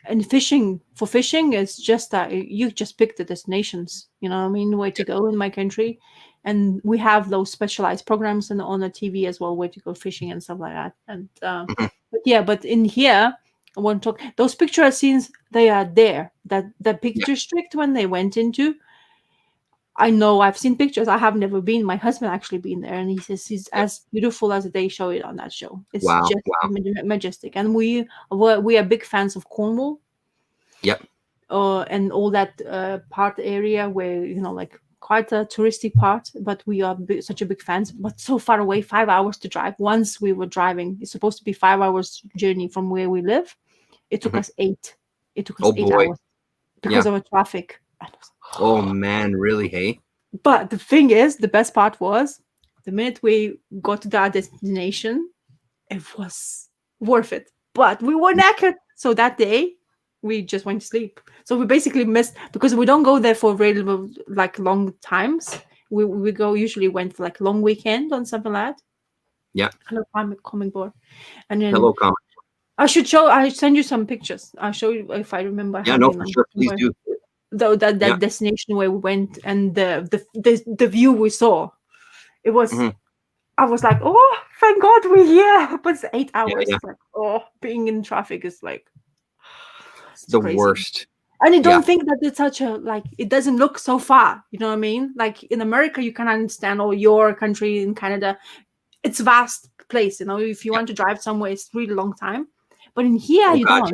and fishing is just that you just pick the destinations. You know what I mean? Where to go in my country, and we have those specialized programs on the TV as well, where to go fishing and stuff like that. And but in here, I want to talk. Those picture scenes, they are there. That the picture strict when they went into. I know I've seen pictures. I have never been. My husband actually been there, and he says it's as beautiful as they show it on that show. It's Wow. just majestic, and we are big fans of Cornwall. Yep. And all that part area where like quite a touristy part, but we are such a big fans. But so far away, 5 hours to drive. Once we were driving, it's supposed to be 5 hours journey from where we live. It took us 8. It took us 8 hours because of the traffic. Oh man, really? Hey. But the thing is, the best part was the minute we got to that destination, it was worth it. But we were knackered, so that day we just went to sleep. So we basically missed, because we don't go there for really like long times. We go usually went for like long weekend on something like that. Yeah. Hello, comic board. And then hello, comic. I send you some pictures. I'll show you if I remember. Yeah, no, for sure. Please do. Though that destination where we went and the view we saw, it was. I was like, oh, thank God we're here. But it's 8 hours. Yeah. Like, being in traffic is like the crazy. Worst. And I don't think that it's such a, like, it doesn't look so far. You know what I mean? Like in America, you can understand, or your country in Canada, it's a vast place. You know, if you want to drive somewhere, it's really long time. But in here, you don't.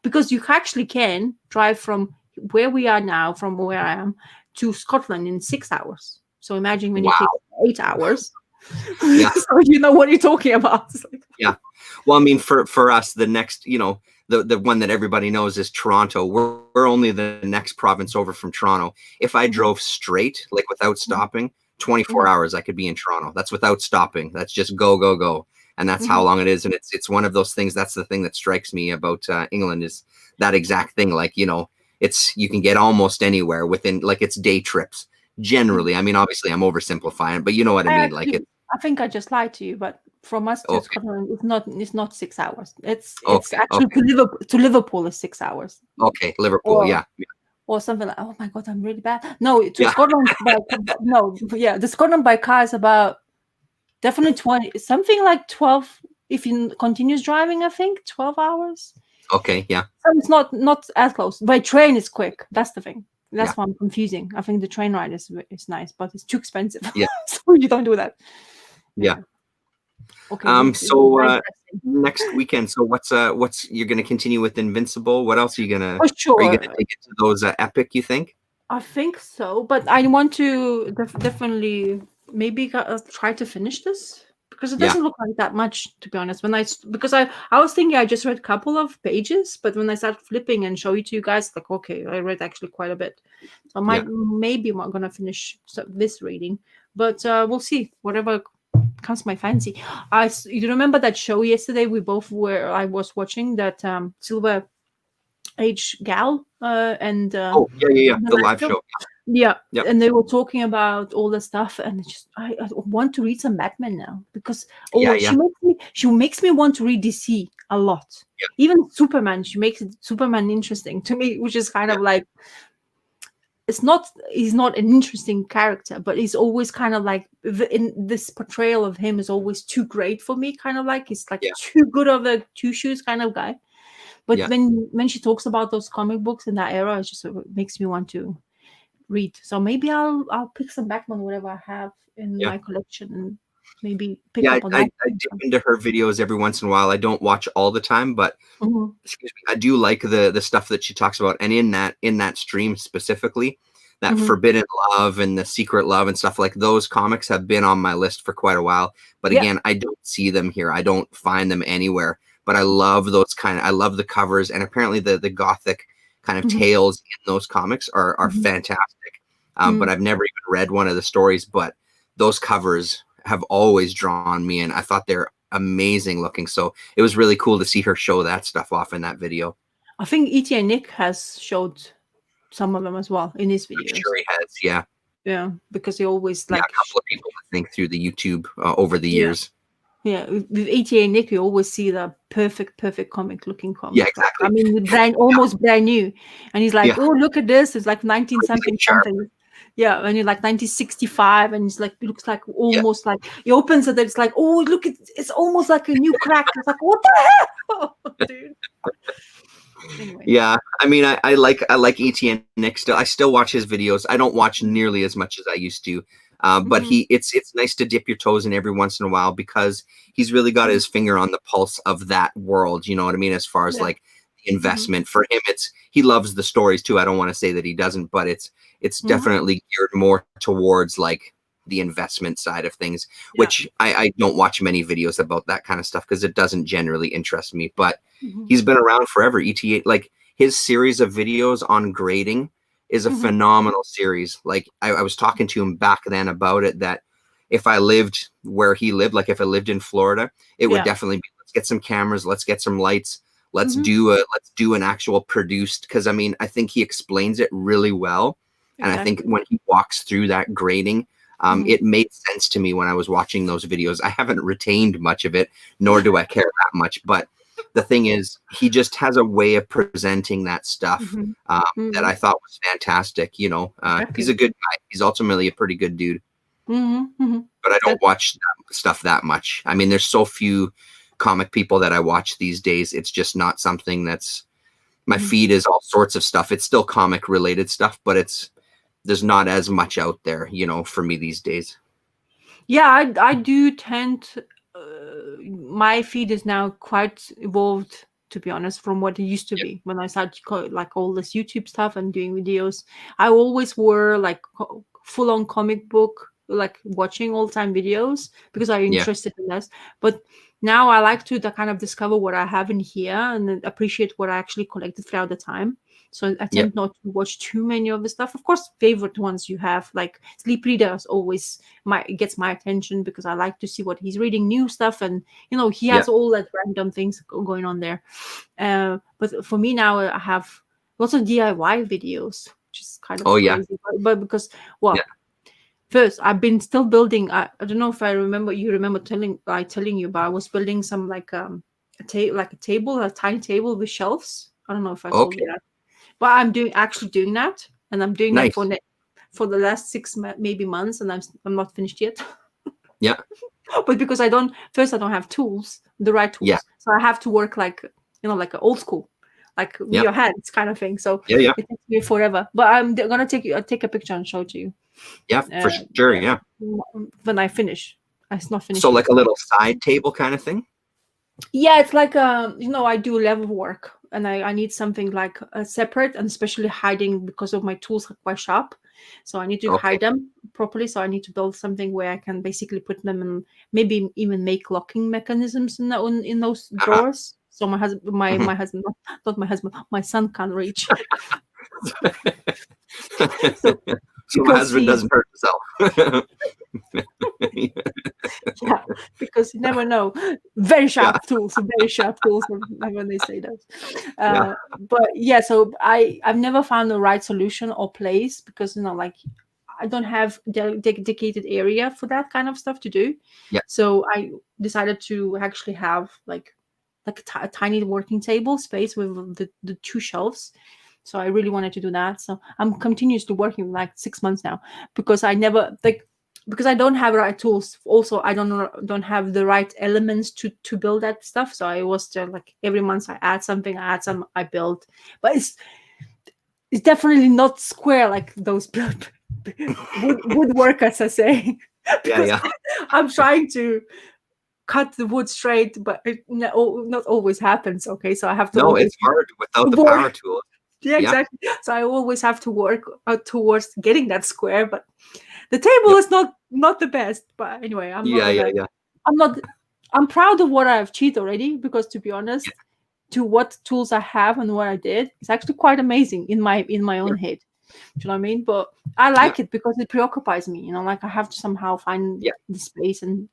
Because you actually can drive from where we are now, from where I am, to Scotland in 6 hours. So imagine when you take 8 hours. So you know what you're talking about. Like, well, I mean, for us, the next, the one that everybody knows is Toronto. We're only the next province over from Toronto. If I drove straight, like without stopping, 24 hours, I could be in Toronto. That's without stopping. That's just go. And that's how long it is. And it's one of those things. That's the thing that strikes me about England, is that exact thing. Like, you can get almost anywhere within, like, it's day trips generally. I mean, obviously I'm oversimplifying, but you know what I mean? Like, I think I just lied to you, but from us to Scotland, it's not 6 hours. It's actually to Liverpool is 6 hours. Okay, Liverpool, or something like. Oh my God, I'm really bad. No, to Scotland the Scotland by car is about definitely 20, something like 12. If you continuous driving, I think 12 hours. Okay, yeah. So it's not as close. By train is quick. That's the thing. That's why I'm confusing. I think the train ride is nice, but it's too expensive. Yeah. So you don't do that. Yeah. Okay. So next weekend. So what's you're gonna continue with Invincible? What else are you gonna? For sure. Are you gonna take it to those epic? You think? I think so, but I want to definitely maybe try to finish this, because it doesn't look like that much, to be honest. Because I was thinking I just read a couple of pages, but when I started flipping and show it to you guys, like, okay, I read actually quite a bit. So maybe I'm gonna finish this reading, but we'll see. Whatever comes my fancy. You remember that show yesterday? I was watching that Silver Age Gal and the live show. And they were talking about all the stuff, and I want to read some Batman now, because she makes me want to read DC a lot. Even Superman, she makes Superman interesting to me, which is kind of like, he's not an interesting character, but he's always kind of like, in this portrayal of him is always too great for me, kind of like he's like too good of a two shoes kind of guy. But when she talks about those comic books in that era, it just makes me want to read. So maybe I'll pick some Batman, whatever I have in my collection, and maybe pick up on that. I dip into her videos every once in a while. I don't watch all the time, but excuse me, I do like the stuff that she talks about. And in that stream specifically, that Forbidden Love and the Secret Love and stuff, like those comics have been on my list for quite a while. But again, I don't see them here. I don't find them anywhere. But I love those I love the covers, and apparently the gothic kind of tales in those comics are fantastic. But I've never even read one of the stories, but those covers have always drawn me, and I thought they're amazing looking. So it was really cool to see her show that stuff off in that video. I think E.T. and Nick has showed some of them as well in his videos. I'm sure he has, yeah. Yeah, because he always Yeah, like a couple of people I think through the YouTube over the yeah. years. Yeah, with ATA and Nick, you always see the perfect comic looking Yeah, comic. Like, I exactly. mean, almost brand new. And he's like, Yeah, oh, look at this. It's like 19 really something sharp. something. Yeah, and you're like 1965, and it's like, looks like Yeah. almost like, he opens it, it's like, oh, look, it's almost like a new crack. It's like, what the hell? Dude. Anyway. Yeah, I mean, I like ETN Nick still. I still watch his videos. I don't watch nearly as much as I used to, but Mm-hmm. it's nice to dip your toes in every once in a while because he's really got his finger on the pulse of that world. You know what I mean? As far as Yeah. like the Mm-hmm. investment for him, it's he loves the stories too. I don't want to say that he doesn't, but it's Mm-hmm. definitely geared more towards like the investment side of things, Yeah. which I don't watch many videos about that kind of stuff because it doesn't generally interest me. But Mm-hmm. he's been around forever. ETA, like his series of videos on grading is a Mm-hmm. phenomenal series. Like I was talking to him back then about it, that if I lived where he lived, like if I lived in Florida, it would Yeah. definitely be, let's get some cameras, let's get some lights, Mm-hmm. let's do an actual produced, because I mean I think he explains it really well. And I think Exactly. when he walks through that grading, Mm-hmm. it made sense to me when I was watching those videos. I haven't retained much of it, nor do I care that much. But the thing is, he just has a way of presenting that stuff Mm-hmm. that Mm-hmm. I thought was fantastic. You know, he's Exactly. a good guy. He's ultimately a pretty good dude. Mm-hmm. Mm-hmm. But I That, don't watch stuff that much. I mean, there's so few comic people that I watch these days. It's just not something that's my mhm. feed is all sorts of stuff. It's still comic related stuff, but there's not as much out there, you know, for me these days. Yeah, I do tend. My feed is now quite evolved, to be honest, from what it used to Yeah, be when I started like all this YouTube stuff and doing videos. I always were like full on comic book, like watching all time videos because I'm yeah, interested in this. But now I like to kind of discover what I have in here and then appreciate what I actually collected throughout the time. So I yeah, tend not to watch too many of the stuff. Of course, favorite ones you have, like Sleep Readers always gets my attention because I like to see what he's reading, new stuff, and he yeah. has all that random things going on there. But for me now, I have lots of DIY videos, which is kind Oh of yeah, crazy. But because yeah. first I've been still building. I don't know if I remember. You remember telling you, but I was building some like a table, a tiny table with shelves. I don't know if I told you Okay, that, but I'm actually doing that, and I'm doing that nice. for the last maybe months, and I'm not finished yet. Yeah, But because I don't have tools, the right yeah, tools, so I have to work like like an old school, like with yeah, your hands kind of thing. So yeah, yeah, it takes me forever. But I'm gonna take a picture and show it to you. yeah, for Uh, sure. yeah, Yeah. when I finish. It's not So finished yet. like a little side table kind of thing. Yeah, it's like I do level work, and I need something like separate, and especially hiding because of my tools are quite sharp, so I need to Okay. hide them properly. So I need to build something where I can basically put them in, maybe even make locking mechanisms in those Uh-huh. drawers. So my husband, Mhm. my husband, not my husband, my son can't reach. So So my because husband he doesn't hurt himself. yeah, because you never know. Very Yeah, sharp tools, very sharp tools when they say those. yeah, But yeah, so I've never found the right solution or place because like I don't have dedicated area for that kind of stuff to do. yeah, So I decided to actually have like a tiny working table space with the two shelves. So I really wanted to do that. So I'm continuously working like 6 months now because I never like because I don't have the right tools. Also, I don't have the right elements to build that stuff. So I was just like every month I add something, I add some, I build, but it's definitely not square like those woodworkers are saying yeah, because yeah. I'm trying to cut the wood straight, but it not always happens. Okay, so I have to No, always it's hard without the work. power tools. Yeah, Yeah, exactly. So I always have to work towards getting that square, but the table yep, is not the best. But anyway, yeah, yeah, yeah, I'm not I'm proud of what I've achieved already because to be yeah. honest, to what tools I have and what I did, it's actually quite amazing in my own Sure. head. Do you know what I mean? But I Yeah, like it because it preoccupies me. Like I have to somehow find yeah, the space and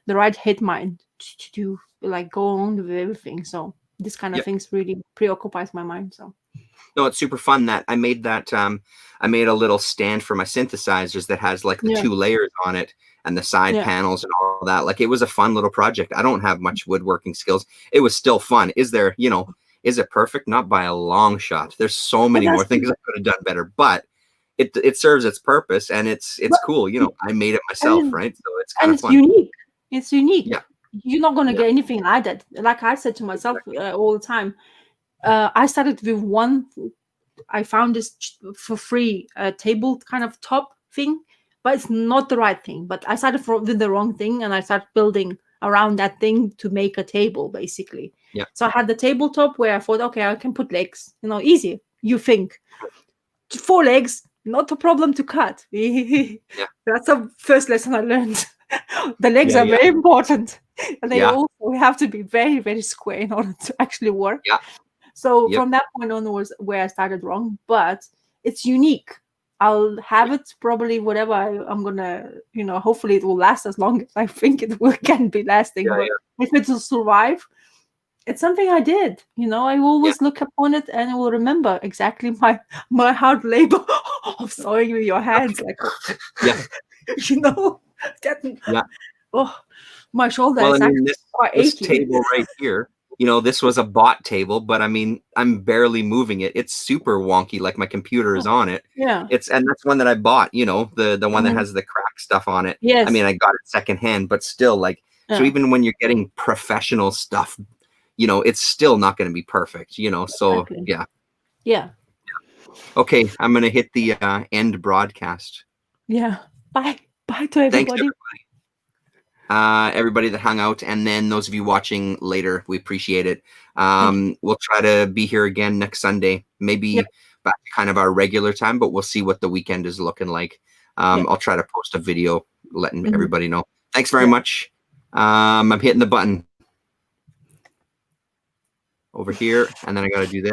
the right head mind to do like go on with everything. So this kind of yeah. things really preoccupies my mind. So No, it's super fun that I made that. I made a little stand for my synthesizers that has like the Yeah, 2 layers on it and the side yeah. panels and all that. Like it was a fun little project. I don't have much woodworking skills. It was still fun. Is there, is it perfect? Not by a long shot. There's so But many more that's things I could have done better, but it serves its purpose and it's but, cool. I made it myself, and right? So it's kind and of it's fun. unique. It's unique. Yeah, You're not gonna yeah, get anything like that. Like I said to myself exactly. all the time. I started with one. I found this for free table kind of top thing, but it's not the right thing. But I started with the wrong thing, and I started building around that thing to make a table, basically. Yeah, So I had the tabletop where I thought, okay, I can put legs. Easy. You think 4 legs, not a problem to cut. yeah, That's the first lesson I learned. The legs yeah, are yeah, very important, and they yeah, also have to be very, very square in order to actually work. yeah, So yep, from that point on was where I started wrong, but it's unique. I'll have yeah, it probably whatever I'm gonna, hopefully it will last as long as I think it will can be lasting. yeah, But if it will survive, it's something I did. I yeah, always look upon it and I will remember exactly my hard labor of sewing with your yeah, hands, like yeah, you know, that yeah. oh, my shoulder Well, I is mean, actually this quite this achy. table right here, this was a bought table, but I mean, I'm barely moving it. It's super wonky, like my computer is on it. Yeah, And that's one that I bought, the I one that mean, has the crack stuff on it. I mean, yes, I got it secondhand, but still, like, so yeah, even when you're getting professional stuff, it's still not going to be perfect. So exactly, yeah. yeah. Okay, I'm gonna hit the end broadcast. Yeah. Bye. Bye to Thanks, everybody. everybody that hung out, and then those of you watching later, we appreciate it. Thank you. We'll try to be here again next Sunday, Yeah. maybe back to kind of our regular time, but we'll see what the weekend is looking like. Yeah. I'll try to post a video letting Mhm. everybody know. Thanks very Yeah. much. I'm hitting the button over here, and then I got to do this.